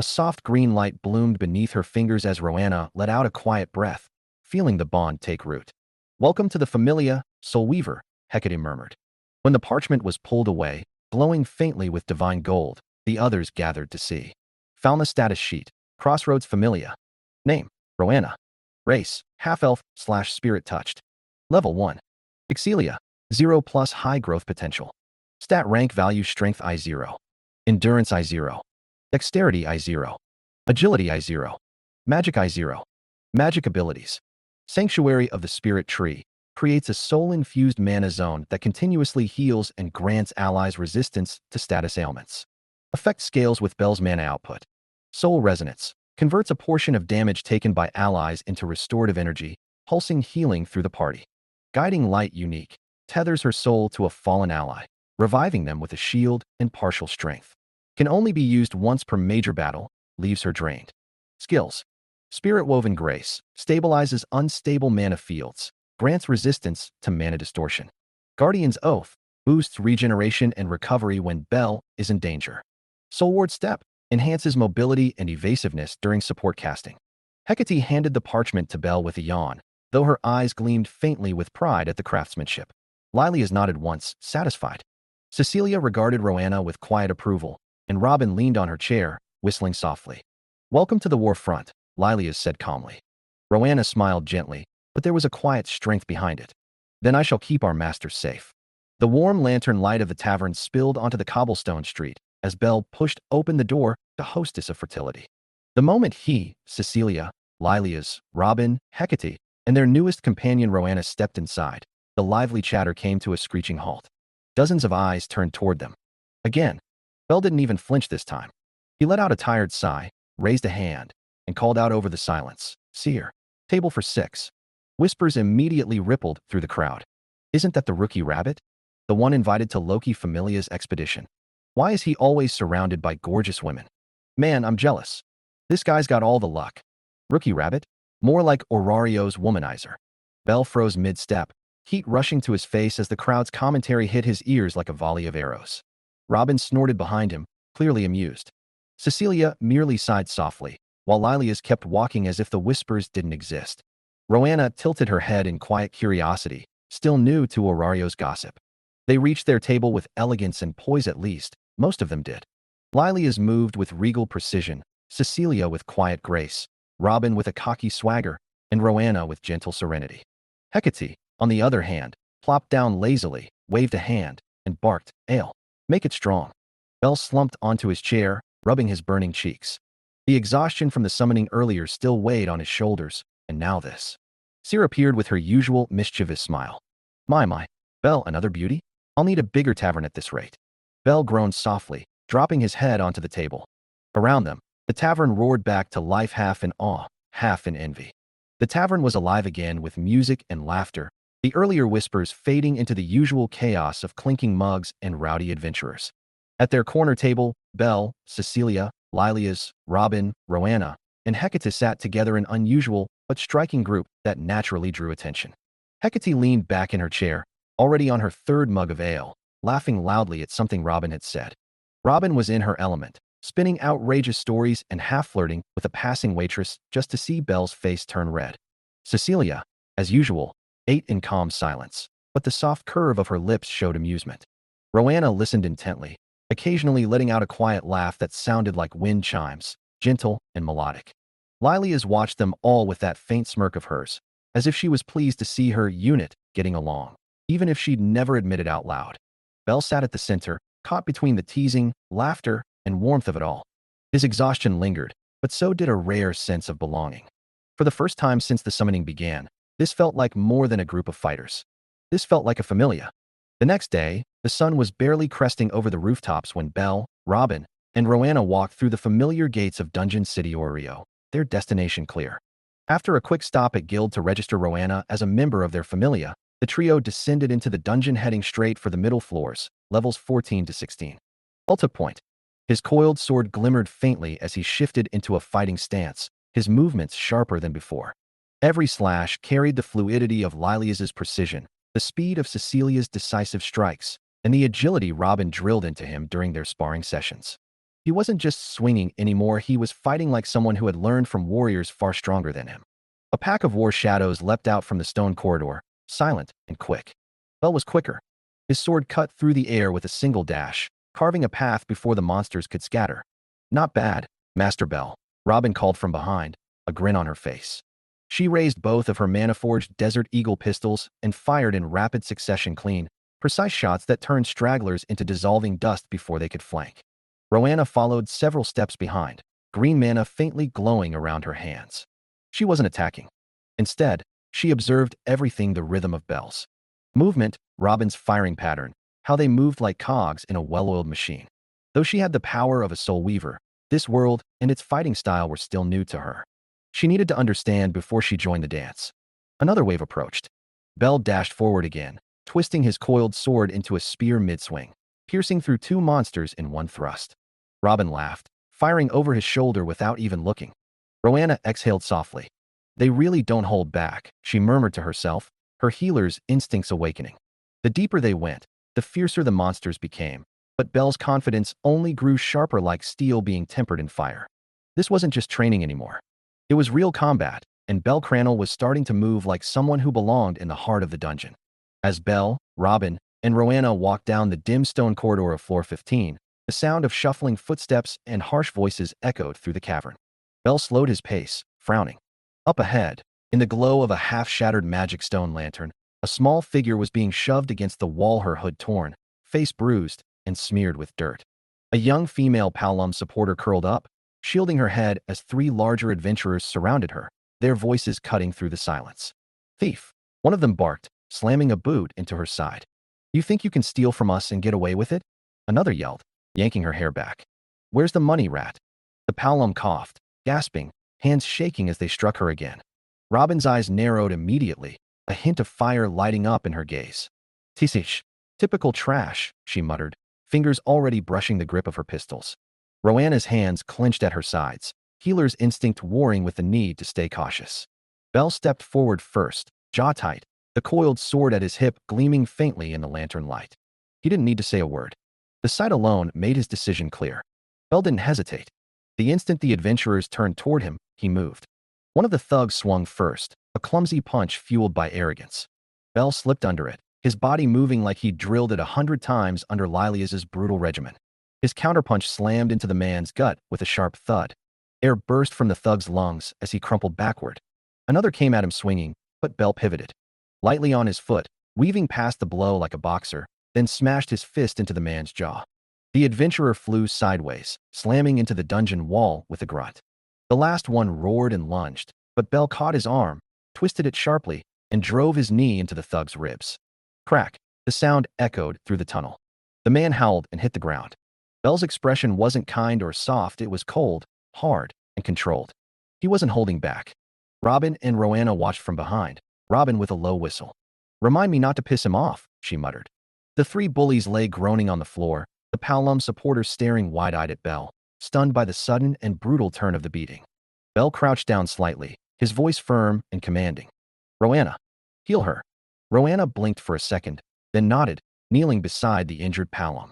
A soft green light bloomed beneath her fingers as Roanna let out a quiet breath, feeling the bond take root. "Welcome to the Familia, Soul Weaver," Hecate murmured. When the parchment was pulled away, glowing faintly with divine gold, the others gathered to see. Fauna status sheet, Crossroads Familia. Name, Roanna. Race, half-elf/spirit touched. Level 1. Excelia, 0 plus high growth potential. Stat rank value strength I0. Endurance I0. Dexterity I0. Agility I0. Magic I0. Magic abilities. Sanctuary of the Spirit Tree creates a soul-infused mana zone that continuously heals and grants allies resistance to status ailments. Effect scales with Belle's mana output. Soul Resonance converts a portion of damage taken by allies into restorative energy, pulsing healing through the party. Guiding Light unique tethers her soul to a fallen ally, reviving them with a shield and partial strength. Can only be used once per major battle, leaves her drained. Skills. Spirit Woven Grace stabilizes unstable mana fields, grants resistance to mana distortion. Guardian's Oath boosts regeneration and recovery when Belle is in danger. Soulward Step enhances mobility and evasiveness during support casting. Hecate handed the parchment to Belle with a yawn, though her eyes gleamed faintly with pride at the craftsmanship. Lileas nodded once, satisfied. Cecilia regarded Roanna with quiet approval, and Robin leaned on her chair, whistling softly. "Welcome to the war front," Lileas said calmly. Roanna smiled gently, but there was a quiet strength behind it. "Then I shall keep our masters safe." The warm lantern light of the tavern spilled onto the cobblestone street as Belle pushed open the door to hostess of fertility. The moment he, Cecilia, Lileas, Robin, Hecate, and their newest companion Roanna stepped inside, the lively chatter came to a screeching halt. Dozens of eyes turned toward them. Again, Belle didn't even flinch this time. He let out a tired sigh, raised a hand, and called out over the silence, "Seer, table for 6. Whispers immediately rippled through the crowd. "Isn't that the rookie rabbit? The one invited to Loki Familia's expedition? Why is he always surrounded by gorgeous women? Man, I'm jealous. This guy's got all the luck." Rookie rabbit? More like Aurario's womanizer. Belle froze mid-step, heat rushing to his face as the crowd's commentary hit his ears like a volley of arrows. Robin snorted behind him, clearly amused. Cecilia merely sighed softly, while Lileas kept walking as if the whispers didn't exist. Roanna tilted her head in quiet curiosity, still new to Aurario's gossip. They reached their table with elegance and poise, at least, most of them did. Lileas moved with regal precision, Cecilia with quiet grace, Robin with a cocky swagger, and Roanna with gentle serenity. Hecate, on the other hand, plopped down lazily, waved a hand, and barked, "Ale, make it strong." Belle slumped onto his chair, rubbing his burning cheeks. The exhaustion from the summoning earlier still weighed on his shoulders, and now this. Seer appeared with her usual mischievous smile. My, Belle, another beauty? I'll need a bigger tavern at this rate." Belle groaned softly, dropping his head onto the table. Around them, the tavern roared back to life, half in awe, half in envy. The tavern was alive again with music and laughter, the earlier whispers fading into the usual chaos of clinking mugs and rowdy adventurers. At their corner table, Belle, Cecilia, Lileas, Robin, Roanna, and Hecate sat together, an unusual but striking group that naturally drew attention. Hecate leaned back in her chair, already on her 3rd mug of ale, laughing loudly at something Robin had said. Robin was in her element, spinning outrageous stories and half-flirting with a passing waitress just to see Belle's face turn red. Cecilia, as usual, ate in calm silence, but the soft curve of her lips showed amusement. Roanna listened intently, occasionally letting out a quiet laugh that sounded like wind chimes, gentle and melodic. Lileas watched them all with that faint smirk of hers, as if she was pleased to see her unit getting along, even if she'd never admit it out loud. Belle sat at the center, caught between the teasing, laughter, and warmth of it all. His exhaustion lingered, but so did a rare sense of belonging. For the first time since the summoning began, this felt like more than a group of fighters. This felt like a familia. The next day, the sun was barely cresting over the rooftops when Belle, Robin, and Roanna walked through the familiar gates of Dungeon City Oreo, their destination clear. After a quick stop at Guild to register Roanna as a member of their familia, the trio descended into the dungeon, heading straight for the middle floors, levels 14 to 16. Ulta Point. His coiled sword glimmered faintly as he shifted into a fighting stance, his movements sharper than before. Every slash carried the fluidity of Lileas's precision, the speed of Cecilia's decisive strikes, and the agility Robin drilled into him during their sparring sessions. He wasn't just swinging anymore, he was fighting like someone who had learned from warriors far stronger than him. A pack of war shadows leapt out from the stone corridor, silent and quick. Belle was quicker. His sword cut through the air with a single dash, carving a path before the monsters could scatter. "Not bad, Master Belle," Robin called from behind, a grin on her face. She raised both of her mana-forged Desert Eagle pistols and fired in rapid succession, clean, precise shots that turned stragglers into dissolving dust before they could flank. Roanna followed several steps behind, green mana faintly glowing around her hands. She wasn't attacking. Instead, she observed everything: the rhythm of Belle's movement, Robin's firing pattern, how they moved like cogs in a well-oiled machine. Though she had the power of a soul weaver, this world and its fighting style were still new to her. She needed to understand before she joined the dance. Another wave approached. Belle dashed forward again, twisting his coiled sword into a spear mid-swing, piercing through two monsters in one thrust. Robin laughed, firing over his shoulder without even looking. Roanna exhaled softly. They really don't hold back, she murmured to herself, her healer's instincts awakening. The deeper they went, the fiercer the monsters became, but Belle's confidence only grew sharper, like steel being tempered in fire. This wasn't just training anymore. It was real combat, and Belle Cranel was starting to move like someone who belonged in the heart of the dungeon. As Belle, Robin, and Roanna walked down the dim stone corridor of floor 15, the sound of shuffling footsteps and harsh voices echoed through the cavern. Belle slowed his pace, frowning. Up ahead, in the glow of a half-shattered magic stone lantern, a small figure was being shoved against the wall, her hood torn, face bruised, and smeared with dirt. A young female Palom supporter curled up, shielding her head as three larger adventurers surrounded her, their voices cutting through the silence. "Thief!" one of them barked, slamming a boot into her side. "You think you can steal from us and get away with it?" Another yelled, yanking her hair back. "Where's the money, rat?" The Palom coughed, gasping, hands shaking as they struck her again. Robin's eyes narrowed immediately, a hint of fire lighting up in her gaze. "Tisish. Typical trash," she muttered, fingers already brushing the grip of her pistols. Roanna's hands clenched at her sides, healer's instinct warring with the need to stay cautious. Belle stepped forward first, jaw tight, the coiled sword at his hip gleaming faintly in the lantern light. He didn't need to say a word. The sight alone made his decision clear. Belle didn't hesitate. The instant the adventurers turned toward him, he moved. One of the thugs swung first, a clumsy punch fueled by arrogance. Belle slipped under it, his body moving like he'd drilled it 100 times under Lilias's brutal regimen. His counterpunch slammed into the man's gut with a sharp thud. Air burst from the thug's lungs as he crumpled backward. Another came at him swinging, but Belle pivoted. Lightly on his foot, weaving past the blow like a boxer, then smashed his fist into the man's jaw. The adventurer flew sideways, slamming into the dungeon wall with a grunt. The last one roared and lunged, but Belle caught his arm, twisted it sharply, and drove his knee into the thug's ribs. Crack! The sound echoed through the tunnel. The man howled and hit the ground. Belle's expression wasn't kind or soft, it was cold, hard, and controlled. He wasn't holding back. Robin and Roanna watched from behind, Robin with a low whistle. "Remind me not to piss him off," she muttered. The three bullies lay groaning on the floor, the Palom supporters staring wide-eyed at Belle, stunned by the sudden and brutal turn of the beating. Belle crouched down slightly, his voice firm and commanding. "Roanna, heal her." Roanna blinked for a second, then nodded, kneeling beside the injured Palom.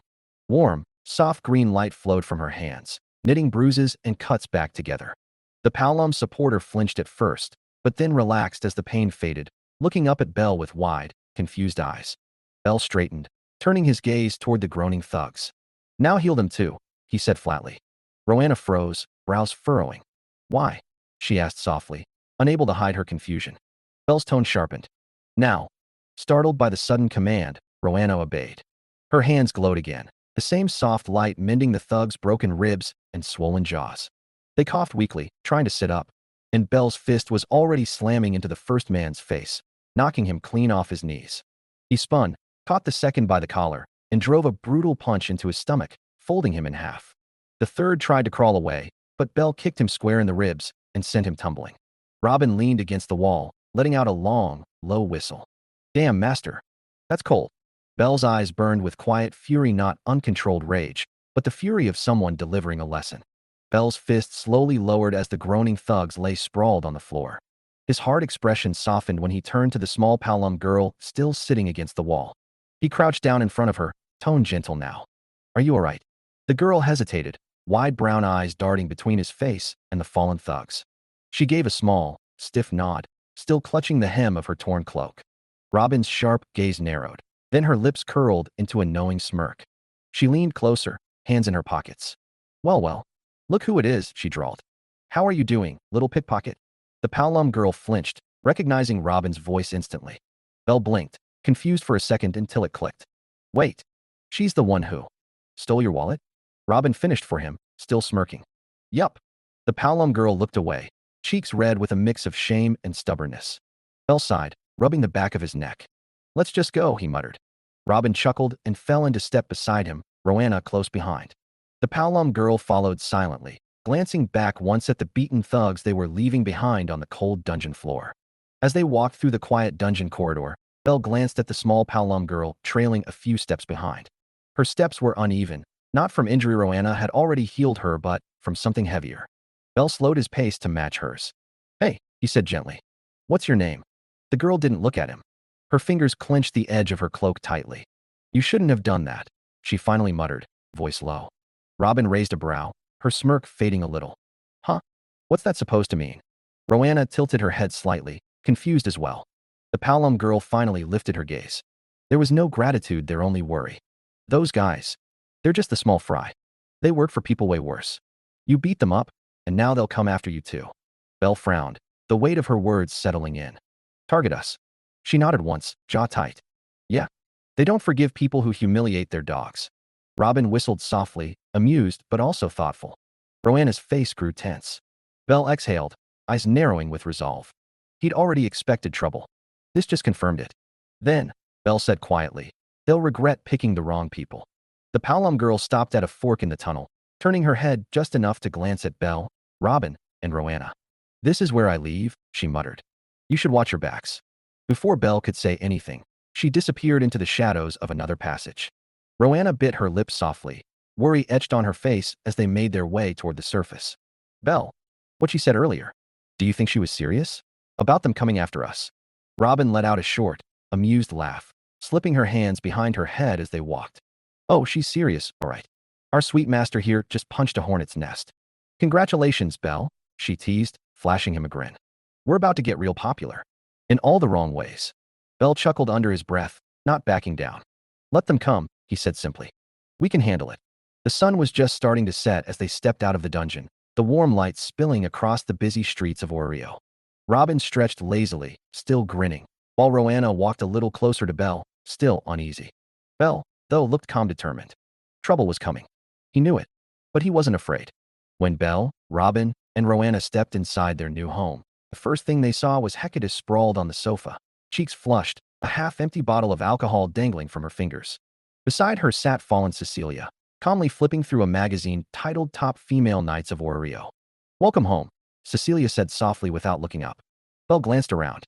Warm, soft green light flowed from her hands, knitting bruises and cuts back together. The Palom supporter flinched at first, but then relaxed as the pain faded, looking up at Belle with wide, confused eyes. Belle straightened, turning his gaze toward the groaning thugs. "Now heal them too," he said flatly. Roanna froze, brows furrowing. "Why?" she asked softly, unable to hide her confusion. Belle's tone sharpened. "Now." Startled by the sudden command, Roanna obeyed. Her hands glowed again, the same soft light mending the thugs' broken ribs and swollen jaws. They coughed weakly, trying to sit up, and Belle's fist was already slamming into the first man's face, knocking him clean off his knees. He spun, caught the second by the collar, and drove a brutal punch into his stomach, folding him in half. The third tried to crawl away, but Belle kicked him square in the ribs and sent him tumbling. Robin leaned against the wall, letting out a long, low whistle. "Damn, master. That's cold." Belle's eyes burned with quiet fury, not uncontrolled rage, but the fury of someone delivering a lesson. Belle's fist slowly lowered as the groaning thugs lay sprawled on the floor. His hard expression softened when he turned to the small Palom girl still sitting against the wall. He crouched down in front of her, tone gentle now. "Are you all right?" The girl hesitated, wide brown eyes darting between his face and the fallen thugs. She gave a small, stiff nod, still clutching the hem of her torn cloak. Robin's sharp gaze narrowed. Then her lips curled into a knowing smirk. She leaned closer, hands in her pockets. Well, look who it is," she drawled. "How are you doing, little pickpocket?" The Palom girl flinched, recognizing Robin's voice instantly. Belle blinked, confused for a second until it clicked. "Wait, she's the one who stole your wallet?" Robin finished for him, still smirking. Yup. The Palom girl looked away, cheeks red with a mix of shame and stubbornness. Bell sighed, rubbing the back of his neck. Let's just go, he muttered. Robin chuckled and fell into step beside him, Roanna close behind. The Palom girl followed silently, glancing back once at the beaten thugs they were leaving behind on the cold dungeon floor. As they walked through the quiet dungeon corridor, Belle glanced at the small Palom girl trailing a few steps behind. Her steps were uneven, not from injury Roanna had already healed her but from something heavier. Belle slowed his pace to match hers. Hey, he said gently. What's your name? The girl didn't look at him. Her fingers clenched the edge of her cloak tightly. You shouldn't have done that, she finally muttered, voice low. Robin raised a brow, her smirk fading a little. Huh? What's that supposed to mean? Roanna tilted her head slightly, confused as well. The Palom girl finally lifted her gaze. There was no gratitude there, only worry. Those guys. They're just the small fry. They work for people way worse. You beat them up, and now they'll come after you too. Belle frowned, the weight of her words settling in. Target us. She nodded once, jaw tight. Yeah. They don't forgive people who humiliate their dogs. Robin whistled softly, amused but also thoughtful. Roanna's face grew tense. Belle exhaled, eyes narrowing with resolve. He'd already expected trouble. This just confirmed it. Then, Belle said quietly, they'll regret picking the wrong people. The Palom girl stopped at a fork in the tunnel, turning her head just enough to glance at Belle, Robin, and Roanna. This is where I leave, she muttered. You should watch your backs. Before Belle could say anything, she disappeared into the shadows of another passage. Roanna bit her lips softly, worry etched on her face as they made their way toward the surface. Belle, what she said earlier. Do you think she was serious? About them coming after us? Robin let out a short, amused laugh, slipping her hands behind her head as they walked. Oh, she's serious, all right. Our sweet master here just punched a hornet's nest. Congratulations, Belle, she teased, flashing him a grin. We're about to get real popular. In all the wrong ways. Belle chuckled under his breath, not backing down. Let them come, he said simply. We can handle it. The sun was just starting to set as they stepped out of the dungeon, the warm light spilling across the busy streets of Oreo. Robin stretched lazily, still grinning, while Roanna walked a little closer to Belle, still uneasy. Belle, though, looked calm, determined. Trouble was coming. He knew it, but he wasn't afraid. When Belle, Robin, and Roanna stepped inside their new home, the first thing they saw was Hecate sprawled on the sofa, cheeks flushed, a half-empty bottle of alcohol dangling from her fingers. Beside her sat fallen Cecilia, calmly flipping through a magazine titled Top Female Knights of Oreo. Welcome home, Cecilia said softly without looking up. Belle glanced around.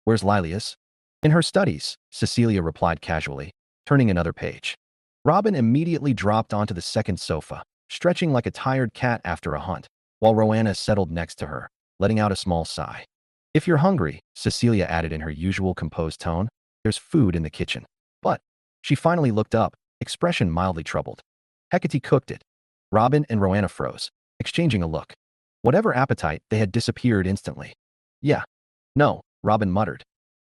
Where's Lilias? In her studies, Cecilia replied casually, turning another page. Robin immediately dropped onto the second sofa, stretching like a tired cat after a hunt, while Roanna settled next to her, letting out a small sigh. If you're hungry, Cecilia added in her usual composed tone, there's food in the kitchen. But, she finally looked up, expression mildly troubled. Hecate cooked it. Robin and Roanna froze, exchanging a look. Whatever appetite, they had disappeared instantly. Yeah. No, Robin muttered.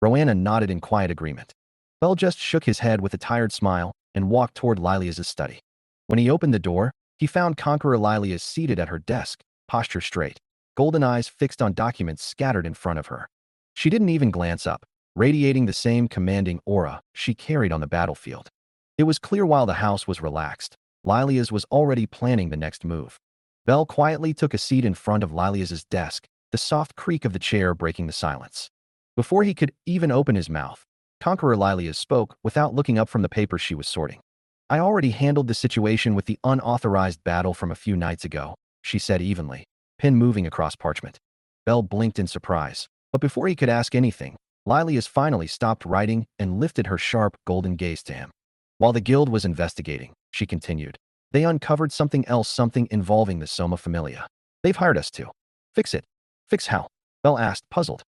Roanna nodded in quiet agreement. Belle just shook his head with a tired smile and walked toward Lilias's study. When he opened the door, he found Conqueror Lilias seated at her desk, posture straight, golden eyes fixed on documents scattered in front of her. She didn't even glance up, radiating the same commanding aura she carried on the battlefield. It was clear while the house was relaxed, Lilias was already planning the next move. Belle quietly took a seat in front of Lilias's desk, the soft creak of the chair breaking the silence. Before he could even open his mouth, Conqueror Lilias spoke without looking up from the papers she was sorting. I already handled the situation with the unauthorized battle from a few nights ago, she said evenly, pen moving across parchment. Belle blinked in surprise, but before he could ask anything, Lilias finally stopped writing and lifted her sharp, golden gaze to him. While the guild was investigating, she continued, they uncovered something else, something involving the Soma Familia. They've hired us to fix it. Fix how? Belle asked, puzzled.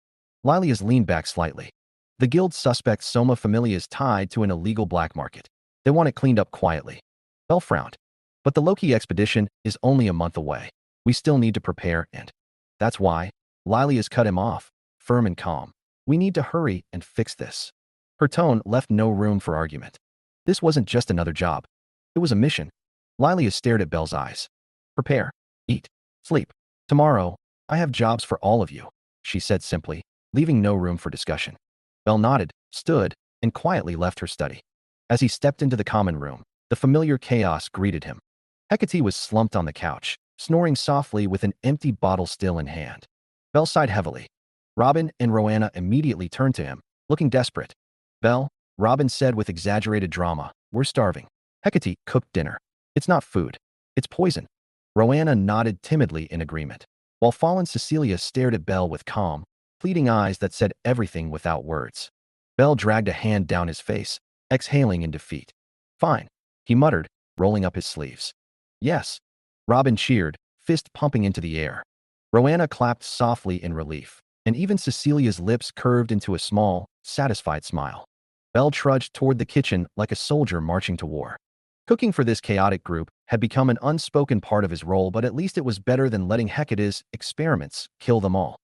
Lilias leaned back slightly. The guild suspects Soma Familia is tied to an illegal black market. They want it cleaned up quietly. Belle frowned. But the Loki expedition is only a month away. We still need to prepare and... That's why. Lilias cut him off, firm and calm. We need to hurry and fix this. Her tone left no room for argument. This wasn't just another job. It was a mission. Lilias stared at Belle's eyes. Prepare. Eat. Sleep. Tomorrow, I have jobs for all of you, she said simply, leaving no room for discussion. Belle nodded, stood, and quietly left her study. As he stepped into the common room, the familiar chaos greeted him. Hecate was slumped on the couch, snoring softly with an empty bottle still in hand. Belle sighed heavily. Robin and Roanna immediately turned to him, looking desperate. Belle, Robin said with exaggerated drama, we're starving. Hecate cooked dinner. It's not food. It's poison. Roanna nodded timidly in agreement, while fallen Cecilia stared at Belle with calm, pleading eyes that said everything without words. Belle dragged a hand down his face, exhaling in defeat. Fine, he muttered, rolling up his sleeves. Yes. Robin cheered, fist pumping into the air. Roanna clapped softly in relief, and even Cecilia's lips curved into a small, satisfied smile. Belle trudged toward the kitchen like a soldier marching to war. Cooking for this chaotic group had become an unspoken part of his role, but at least it was better than letting Hecate's experiments kill them all.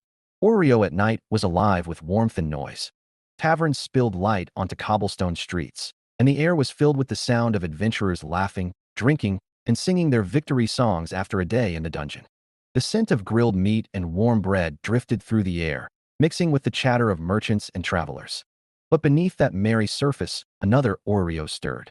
Oreo at night was alive with warmth and noise. Taverns spilled light onto cobblestone streets, and the air was filled with the sound of adventurers laughing, drinking, and singing their victory songs after a day in the dungeon. The scent of grilled meat and warm bread drifted through the air, mixing with the chatter of merchants and travelers. But beneath that merry surface, another Oreo stirred.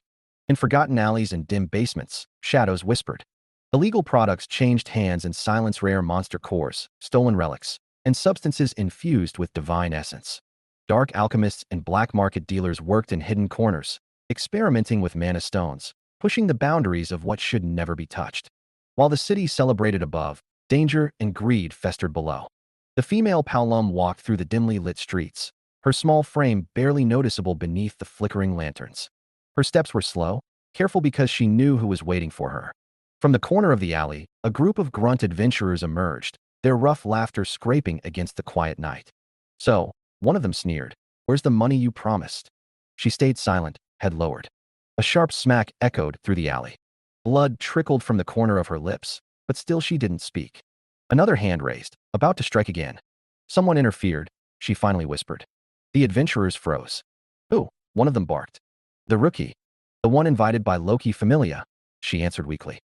In forgotten alleys and dim basements, shadows whispered. Illegal products changed hands and silenced rare monster cores, stolen relics, and substances infused with divine essence. Dark alchemists and black market dealers worked in hidden corners, experimenting with mana stones, pushing the boundaries of what should never be touched. While the city celebrated above, danger and greed festered below. The female Paolum walked through the dimly lit streets, her small frame barely noticeable beneath the flickering lanterns. Her steps were slow, careful because she knew who was waiting for her. From the corner of the alley, a group of grunt adventurers emerged, their rough laughter scraping against the quiet night. So, one of them sneered, "Where's the money you promised?" She stayed silent, head lowered. A sharp smack echoed through the alley. Blood trickled from the corner of her lips, but still she didn't speak. Another hand raised, about to strike again. Someone interfered, she finally whispered. The adventurers froze. "Who?" one of them barked. "The rookie. The one invited by Loki Familia," she answered weakly.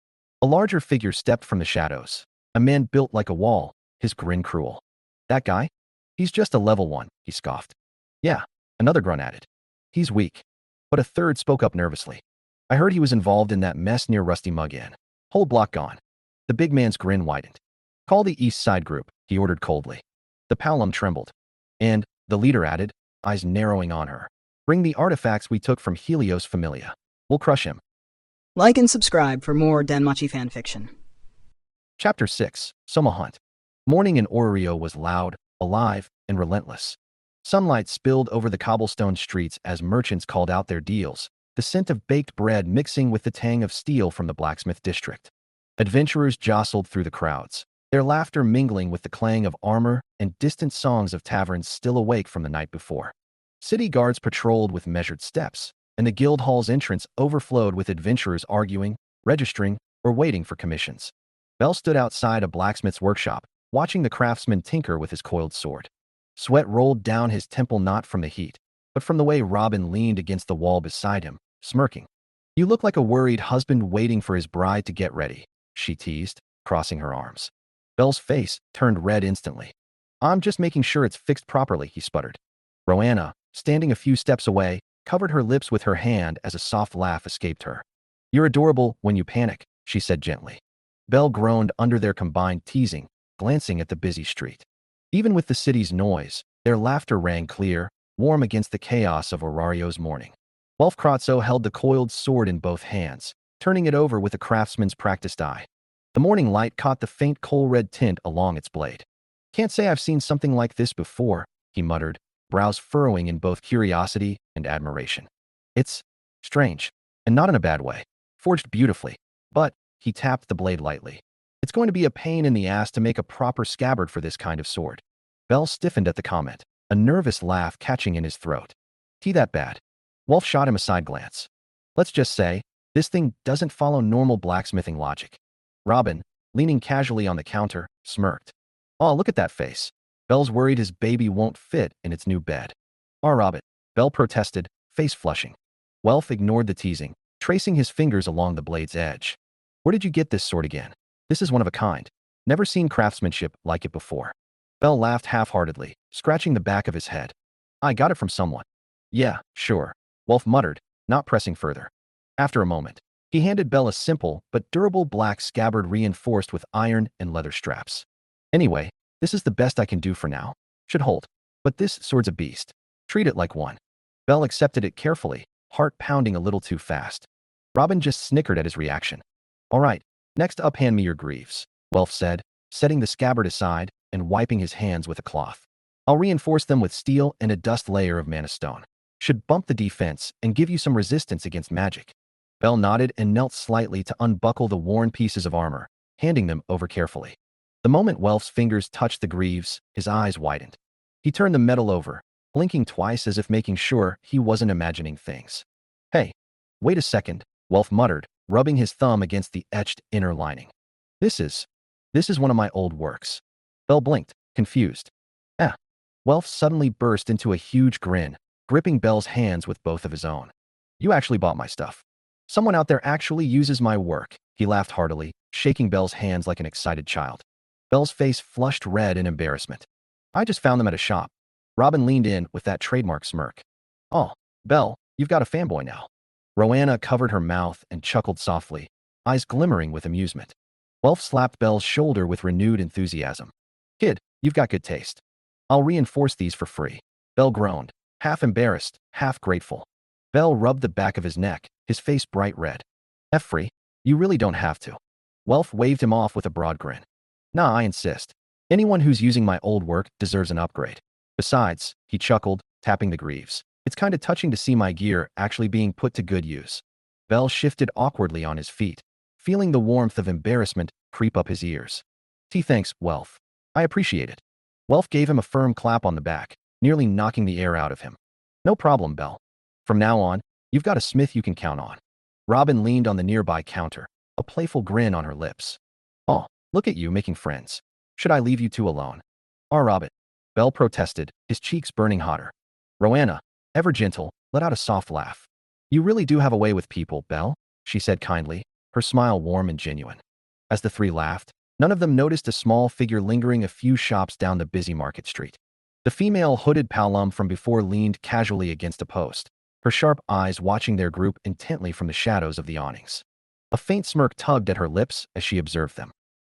A larger figure stepped from the shadows. A man built like a wall, his grin cruel. "That guy? He's just a level 1, he scoffed. "Yeah," another grunt added. "He's weak." But a third spoke up nervously. "I heard he was involved in that mess near Rusty Mug Inn. Whole block gone." The big man's grin widened. "Call the East Side group," he ordered coldly. The Paolum trembled. And, the leader added, eyes narrowing on her, "Bring the artifacts we took from Helios Familia. We'll crush him." Like and subscribe for more DanMachi fanfiction. Chapter 6, Soma Hunt. Morning in Oreo was loud, alive, and relentless. Sunlight spilled over the cobblestone streets as merchants called out their deals, the scent of baked bread mixing with the tang of steel from the blacksmith district. Adventurers jostled through the crowds, their laughter mingling with the clang of armor and distant songs of taverns still awake from the night before. City guards patrolled with measured steps, and the guild hall's entrance overflowed with adventurers arguing, registering, or waiting for commissions. Belle stood outside a blacksmith's workshop, watching the craftsman tinker with his coiled sword. Sweat rolled down his temple not from the heat, but from the way Robin leaned against the wall beside him, smirking. "You look like a worried husband waiting for his bride to get ready," she teased, crossing her arms. Belle's face turned red instantly. "I'm just making sure it's fixed properly," he sputtered. Roanna, standing a few steps away, covered her lips with her hand as a soft laugh escaped her. "You're adorable when you panic," she said gently. Belle groaned under their combined teasing, glancing at the busy street. Even with the city's noise, their laughter rang clear, warm against the chaos of Orario's morning. Welf Kratzo held the coiled sword in both hands, turning it over with a craftsman's practiced eye. The morning light caught the faint coal-red tint along its blade. "Can't say I've seen something like this before," he muttered, brows furrowing in both curiosity and admiration. "It's strange, and not in a bad way. Forged beautifully. But," he tapped the blade lightly, "it's going to be a pain in the ass to make a proper scabbard for this kind of sword." Belle stiffened at the comment, a nervous laugh catching in his throat. "Tea that bad?" Wolf shot him a side glance. "Let's just say, this thing doesn't follow normal blacksmithing logic." Robin, leaning casually on the counter, smirked. "Oh, look at that face. Belle's worried his baby won't fit in its new bed." "Oh, Robin," Belle protested, face flushing. Welf ignored the teasing, tracing his fingers along the blade's edge. "Where did you get this sword again? This is one of a kind. Never seen craftsmanship like it before." Belle laughed half-heartedly, scratching the back of his head. "I got it from someone." "Yeah, sure," Wolf muttered, not pressing further. After a moment, He handed Belle a simple but durable black scabbard reinforced with iron and leather straps. Anyway, this is the best I can do for now. Should hold. But this sword's a beast. Treat it like one. Belle accepted it carefully, heart pounding a little too fast. Robin just snickered at his reaction. All right, next up hand me your greaves, Welf said, setting the scabbard aside and wiping his hands with a cloth. I'll reinforce them with steel and a dust layer of mana stone. Should bump the defense and give you some resistance against magic. Belle nodded and knelt slightly to unbuckle the worn pieces of armor, handing them over carefully. The moment Welf's fingers touched the greaves, his eyes widened. He turned the metal over, blinking twice as if making sure he wasn't imagining things. Hey, wait a second, Welf muttered, rubbing his thumb against the etched inner lining. This is one of my old works. Belle blinked, confused. Welf suddenly burst into a huge grin, gripping Belle's hands with both of his own. You actually bought my stuff. Someone out there actually uses my work, he laughed heartily, shaking Belle's hands like an excited child. Belle's face flushed red in embarrassment. I just found them at a shop. Robin leaned in with that trademark smirk. Oh, Belle, you've got a fanboy now. Roanna covered her mouth and chuckled softly, eyes glimmering with amusement. Welf slapped Belle's shoulder with renewed enthusiasm. Kid, you've got good taste. I'll reinforce these for free. Belle groaned, half embarrassed, half grateful. Belle rubbed the back of his neck, his face bright red. Free? You really don't have to. Welf waved him off with a broad grin. Nah, I insist. Anyone who's using my old work deserves an upgrade. Besides, he chuckled, tapping the greaves. It's kinda touching to see my gear actually being put to good use. Belle shifted awkwardly on his feet, feeling the warmth of embarrassment creep up his ears. Thanks, Welf. I appreciate it. Welf gave him a firm clap on the back, nearly knocking the air out of him. No problem, Belle. From now on, you've got a smith you can count on. Robin leaned on the nearby counter, a playful grin on her lips. Oh, look at you making friends. Should I leave you two alone? Robin. Belle protested, his cheeks burning hotter. Roanna, ever gentle, let out a soft laugh. You really do have a way with people, Belle, she said kindly, her smile warm and genuine. As the three laughed, none of them noticed a small figure lingering a few shops down the busy market street. The female hooded palom from before leaned casually against a post, her sharp eyes watching their group intently from the shadows of the awnings. A faint smirk tugged at her lips as she observed them.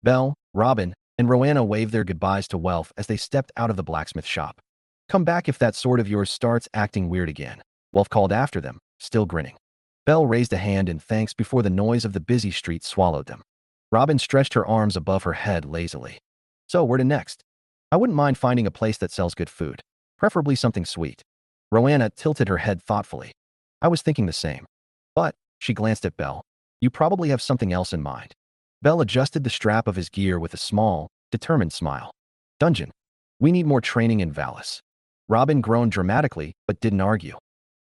Belle, Robin, and Roanna waved their goodbyes to Welf as they stepped out of the blacksmith shop. Come back if that sword of yours starts acting weird again, Welf called after them, still grinning. Belle raised a hand in thanks before the noise of the busy street swallowed them. Robin stretched her arms above her head lazily. So, where to next? I wouldn't mind finding a place that sells good food, preferably something sweet. Roanna tilted her head thoughtfully. I was thinking the same. But, she glanced at Belle, you probably have something else in mind. Belle adjusted the strap of his gear with a small, determined smile. Dungeon. We need more training in Valis. Robin groaned dramatically, but didn't argue.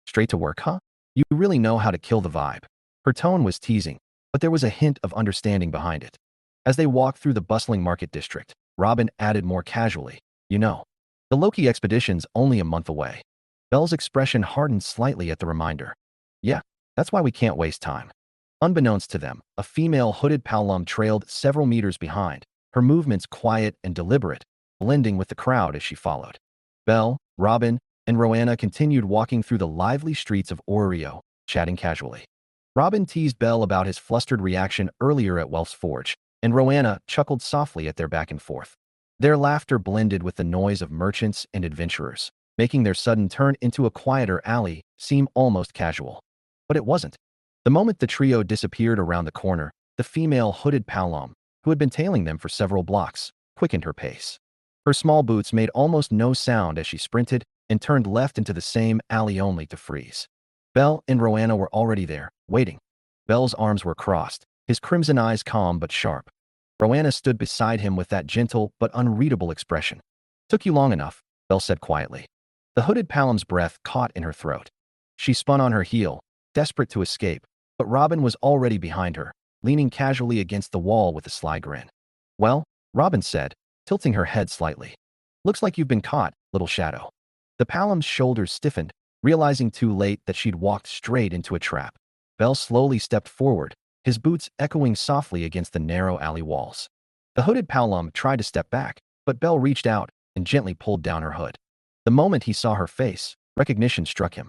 Straight to work, huh? You really know how to kill the vibe. Her tone was teasing, but there was a hint of understanding behind it. As they walked through the bustling market district, Robin added more casually, you know, the Loki expedition's only a month away. Belle's expression hardened slightly at the reminder. Yeah, that's why we can't waste time. Unbeknownst to them, a female hooded palom trailed several meters behind, her movements quiet and deliberate, blending with the crowd as she followed. Belle, Robin, and Roanna continued walking through the lively streets of Orio, chatting casually. Robin teased Belle about his flustered reaction earlier at Welf's forge, and Roanna chuckled softly at their back and forth. Their laughter blended with the noise of merchants and adventurers, making their sudden turn into a quieter alley seem almost casual. But it wasn't. The moment the trio disappeared around the corner, the female hooded palom, who had been tailing them for several blocks, quickened her pace. Her small boots made almost no sound as she sprinted and turned left into the same alley only to freeze. Belle and Roanna were already there, waiting. Belle's arms were crossed, his crimson eyes calm but sharp. Roanna stood beside him with that gentle but unreadable expression. Took you long enough, Belle said quietly. The hooded palom's breath caught in her throat. She spun on her heel, desperate to escape, but Robin was already behind her, leaning casually against the wall with a sly grin. Well, Robin said, tilting her head slightly. Looks like you've been caught, little shadow. The palom's shoulders stiffened, realizing too late that she'd walked straight into a trap. Belle slowly stepped forward, his boots echoing softly against the narrow alley walls. The hooded palom tried to step back, but Belle reached out and gently pulled down her hood. The moment he saw her face, recognition struck him.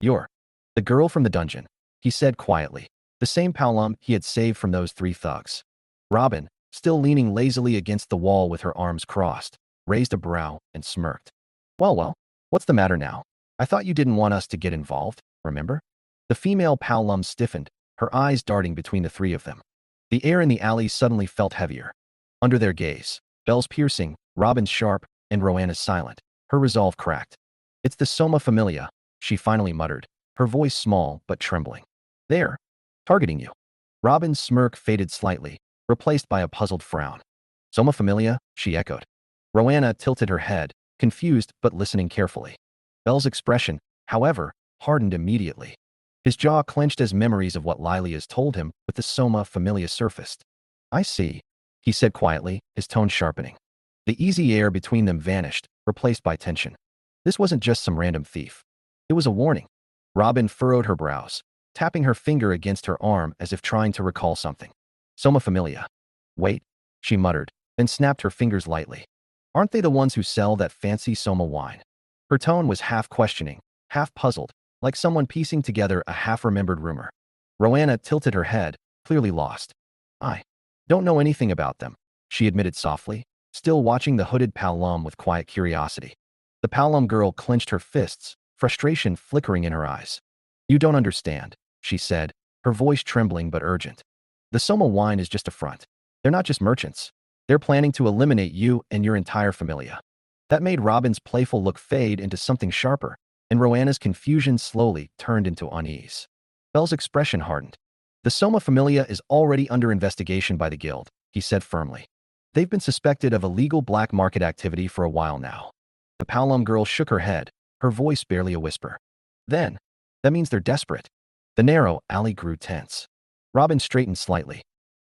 You're the girl from the dungeon, he said quietly. The same palum he had saved from those three thugs. Robin, still leaning lazily against the wall with her arms crossed, raised a brow and smirked. Well, what's the matter now? I thought you didn't want us to get involved, remember? The female palum stiffened, her eyes darting between the three of them. The air in the alley suddenly felt heavier. Under their gaze, Belle's piercing, Robin's sharp, and Roanna's silent. Her resolve cracked. It's the soma familia, she finally muttered, her voice small but trembling. There. Targeting you. Robin's smirk faded slightly, replaced by a puzzled frown. Soma familia, she echoed. Roanna tilted her head, confused but listening carefully. Belle's expression, however, hardened immediately. His jaw clenched as memories of what Lilia's told him with the soma familia surfaced. I see, he said quietly, his tone sharpening. The easy air between them vanished, replaced by tension. This wasn't just some random thief. It was a warning. Robin furrowed her brows, tapping her finger against her arm as if trying to recall something. Soma familia. Wait, she muttered, then snapped her fingers lightly. Aren't they the ones who sell that fancy soma wine? Her tone was half questioning, half puzzled, like someone piecing together a half-remembered rumor. Roanna tilted her head, clearly lost. I don't know anything about them, she admitted softly, still watching the hooded palum with quiet curiosity. The palum girl clenched her fists, frustration flickering in her eyes. You don't understand, she said, her voice trembling but urgent. The soma wine is just a front. They're not just merchants. They're planning to eliminate you and your entire familia. That made Robin's playful look fade into something sharper, and Roanna's confusion slowly turned into unease. Belle's expression hardened. The soma familia is already under investigation by the guild, he said firmly. They've been suspected of illegal black market activity for a while now. The palum girl shook her head, her voice barely a whisper. Then, that means they're desperate. The narrow alley grew tense. Robin straightened slightly.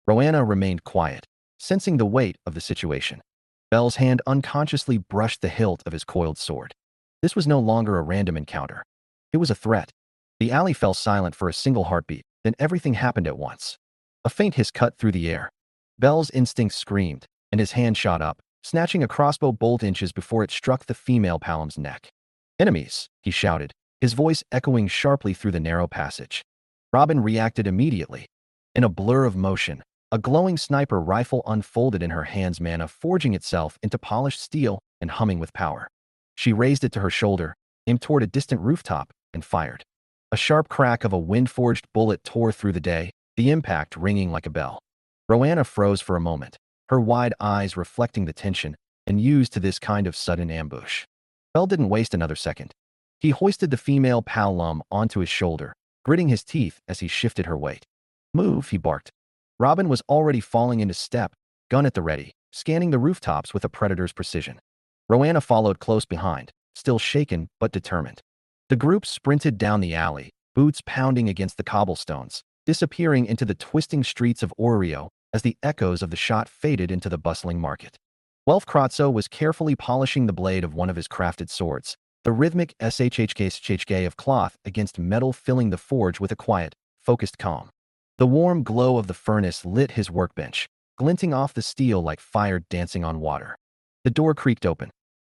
Roanna remained quiet, sensing the weight of the situation. Belle's hand unconsciously brushed the hilt of his coiled sword. This was no longer a random encounter. It was a threat. The alley fell silent for a single heartbeat, then everything happened at once. A faint hiss cut through the air. Belle's instinct screamed, and his hand shot up, snatching a crossbow bolt inches before it struck the female palum's neck. Enemies, he shouted, his voice echoing sharply through the narrow passage. Robin reacted immediately. In a blur of motion, a glowing sniper rifle unfolded in her hands, mana forging itself into polished steel and humming with power. She raised it to her shoulder, aimed toward a distant rooftop, and fired. A sharp crack of a wind-forged bullet tore through the day, the impact ringing like a bell. Roanna froze for a moment, her wide eyes reflecting the tension and used to this kind of sudden ambush. Bell didn't waste another second. He hoisted the female palum onto his shoulder, gritting his teeth as he shifted her weight. Move, he barked. Robin was already falling into step, gun at the ready, scanning the rooftops with a predator's precision. Roanna followed close behind, still shaken but determined. The group sprinted down the alley, boots pounding against the cobblestones, disappearing into the twisting streets of Orio as the echoes of the shot faded into the bustling market. Welf Kratzo was carefully polishing the blade of one of his crafted swords, the rhythmic shhk of cloth against metal filling the forge with a quiet, focused calm. The warm glow of the furnace lit his workbench, glinting off the steel like fire dancing on water. The door creaked open.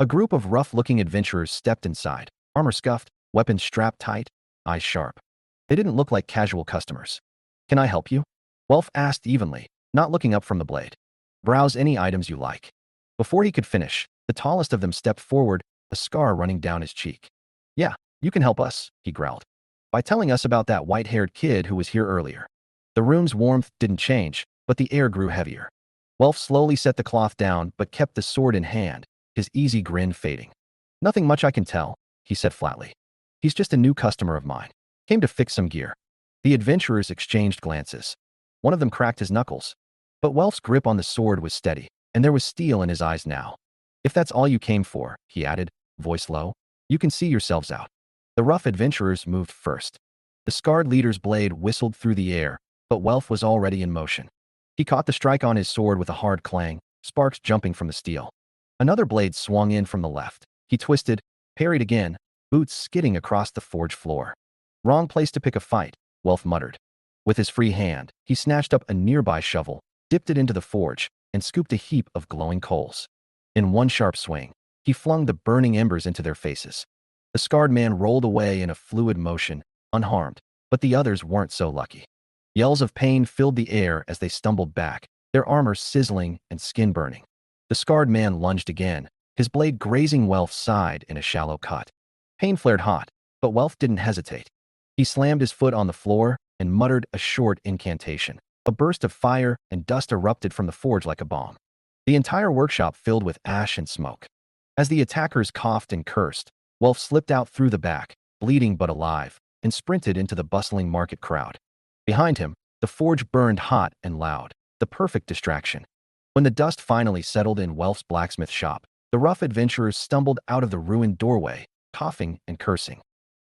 A group of rough-looking adventurers stepped inside, armor scuffed, weapons strapped tight, eyes sharp. They didn't look like casual customers. Can I help you? Welf asked evenly, not looking up from the blade. Browse any items you like. Before he could finish, the tallest of them stepped forward, a scar running down his cheek. Yeah, you can help us, he growled. By telling us about that white-haired kid who was here earlier. The room's warmth didn't change, but the air grew heavier. Welf slowly set the cloth down but kept the sword in hand, his easy grin fading. Nothing much I can tell, he said flatly. He's just a new customer of mine. Came to fix some gear. The adventurers exchanged glances. One of them cracked his knuckles. But Welf's grip on the sword was steady, and there was steel in his eyes now. If that's all you came for, he added, voice low, you can see yourselves out. The rough adventurers moved first. The scarred leader's blade whistled through the air, but Welf was already in motion. He caught the strike on his sword with a hard clang, sparks jumping from the steel. Another blade swung in from the left. He twisted, parried again, boots skidding across the forge floor. Wrong place to pick a fight, Welf muttered. With his free hand, he snatched up a nearby shovel, dipped it into the forge, and scooped a heap of glowing coals. In one sharp swing, he flung the burning embers into their faces. The scarred man rolled away in a fluid motion, unharmed, but the others weren't so lucky. Yells of pain filled the air as they stumbled back, their armor sizzling and skin burning. The scarred man lunged again, his blade grazing Welf's side in a shallow cut. Pain flared hot, but Welf didn't hesitate. He slammed his foot on the floor and muttered a short incantation. A burst of fire and dust erupted from the forge like a bomb. The entire workshop filled with ash and smoke. As the attackers coughed and cursed, Welf slipped out through the back, bleeding but alive, and sprinted into the bustling market crowd. Behind him, the forge burned hot and loud, the perfect distraction. When the dust finally settled in Welf's blacksmith shop, the rough adventurers stumbled out of the ruined doorway, coughing and cursing.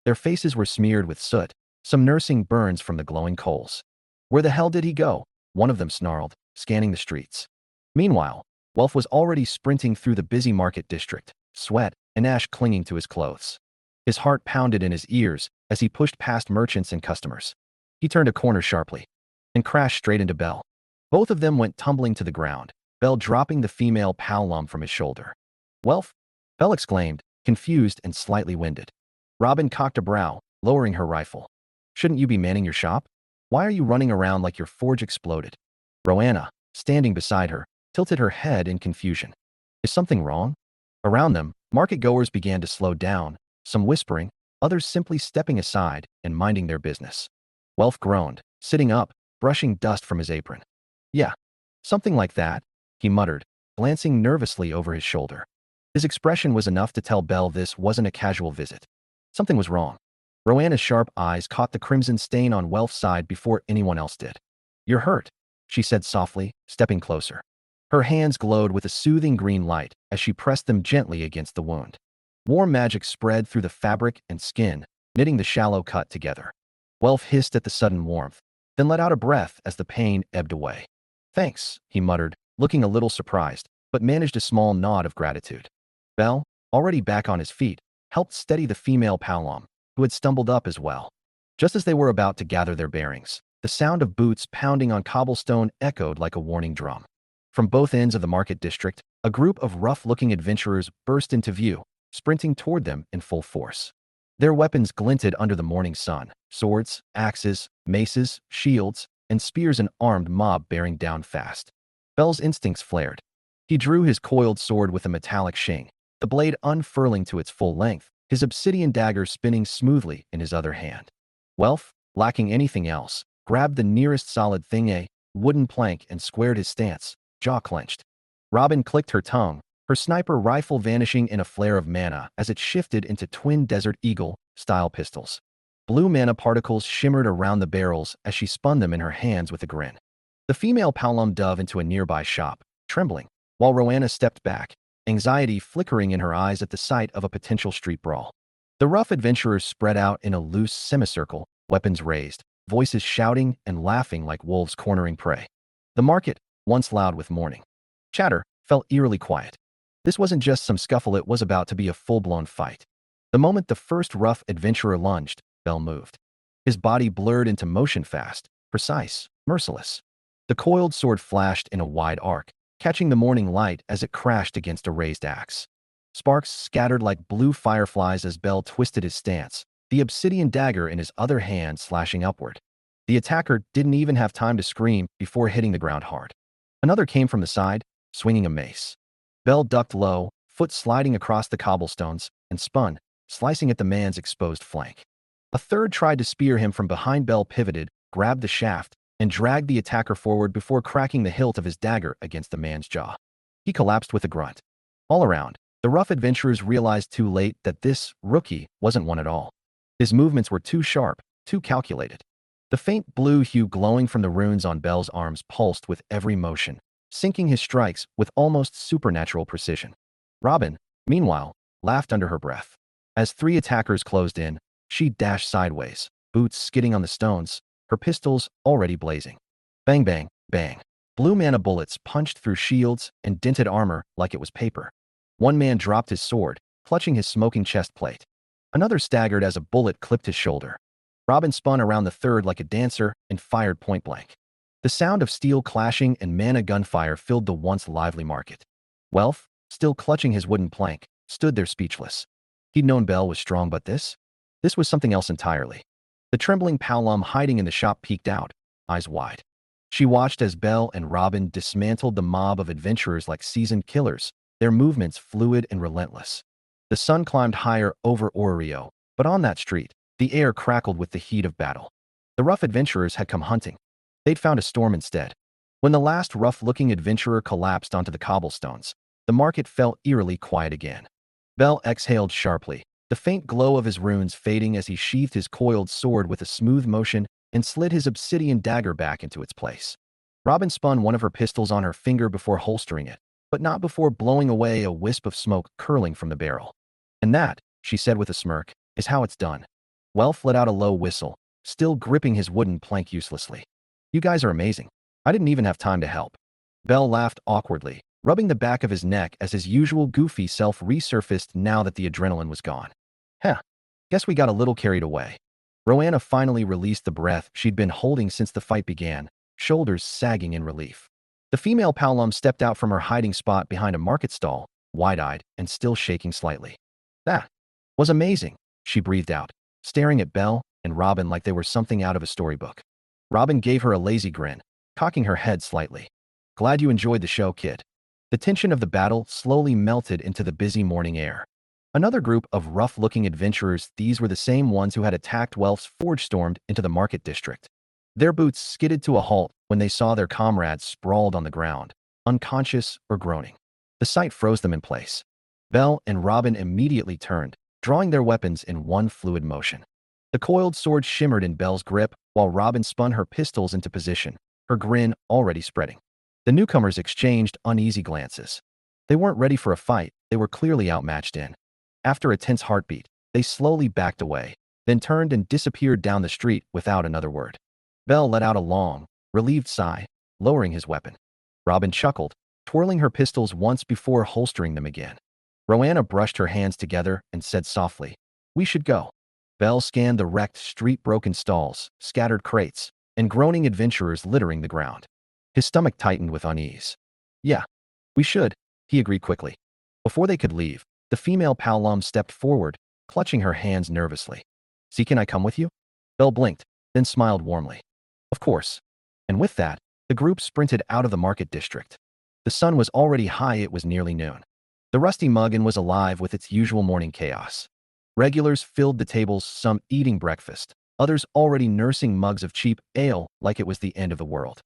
Their faces were smeared with soot, some nursing burns from the glowing coals. "Where the hell did he go?" one of them snarled, scanning the streets. Meanwhile, Welf was already sprinting through the busy market district, sweat and ash clinging to his clothes. His heart pounded in his ears as he pushed past merchants and customers. He turned a corner sharply and crashed straight into Belle. Both of them went tumbling to the ground, Belle dropping the female Palom from his shoulder. "Welf?" Belle exclaimed, confused and slightly winded. Robin cocked a brow, lowering her rifle. "Shouldn't you be manning your shop? Why are you running around like your forge exploded?" Roanna, standing beside her, tilted her head in confusion. "Is something wrong?" Around them, market-goers began to slow down, some whispering, others simply stepping aside and minding their business. Welf groaned, sitting up, brushing dust from his apron. "Yeah, something like that," he muttered, glancing nervously over his shoulder. His expression was enough to tell Belle this wasn't a casual visit. Something was wrong. Roanna's sharp eyes caught the crimson stain on Welf's side before anyone else did. "You're hurt," she said softly, stepping closer. Her hands glowed with a soothing green light as she pressed them gently against the wound. Warm magic spread through the fabric and skin, knitting the shallow cut together. Welf hissed at the sudden warmth, then let out a breath as the pain ebbed away. "Thanks," he muttered, looking a little surprised, but managed a small nod of gratitude. Belle, already back on his feet, helped steady the female Palom, who had stumbled up as well. Just as they were about to gather their bearings, the sound of boots pounding on cobblestone echoed like a warning drum. From both ends of the market district, a group of rough-looking adventurers burst into view, sprinting toward them in full force. Their weapons glinted under the morning sun: swords, axes, maces, shields, and spears, an armed mob bearing down fast. Belle's instincts flared. He drew his coiled sword with a metallic shing, the blade unfurling to its full length, his obsidian dagger spinning smoothly in his other hand. Welf, lacking anything else, grabbed the nearest solid thing, a wooden plank, and squared his stance, jaw clenched. Robin clicked her tongue, her sniper rifle vanishing in a flare of mana as it shifted into twin Desert Eagle-style pistols. Blue mana particles shimmered around the barrels as she spun them in her hands with a grin. The female Palom dove into a nearby shop, trembling, while Roanna stepped back, anxiety flickering in her eyes at the sight of a potential street brawl. The rough adventurers spread out in a loose semicircle, weapons raised, voices shouting and laughing like wolves cornering prey. The market, once loud with mourning chatter, felt eerily quiet. This wasn't just some scuffle, it was about to be a full-blown fight. The moment the first rough adventurer lunged, Belle moved. His body blurred into motion, fast, precise, merciless. The coiled sword flashed in a wide arc, catching the morning light as it crashed against a raised axe. Sparks scattered like blue fireflies as Belle twisted his stance, the obsidian dagger in his other hand slashing upward. The attacker didn't even have time to scream before hitting the ground hard. Another came from the side, swinging a mace. Belle ducked low, foot sliding across the cobblestones, and spun, slicing at the man's exposed flank. A third tried to spear him from behind. Belle pivoted, grabbed the shaft, and dragged the attacker forward before cracking the hilt of his dagger against the man's jaw. He collapsed with a grunt. All around, the rough adventurers realized too late that this rookie wasn't one at all. His movements were too sharp, too calculated. The faint blue hue glowing from the runes on Belle's arms pulsed with every motion, sinking his strikes with almost supernatural precision. Robin, meanwhile, laughed under her breath. As three attackers closed in, she dashed sideways, boots skidding on the stones, her pistols already blazing. Bang, bang, bang. Blue mana bullets punched through shields and dented armor like it was paper. One man dropped his sword, clutching his smoking chest plate. Another staggered as a bullet clipped his shoulder. Robin spun around the third like a dancer and fired point blank. The sound of steel clashing and mana gunfire filled the once lively market. Welf, still clutching his wooden plank, stood there speechless. He'd known Belle was strong, but this was something else entirely. The trembling Palom hiding in the shop peeked out, eyes wide. She watched as Belle and Robin dismantled the mob of adventurers like seasoned killers, their movements fluid and relentless. The sun climbed higher over Oreo, but on that street, the air crackled with the heat of battle. The rough adventurers had come hunting. They'd found a storm instead. When the last rough-looking adventurer collapsed onto the cobblestones, the market felt eerily quiet again. Belle exhaled sharply, the faint glow of his runes fading as he sheathed his coiled sword with a smooth motion and slid his obsidian dagger back into its place. Robin spun one of her pistols on her finger before holstering it, but not before blowing away a wisp of smoke curling from the barrel. "And that," she said with a smirk, "is how it's done." Welf let out a low whistle, still gripping his wooden plank uselessly. "You guys are amazing. I didn't even have time to help." Belle laughed awkwardly, rubbing the back of his neck as his usual goofy self resurfaced now that the adrenaline was gone. "Heh, guess we got a little carried away." Roanna finally released the breath she'd been holding since the fight began, shoulders sagging in relief. The female Paolum stepped out from her hiding spot behind a market stall, wide-eyed and still shaking slightly. "That was amazing," she breathed out, staring at Belle and Robin like they were something out of a storybook. Robin gave her a lazy grin, cocking her head slightly. "Glad you enjoyed the show, kid." The tension of the battle slowly melted into the busy morning air. Another group of rough-looking adventurers, these were the same ones who had attacked Welf's forge, stormed into the market district. Their boots skidded to a halt when they saw their comrades sprawled on the ground, unconscious or groaning. The sight froze them in place. Belle and Robin immediately turned, drawing their weapons in one fluid motion. The coiled sword shimmered in Belle's grip while Robin spun her pistols into position, her grin already spreading. The newcomers exchanged uneasy glances. They weren't ready for a fight, they were clearly outmatched in. After a tense heartbeat, they slowly backed away, then turned and disappeared down the street without another word. Belle let out a long, relieved sigh, lowering his weapon. Robin chuckled, twirling her pistols once before holstering them again. Roanna brushed her hands together and said softly, "We should go." Belle scanned the wrecked street-broken stalls, scattered crates, and groaning adventurers littering the ground. His stomach tightened with unease. "Yeah, we should," he agreed quickly. Before they could leave, the female Paolum stepped forward, clutching her hands nervously. "See, can I come with you?" Belle blinked, then smiled warmly. "Of course." And with that, the group sprinted out of the market district. The sun was already high, it was nearly noon. The Rusty Muggen was alive with its usual morning chaos. Regulars filled the tables, some eating breakfast, others already nursing mugs of cheap ale like it was the end of the world.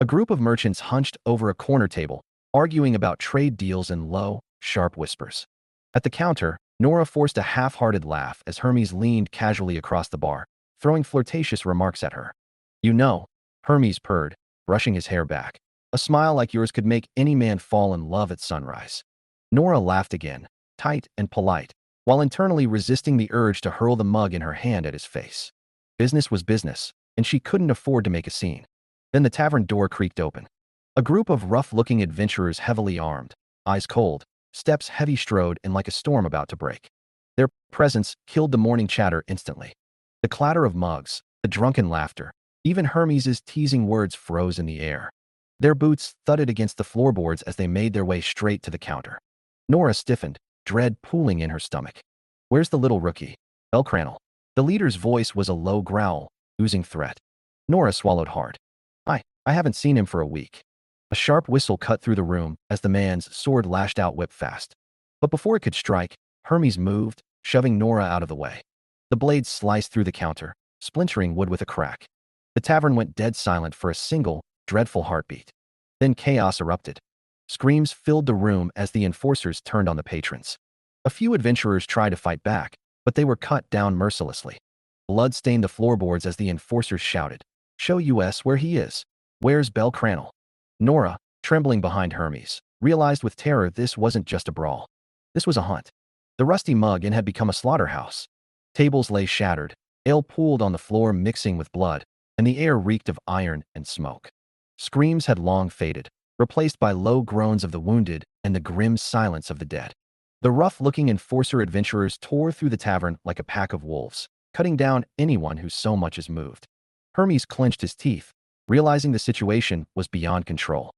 A group of merchants hunched over a corner table, arguing about trade deals in low, sharp whispers. At the counter, Nora forced a half-hearted laugh as Hermes leaned casually across the bar, throwing flirtatious remarks at her. "You know," Hermes purred, brushing his hair back, "a smile like yours could make any man fall in love at sunrise." Nora laughed again, tight and polite, while internally resisting the urge to hurl the mug in her hand at his face. Business was business, and she couldn't afford to make a scene. Then the tavern door creaked open. A group of rough-looking adventurers, heavily armed, eyes cold, steps heavy-strode and like a storm about to break. Their presence killed the morning chatter instantly. The clatter of mugs, the drunken laughter, even Hermes's teasing words froze in the air. Their boots thudded against the floorboards as they made their way straight to the counter. Nora stiffened, dread pooling in her stomach. "Where's the little rookie?" Cranel. The leader's voice was a low growl, oozing threat. Nora swallowed hard. I haven't seen him for a week." A sharp whistle cut through the room as the man's sword lashed out whip-fast. But before it could strike, Hermes moved, shoving Nora out of the way. The blade sliced through the counter, splintering wood with a crack. The tavern went dead silent for a single, dreadful heartbeat. Then chaos erupted. Screams filled the room as the enforcers turned on the patrons. A few adventurers tried to fight back, but they were cut down mercilessly. Blood stained the floorboards as the enforcers shouted, "Show us where he is. Where's Belle Cranel?" Nora, trembling behind Hermes, realized with terror this wasn't just a brawl. This was a hunt. The Rusty Muggen had become a slaughterhouse. Tables lay shattered, ale pooled on the floor mixing with blood, and the air reeked of iron and smoke. Screams had long faded, replaced by low groans of the wounded and the grim silence of the dead. The rough-looking enforcer adventurers tore through the tavern like a pack of wolves, cutting down anyone who so much as moved. Hermes clenched his teeth, realizing the situation was beyond control.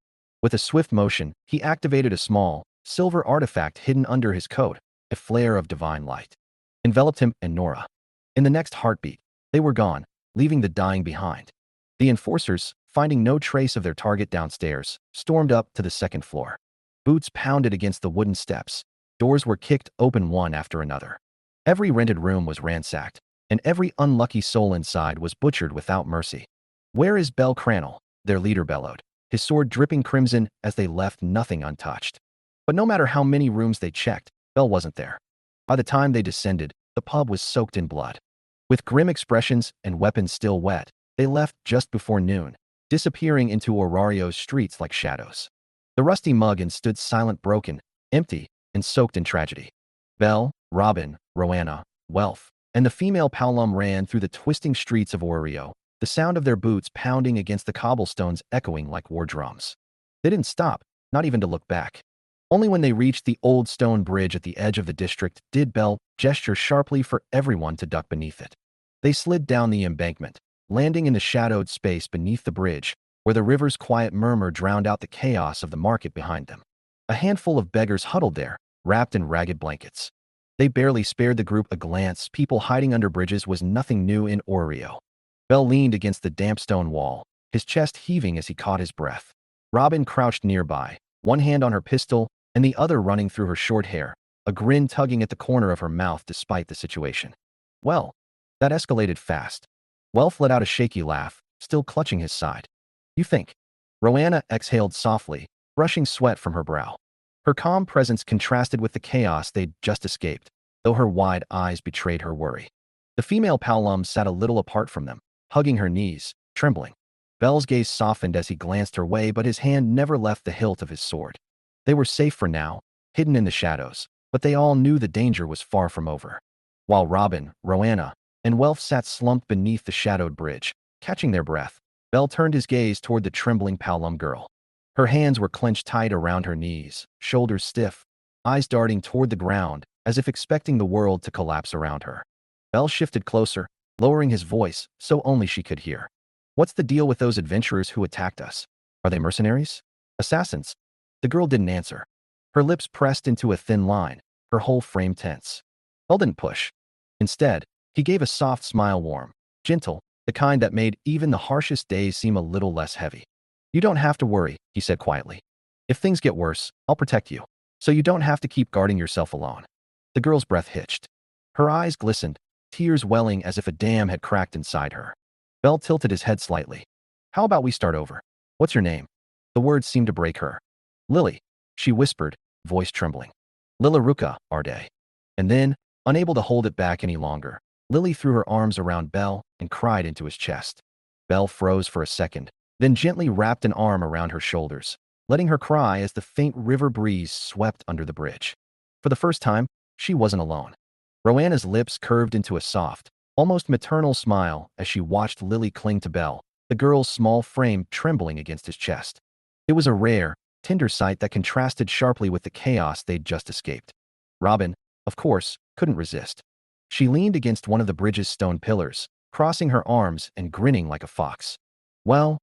With a swift motion, he activated a small, silver artifact hidden under his coat, a flare of divine light. Enveloped him and Nora. In the next heartbeat, they were gone, leaving the dying behind. The enforcers, finding no trace of their target downstairs, stormed up to the second floor. Boots pounded against the wooden steps. Doors were kicked open one after another. Every rented room was ransacked, and every unlucky soul inside was butchered without mercy. "Where is Bel Cranel?" their leader bellowed, his sword dripping crimson as they left nothing untouched. But no matter how many rooms they checked, Bel wasn't there. By the time they descended, the pub was soaked in blood. With grim expressions and weapons still wet, they left just before noon, disappearing into Orario's streets like shadows. The rusty mug stood silent, broken, empty, and soaked in tragedy. Belle, Robin, Roanna, Welf, and the female Paolum ran through the twisting streets of Orario, the sound of their boots pounding against the cobblestones echoing like war drums. They didn't stop, not even to look back. Only when they reached the old stone bridge at the edge of the district did Belle gesture sharply for everyone to duck beneath it. They slid down the embankment, landing in the shadowed space beneath the bridge, where the river's quiet murmur drowned out the chaos of the market behind them. A handful of beggars huddled there, wrapped in ragged blankets. They barely spared the group a glance. People hiding under bridges was nothing new in Orario. Bell leaned against the damp stone wall, his chest heaving as he caught his breath. Robin crouched nearby, one hand on her pistol and the other running through her short hair, a grin tugging at the corner of her mouth despite the situation. Well, that escalated fast. Welf let out a shaky laugh, still clutching his side. "You think?" Roanna exhaled softly, brushing sweat from her brow. Her calm presence contrasted with the chaos they'd just escaped, though her wide eyes betrayed her worry. The female Paolum sat a little apart from them, hugging her knees, trembling. Bell's gaze softened as he glanced her way, but his hand never left the hilt of his sword. They were safe for now, hidden in the shadows, but they all knew the danger was far from over. While Robin, Roanna, and Welf sat slumped beneath the shadowed bridge, catching their breath, Bell turned his gaze toward the trembling Paolum girl. Her hands were clenched tight around her knees, shoulders stiff, eyes darting toward the ground, as if expecting the world to collapse around her. Bell shifted closer, lowering his voice so only she could hear. "What's the deal with those adventurers who attacked us? Are they mercenaries? Assassins?" The girl didn't answer. Her lips pressed into a thin line, her whole frame tense. Bell didn't push. Instead, he gave a soft smile, warm, gentle, the kind that made even the harshest days seem a little less heavy. "You don't have to worry," he said quietly. "If things get worse, I'll protect you, so you don't have to keep guarding yourself alone." The girl's breath hitched. Her eyes glistened, tears welling as if a dam had cracked inside her. Bell tilted his head slightly. "How about we start over? What's your name?" The words seemed to break her. "Lily," she whispered, voice trembling. "Lilaruka, Arde." And then, unable to hold it back any longer, Lily threw her arms around Bell and cried into his chest. Bell froze for a second, then gently wrapped an arm around her shoulders, letting her cry as the faint river breeze swept under the bridge. For the first time, she wasn't alone. Roanna's lips curved into a soft, almost maternal smile as she watched Lily cling to Bell, the girl's small frame trembling against his chest. It was a rare, tender sight that contrasted sharply with the chaos they'd just escaped. Robin, of course, couldn't resist. She leaned against one of the bridge's stone pillars, crossing her arms and grinning like a fox. Well,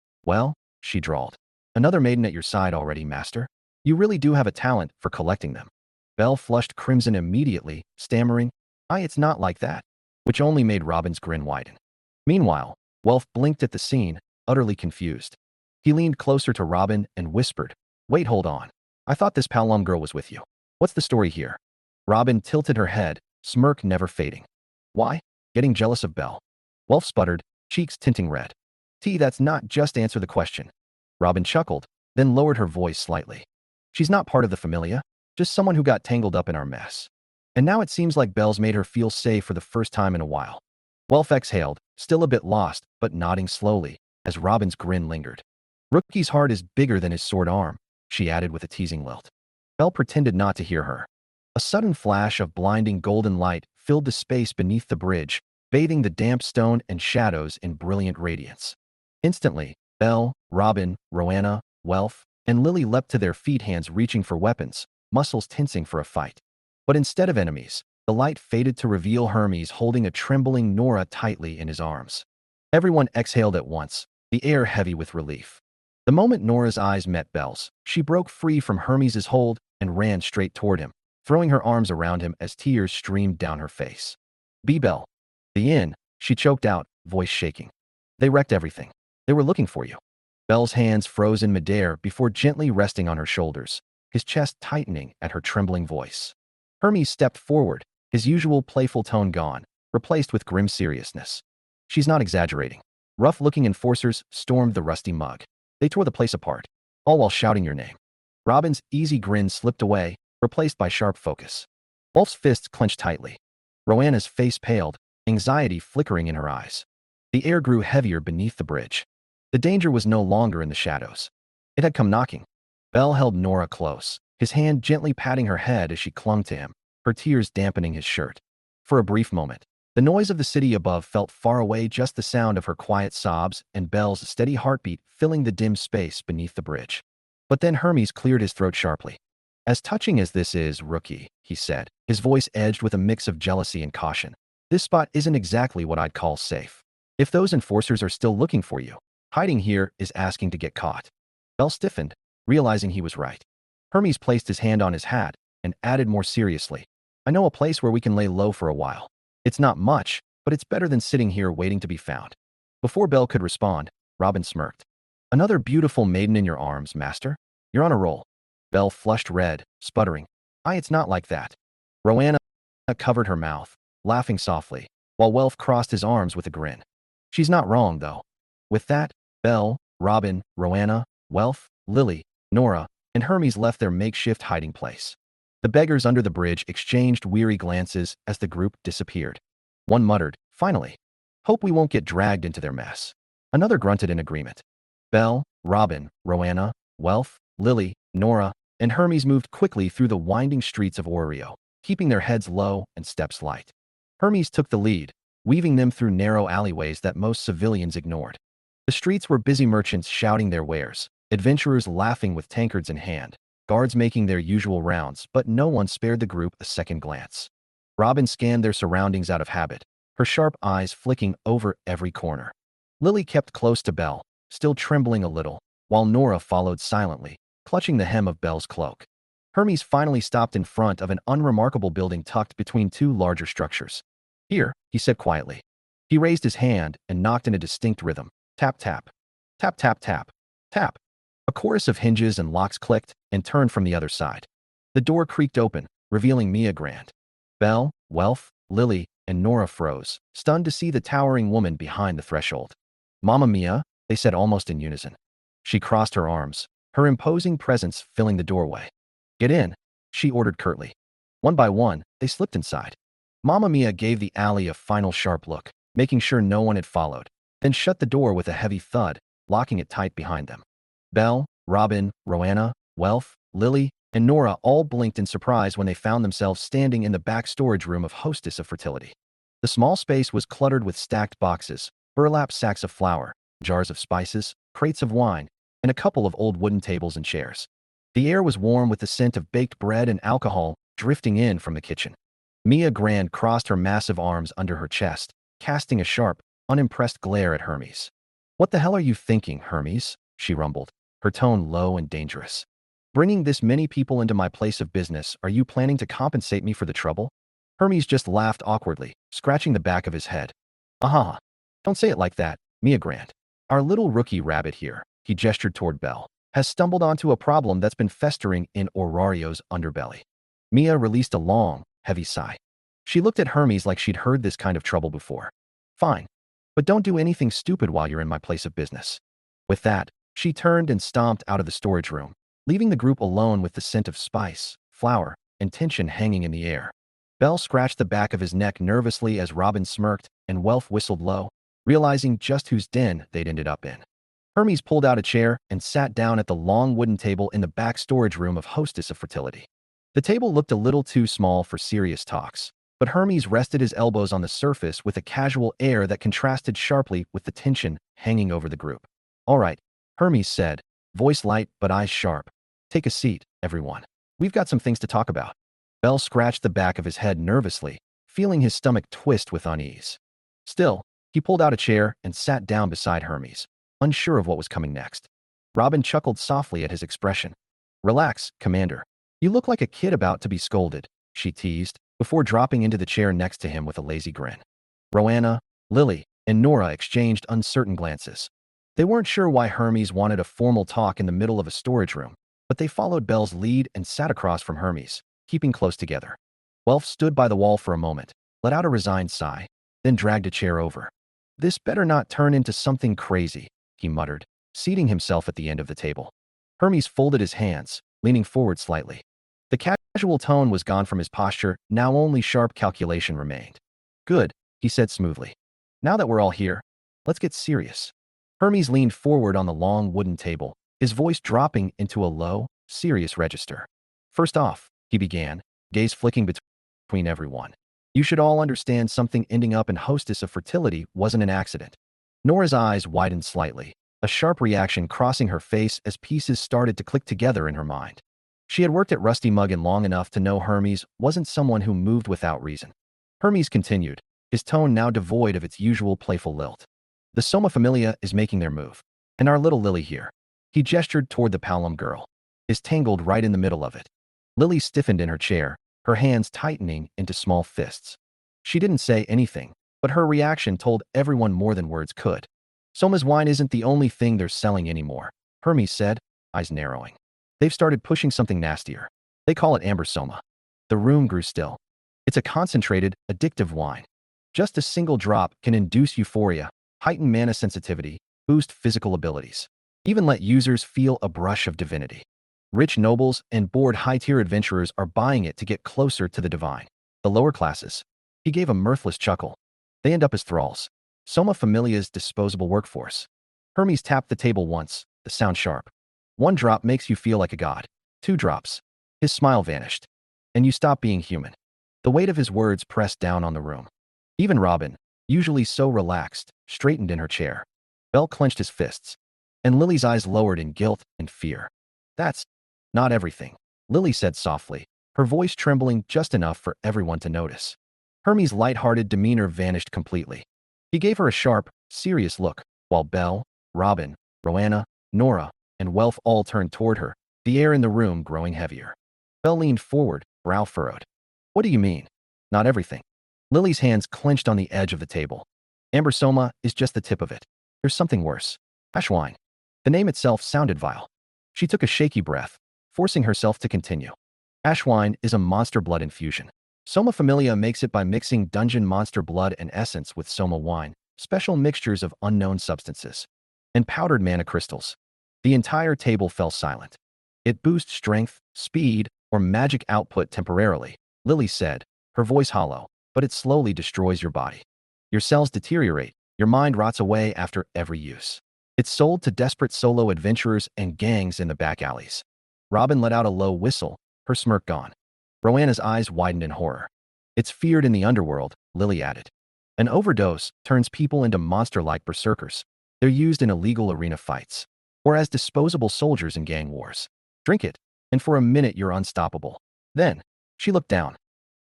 she drawled. "Another maiden at your side already, master. You really do have a talent for collecting them." Bell flushed crimson immediately, stammering, It's not like that," which only made Robin's grin widen. Meanwhile, Welf blinked at the scene, utterly confused. He leaned closer to Robin and whispered, "Wait, hold on. I thought this Paolum girl was with you. What's the story here?" Robin tilted her head, smirk never fading. "Why? Getting jealous of Belle?" Welf sputtered, cheeks tinting red. That's not just answer the question." Robin chuckled, then lowered her voice slightly. "She's not part of the familia, just someone who got tangled up in our mess. And now it seems like Belle's made her feel safe for the first time in a while." Welf exhaled, still a bit lost, but nodding slowly, as Robin's grin lingered. "Rookie's heart is bigger than his sword arm," she added with a teasing lilt. Belle pretended not to hear her. A sudden flash of blinding golden light filled the space beneath the bridge, bathing the damp stone and shadows in brilliant radiance. Instantly, Belle, Robin, Roanna, Welf, and Lily leapt to their feet, hands reaching for weapons, muscles tensing for a fight. But instead of enemies, the light faded to reveal Hermes holding a trembling Nora tightly in his arms. Everyone exhaled at once, the air heavy with relief. The moment Nora's eyes met Belle's, she broke free from Hermes's hold and ran straight toward him, throwing her arms around him as tears streamed down her face. "Be Belle." "The inn," she choked out, voice shaking. "They wrecked everything." They were looking for you. Belle's hands froze in midair before gently resting on her shoulders, his chest tightening at her trembling voice. Hermes stepped forward, his usual playful tone gone, replaced with grim seriousness. She's not exaggerating. Rough-looking enforcers stormed the rusty mug. They tore the place apart, all while shouting your name. Robin's easy grin slipped away, replaced by sharp focus. Wolf's fists clenched tightly. Roanna's face paled, anxiety flickering in her eyes. The air grew heavier beneath the bridge. The danger was no longer in the shadows. It had come knocking. Belle held Nora close, his hand gently patting her head as she clung to him, her tears dampening his shirt. For a brief moment, the noise of the city above felt far away, just the sound of her quiet sobs and Belle's steady heartbeat filling the dim space beneath the bridge. But then Hermes cleared his throat sharply. As touching as this is, rookie, he said, his voice edged with a mix of jealousy and caution. This spot isn't exactly what I'd call safe. If those enforcers are still looking for you, hiding here is asking to get caught. Belle stiffened, realizing he was right. Hermes placed his hand on his hat and added more seriously, I know a place where we can lay low for a while. It's not much, but it's better than sitting here waiting to be found. Before Belle could respond, Robin smirked. Another beautiful maiden in your arms, master? You're on a roll. Belle flushed red, sputtering. It's not like that. Roanna covered her mouth, laughing softly, while Welf crossed his arms with a grin. She's not wrong, though. With that, Belle, Robin, Roanna, Welf, Lily, Nora, and Hermes left their makeshift hiding place. The beggars under the bridge exchanged weary glances as the group disappeared. One muttered, finally. Hope we won't get dragged into their mess. Another grunted in agreement. Belle, Robin, Roanna, Welf, Lily, Nora, and Hermes moved quickly through the winding streets of Oreo, keeping their heads low and steps light. Hermes took the lead, weaving them through narrow alleyways that most civilians ignored. The streets were busy, merchants shouting their wares, adventurers laughing with tankards in hand, guards making their usual rounds, but no one spared the group a second glance. Robin scanned their surroundings out of habit, her sharp eyes flicking over every corner. Lily kept close to Belle, still trembling a little, while Nora followed silently, clutching the hem of Belle's cloak. Hermes finally stopped in front of an unremarkable building tucked between two larger structures. Here, he said quietly. He raised his hand and knocked in a distinct rhythm. Tap, tap. Tap, tap, tap. Tap. A chorus of hinges and locks clicked and turned from the other side. The door creaked open, revealing Mia Grant. Belle, Welf, Lily, and Nora froze, stunned to see the towering woman behind the threshold. Mamma Mia, they said almost in unison. She crossed her arms, her imposing presence filling the doorway. Get in, she ordered curtly. One by one, they slipped inside. Mamma Mia gave the alley a final sharp look, making sure no one had followed, then shut the door with a heavy thud, locking it tight behind them. Belle, Robin, Roanna, Welf, Lily, and Nora all blinked in surprise when they found themselves standing in the back storage room of Hostess of Fertility. The small space was cluttered with stacked boxes, burlap sacks of flour, jars of spices, crates of wine, and a couple of old wooden tables and chairs. The air was warm with the scent of baked bread and alcohol drifting in from the kitchen. Mia Grant crossed her massive arms under her chest, casting a sharp, unimpressed glare at Hermes. What the hell are you thinking, Hermes? She rumbled, her tone low and dangerous. Bringing this many people into my place of business, are you planning to compensate me for the trouble? Hermes just laughed awkwardly, scratching the back of his head. Aha. Don't say it like that, Mia Grant. Our little rookie rabbit here, he gestured toward Belle, has stumbled onto a problem that's been festering in Aurorio's underbelly. Mia released a long, heavy sigh. She looked at Hermes like she'd heard this kind of trouble before. Fine. But don't do anything stupid while you're in my place of business. With that, she turned and stomped out of the storage room, leaving the group alone with the scent of spice, flour, and tension hanging in the air. Belle scratched the back of his neck nervously as Robin smirked and Welf whistled low, realizing just whose den they'd ended up in. Hermes pulled out a chair and sat down at the long wooden table in the back storage room of Hostess of Fertility. The table looked a little too small for serious talks, but Hermes rested his elbows on the surface with a casual air that contrasted sharply with the tension hanging over the group. All right, Hermes said, voice light but eyes sharp. Take a seat, everyone. We've got some things to talk about. Belle scratched the back of his head nervously, feeling his stomach twist with unease. Still, he pulled out a chair and sat down beside Hermes, unsure of what was coming next. Robin chuckled softly at his expression. Relax, Commander. You look like a kid about to be scolded, she teased, before dropping into the chair next to him with a lazy grin. Roanna, Lily, and Nora exchanged uncertain glances. They weren't sure why Hermes wanted a formal talk in the middle of a storage room, but they followed Belle's lead and sat across from Hermes, keeping close together. Welf stood by the wall for a moment, let out a resigned sigh, then dragged a chair over. "This better not turn into something crazy," he muttered, seating himself at the end of the table. Hermes folded his hands, leaning forward slightly. The casual tone was gone from his posture, now only sharp calculation remained. "Good," he said smoothly. "Now that we're all here, let's get serious." Hermes leaned forward on the long wooden table, his voice dropping into a low, serious register. "First off," he began, gaze flicking between everyone, "you should all understand something. Ending up in hostess of fertility wasn't an accident." Nora's eyes widened slightly, a sharp reaction crossing her face as pieces started to click together in her mind. She had worked at Rusty Muggin long enough to know Hermes wasn't someone who moved without reason. Hermes continued, his tone now devoid of its usual playful lilt. "The Soma Familia is making their move. And our little Lily here." He gestured toward the Palom girl, is tangled right in the middle of it. Lily stiffened in her chair, her hands tightening into small fists. She didn't say anything, but her reaction told everyone more than words could. "Soma's wine isn't the only thing they're selling anymore," Hermes said, eyes narrowing. "They've started pushing something nastier. They call it Amber Soma." The room grew still. "It's a concentrated, addictive wine. Just a single drop can induce euphoria, heighten mana sensitivity, boost physical abilities, even let users feel a brush of divinity. Rich nobles and bored high-tier adventurers are buying it to get closer to the divine. The lower classes," he gave a mirthless chuckle, "they end up as thralls. Soma Familia's disposable workforce." Hermes tapped the table once, the sound sharp. "One drop makes you feel like a god. 2 drops." His smile vanished. "And you stop being human." The weight of his words pressed down on the room. Even Robin, usually so relaxed, straightened in her chair. Belle clenched his fists, and Lily's eyes lowered in guilt and fear. "That's not everything," Lily said softly, her voice trembling just enough for everyone to notice. Hermes' light-hearted demeanor vanished completely. He gave her a sharp, serious look, while Belle, Robin, Roanna, Nora, and Welf all turned toward her, the air in the room growing heavier. Belle leaned forward, brow furrowed. "What do you mean? Not everything?" Lily's hands clenched on the edge of the table. "Amber Soma is just the tip of it. There's something worse. Ashwine." The name itself sounded vile. She took a shaky breath, forcing herself to continue. "Ashwine is a monster blood infusion. Soma Familia makes it by mixing dungeon monster blood and essence with Soma wine, special mixtures of unknown substances, and powdered mana crystals." The entire table fell silent. "It boosts strength, speed, or magic output temporarily," Lily said, her voice hollow, "but it slowly destroys your body. Your cells deteriorate, your mind rots away after every use. It's sold to desperate solo adventurers and gangs in the back alleys." Robin let out a low whistle, her smirk gone. Roanna's eyes widened in horror. "It's feared in the underworld," Lily added. "An overdose turns people into monster-like berserkers. They're used in illegal arena fights, or as disposable soldiers in gang wars. Drink it, and for a minute you're unstoppable. Then," she looked down,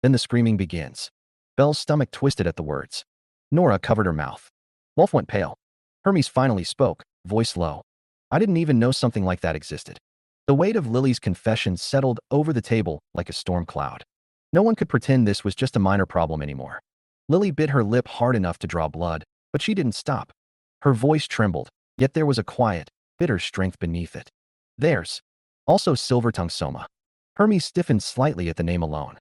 "then the screaming begins." Belle's stomach twisted at the words. Nora covered her mouth. Wolf went pale. Hermes finally spoke, voice low. "I didn't even know something like that existed." The weight of Lily's confession settled over the table like a storm cloud. No one could pretend this was just a minor problem anymore. Lily bit her lip hard enough to draw blood, but she didn't stop. Her voice trembled, yet there was a quiet, bitter strength beneath it. "Theirs. Also Silvertongue Soma." Hermes stiffened slightly at the name alone.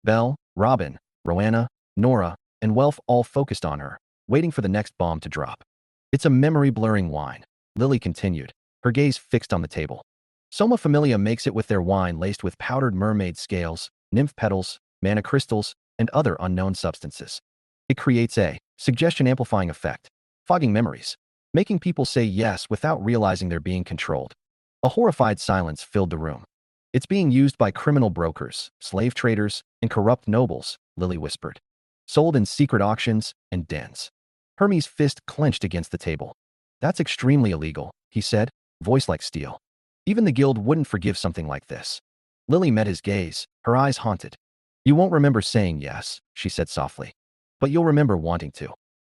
Belle, Robin, Roanna, Nora, and Welf all focused on her, waiting for the next bomb to drop. "It's a memory-blurring wine," Lily continued, her gaze fixed on the table. "Soma Familia makes it with their wine laced with powdered mermaid scales, nymph petals, mana crystals, and other unknown substances. It creates a suggestion-amplifying effect, fogging memories, making people say yes without realizing they're being controlled." A horrified silence filled the room. "It's being used by criminal brokers, slave traders, and corrupt nobles," Lily whispered. "Sold in secret auctions and dens." Hermes' fist clenched against the table. "That's extremely illegal," he said, voice like steel. "Even the guild wouldn't forgive something like this." Lily met his gaze, her eyes haunted. "You won't remember saying yes," she said softly. "But you'll remember wanting to."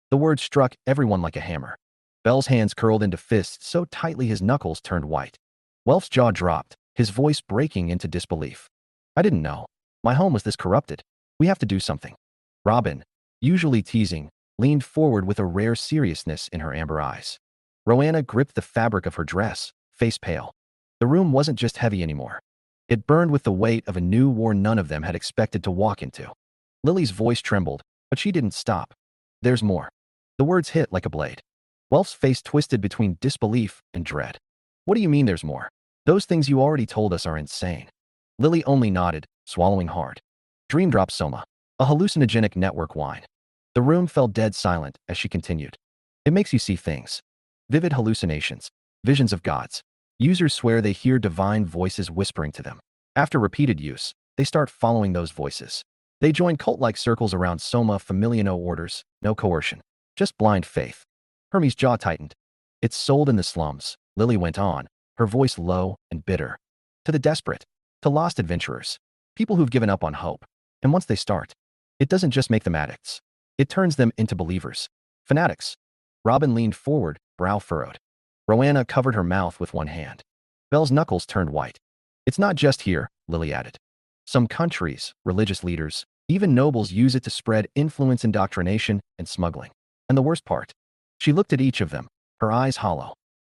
The word struck everyone like a hammer. Belle's hands curled into fists so tightly his knuckles turned white. Welf's jaw dropped, his voice breaking into disbelief. "I didn't know. My home was this corrupted. We have to do something." Robin, usually teasing, leaned forward with a rare seriousness in her amber eyes. Rowena gripped the fabric of her dress, face pale. The room wasn't just heavy anymore. It burned with the weight of a new war none of them had expected to walk into. Lily's voice trembled, but she didn't stop. There's more. The words hit like a blade. Welf's face twisted between disbelief and dread. What do you mean there's more? Those things you already told us are insane. Lily only nodded, swallowing hard. Dream drop soma. A hallucinogenic network wine. The room fell dead silent as she continued. It makes you see things. Vivid hallucinations. Visions of gods. Users swear they hear divine voices whispering to them. After repeated use, they start following those voices. They join cult-like circles around soma familia, no orders, no coercion. Just blind faith. Hermes' jaw tightened. It's sold in the slums, Lily went on, her voice low and bitter. To the desperate. To lost adventurers. People who've given up on hope. And once they start, it doesn't just make them addicts. It turns them into believers. Fanatics. Robin leaned forward, brow furrowed. Rowena covered her mouth with one hand. Belle's knuckles turned white. It's not just here, Lily added. Some countries, religious leaders, even nobles use it to spread influence, indoctrination, and smuggling. And the worst part? She looked at each of them, her eyes hollow.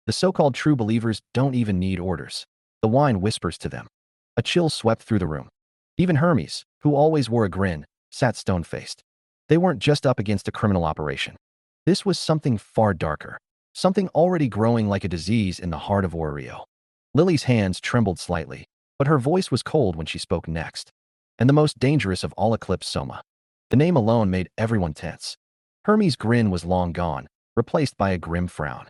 The so-called true believers don't even need orders. The wine whispers to them. A chill swept through the room. Even Hermes, who always wore a grin, sat stone-faced. They weren't just up against a criminal operation. This was something far darker. Something already growing like a disease in the heart of Oreo. Lily's hands trembled slightly, but her voice was cold when she spoke next. And the most dangerous of all eclipsed soma. The name alone made everyone tense. Hermes' grin was long gone, replaced by a grim frown.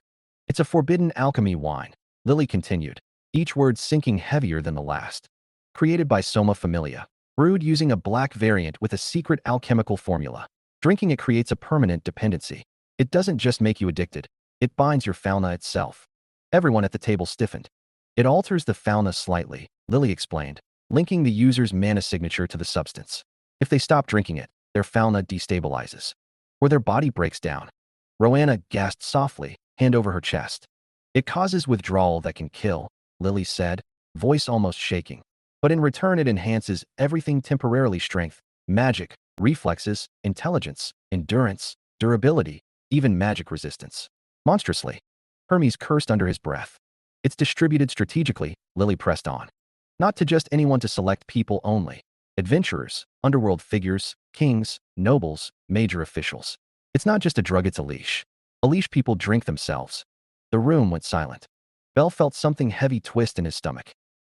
It's a forbidden alchemy wine, Lily continued, each word sinking heavier than the last. Created by Soma Familia, brewed using a black variant with a secret alchemical formula. Drinking it creates a permanent dependency. It doesn't just make you addicted, it binds your fauna itself. Everyone at the table stiffened. It alters the fauna slightly, Lily explained, linking the user's mana signature to the substance. If they stop drinking it, their fauna destabilizes. Or their body breaks down. Rowena gasped softly, hand over her chest. It causes withdrawal that can kill, Lily said, voice almost shaking. But in return it enhances everything temporarily: strength, magic, reflexes, intelligence, endurance, durability, even magic resistance. Monstrously. Hermes cursed under his breath. It's distributed strategically, Lily pressed on. Not to just anyone, to select people only. Adventurers, underworld figures, kings, nobles, major officials. It's not just a drug, it's a leash. A leash people drink themselves. The room went silent. Belle felt something heavy twist in his stomach.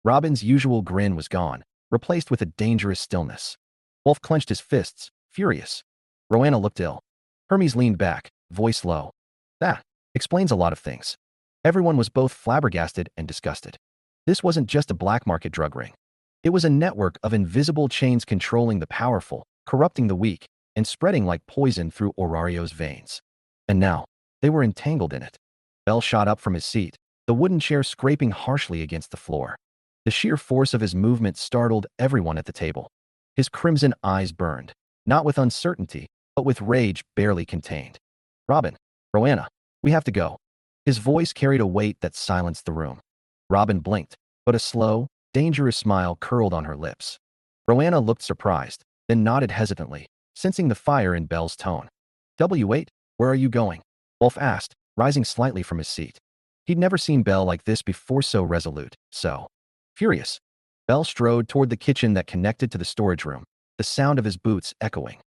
Robin's usual grin was gone, replaced with a dangerous stillness. Wolf clenched his fists, furious. Rowena looked ill. Hermes leaned back, voice low. That explains a lot of things. Everyone was both flabbergasted and disgusted. This wasn't just a black market drug ring. It was a network of invisible chains controlling the powerful, corrupting the weak, and spreading like poison through Orario's veins. And now, they were entangled in it. Belle shot up from his seat, the wooden chair scraping harshly against the floor. The sheer force of his movement startled everyone at the table. His crimson eyes burned, not with uncertainty, but with rage barely contained. Robin, Rowena, we have to go. His voice carried a weight that silenced the room. Robin blinked, but a slow, dangerous smile curled on her lips. Rowena looked surprised, then nodded hesitantly, sensing the fire in Belle's tone. W8, where are you going? Wolf asked, rising slightly from his seat. He'd never seen Belle like this before, so resolute, so furious. Belle strode toward the kitchen that connected to the storage room, the sound of his boots echoing.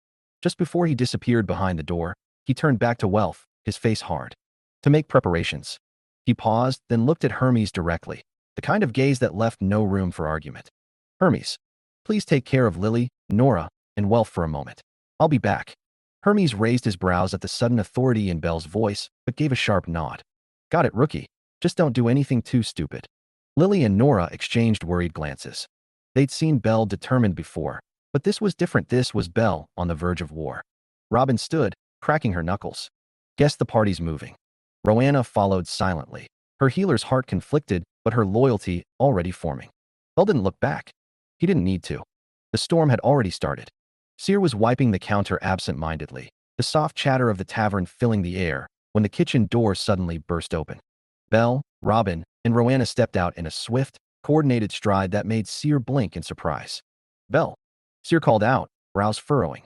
Just before he disappeared behind the door, he turned back to Welf, his face hard. To make preparations. He paused, then looked at Hermes directly, the kind of gaze that left no room for argument. Hermes, please take care of Lily, Nora, and Welf for a moment. I'll be back. Hermes raised his brows at the sudden authority in Belle's voice, but gave a sharp nod. Got it, rookie. Just don't do anything too stupid. Lily and Nora exchanged worried glances. They'd seen Belle determined before, but this was different. This was Belle on the verge of war. Robin stood, cracking her knuckles. Guess the party's moving. Rowena followed silently, her healer's heart conflicted, but her loyalty already forming. Belle didn't look back. He didn't need to. The storm had already started. Seer was wiping the counter absent-mindedly, the soft chatter of the tavern filling the air, when the kitchen door suddenly burst open. Belle, Robin, and Rowena stepped out in a swift, coordinated stride that made Seer blink in surprise. Belle. Seer called out, brows furrowing.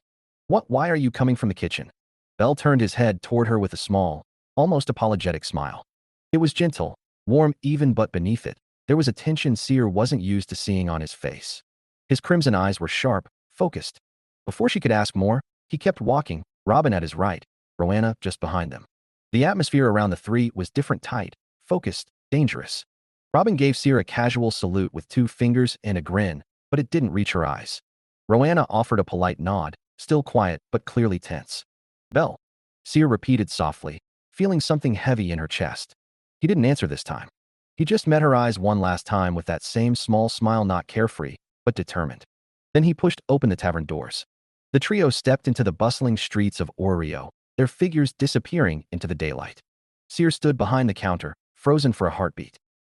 Why are you coming from the kitchen? Belle turned his head toward her with a small, almost apologetic smile. It was gentle, warm even, but beneath it, there was a tension Seer wasn't used to seeing on his face. His crimson eyes were sharp, focused. Before she could ask more, he kept walking, Robin at his right, Roanna just behind them. The atmosphere around the three was different, tight, focused, dangerous. Robin gave Seer a casual salute with 2 fingers and a grin, but it didn't reach her eyes. Roanna offered a polite nod, still quiet but clearly tense. Belle, Seer repeated softly, feeling something heavy in her chest. He didn't answer this time. He just met her eyes one last time with that same small smile, not carefree, but determined. Then he pushed open the tavern doors. The trio stepped into the bustling streets of Oreo, their figures disappearing into the daylight. Seer stood behind the counter, frozen for a heartbeat.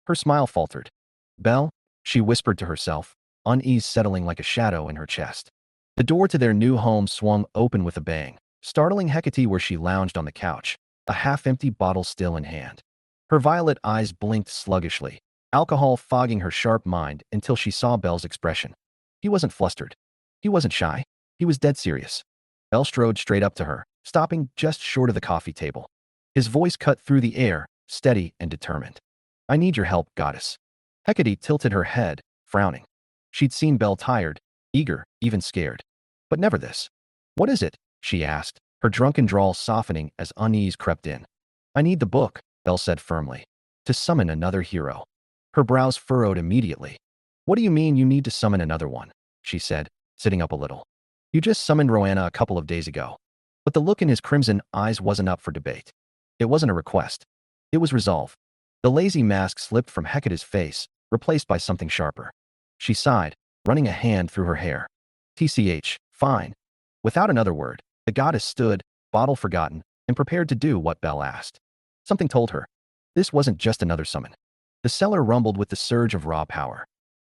Her smile faltered. Belle, she whispered to herself, unease settling like a shadow in her chest. The door to their new home swung open with a bang, startling Hecate where she lounged on the couch, a half-empty bottle still in hand. Her violet eyes blinked sluggishly, alcohol fogging her sharp mind until she saw Belle's expression. He wasn't flustered. He wasn't shy. He was dead serious. Belle strode straight up to her, stopping just short of the coffee table. His voice cut through the air, steady and determined. I need your help, goddess. Hecate tilted her head, frowning. She'd seen Belle tired, eager, even scared. But never this. What is it? She asked, her drunken drawl softening as unease crept in. I need the book, Belle said firmly. To summon another hero. Her brows furrowed immediately. What do you mean you need to summon another one? She said, sitting up a little. You just summoned Roanna a couple of days ago. But the look in his crimson eyes wasn't up for debate. It wasn't a request. It was resolve. The lazy mask slipped from Hecate's face, replaced by something sharper. She sighed, running a hand through her hair. TCH, fine. Without another word, the goddess stood, bottle forgotten, and prepared to do what Belle asked. Something told her. This wasn't just another summon. The cellar rumbled with the surge of raw power.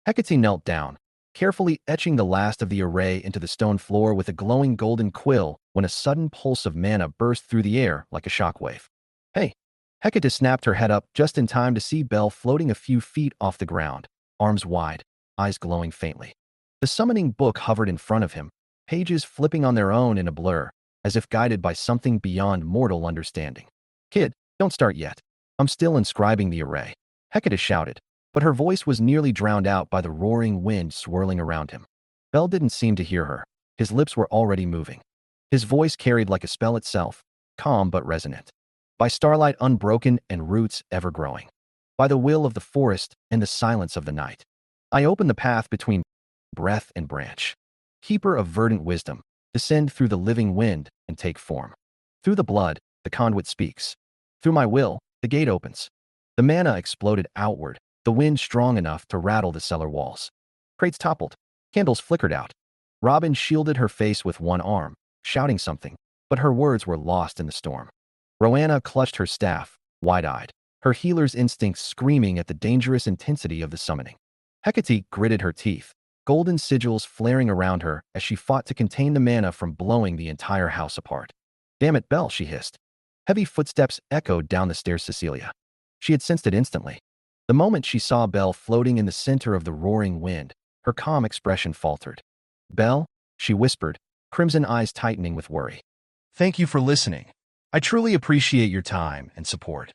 Hecate knelt down, carefully etching the last of the array into the stone floor with a glowing golden quill when a sudden pulse of mana burst through the air like a shockwave. Hey! Hecate snapped her head up just in time to see Belle floating a few feet off the ground, arms wide, eyes glowing faintly. The summoning book hovered in front of him, pages flipping on their own in a blur, as if guided by something beyond mortal understanding. Kid, don't start yet. I'm still inscribing the array. Hecate shouted, but her voice was nearly drowned out by the roaring wind swirling around him. Belle didn't seem to hear her. His lips were already moving. His voice carried like a spell itself, calm but resonant. By starlight unbroken and roots ever-growing. By the will of the forest and the silence of the night. I open the path between breath and branch. Keeper of verdant wisdom, descend through the living wind and take form. Through the blood, the conduit speaks. Through my will, the gate opens. The mana exploded outward, the wind strong enough to rattle the cellar walls. Crates toppled. Candles flickered out. Robin shielded her face with one arm, shouting something, but her words were lost in the storm. Roanna clutched her staff, wide-eyed, her healer's instincts screaming at the dangerous intensity of the summoning. Hecate gritted her teeth, golden sigils flaring around her as she fought to contain the mana from blowing the entire house apart. Damn it, Belle, she hissed. Heavy footsteps echoed down the stairs. Cecilia. She had sensed it instantly. The moment she saw Belle floating in the center of the roaring wind, her calm expression faltered. Belle, she whispered, crimson eyes tightening with worry. Thank you for listening. I truly appreciate your time and support.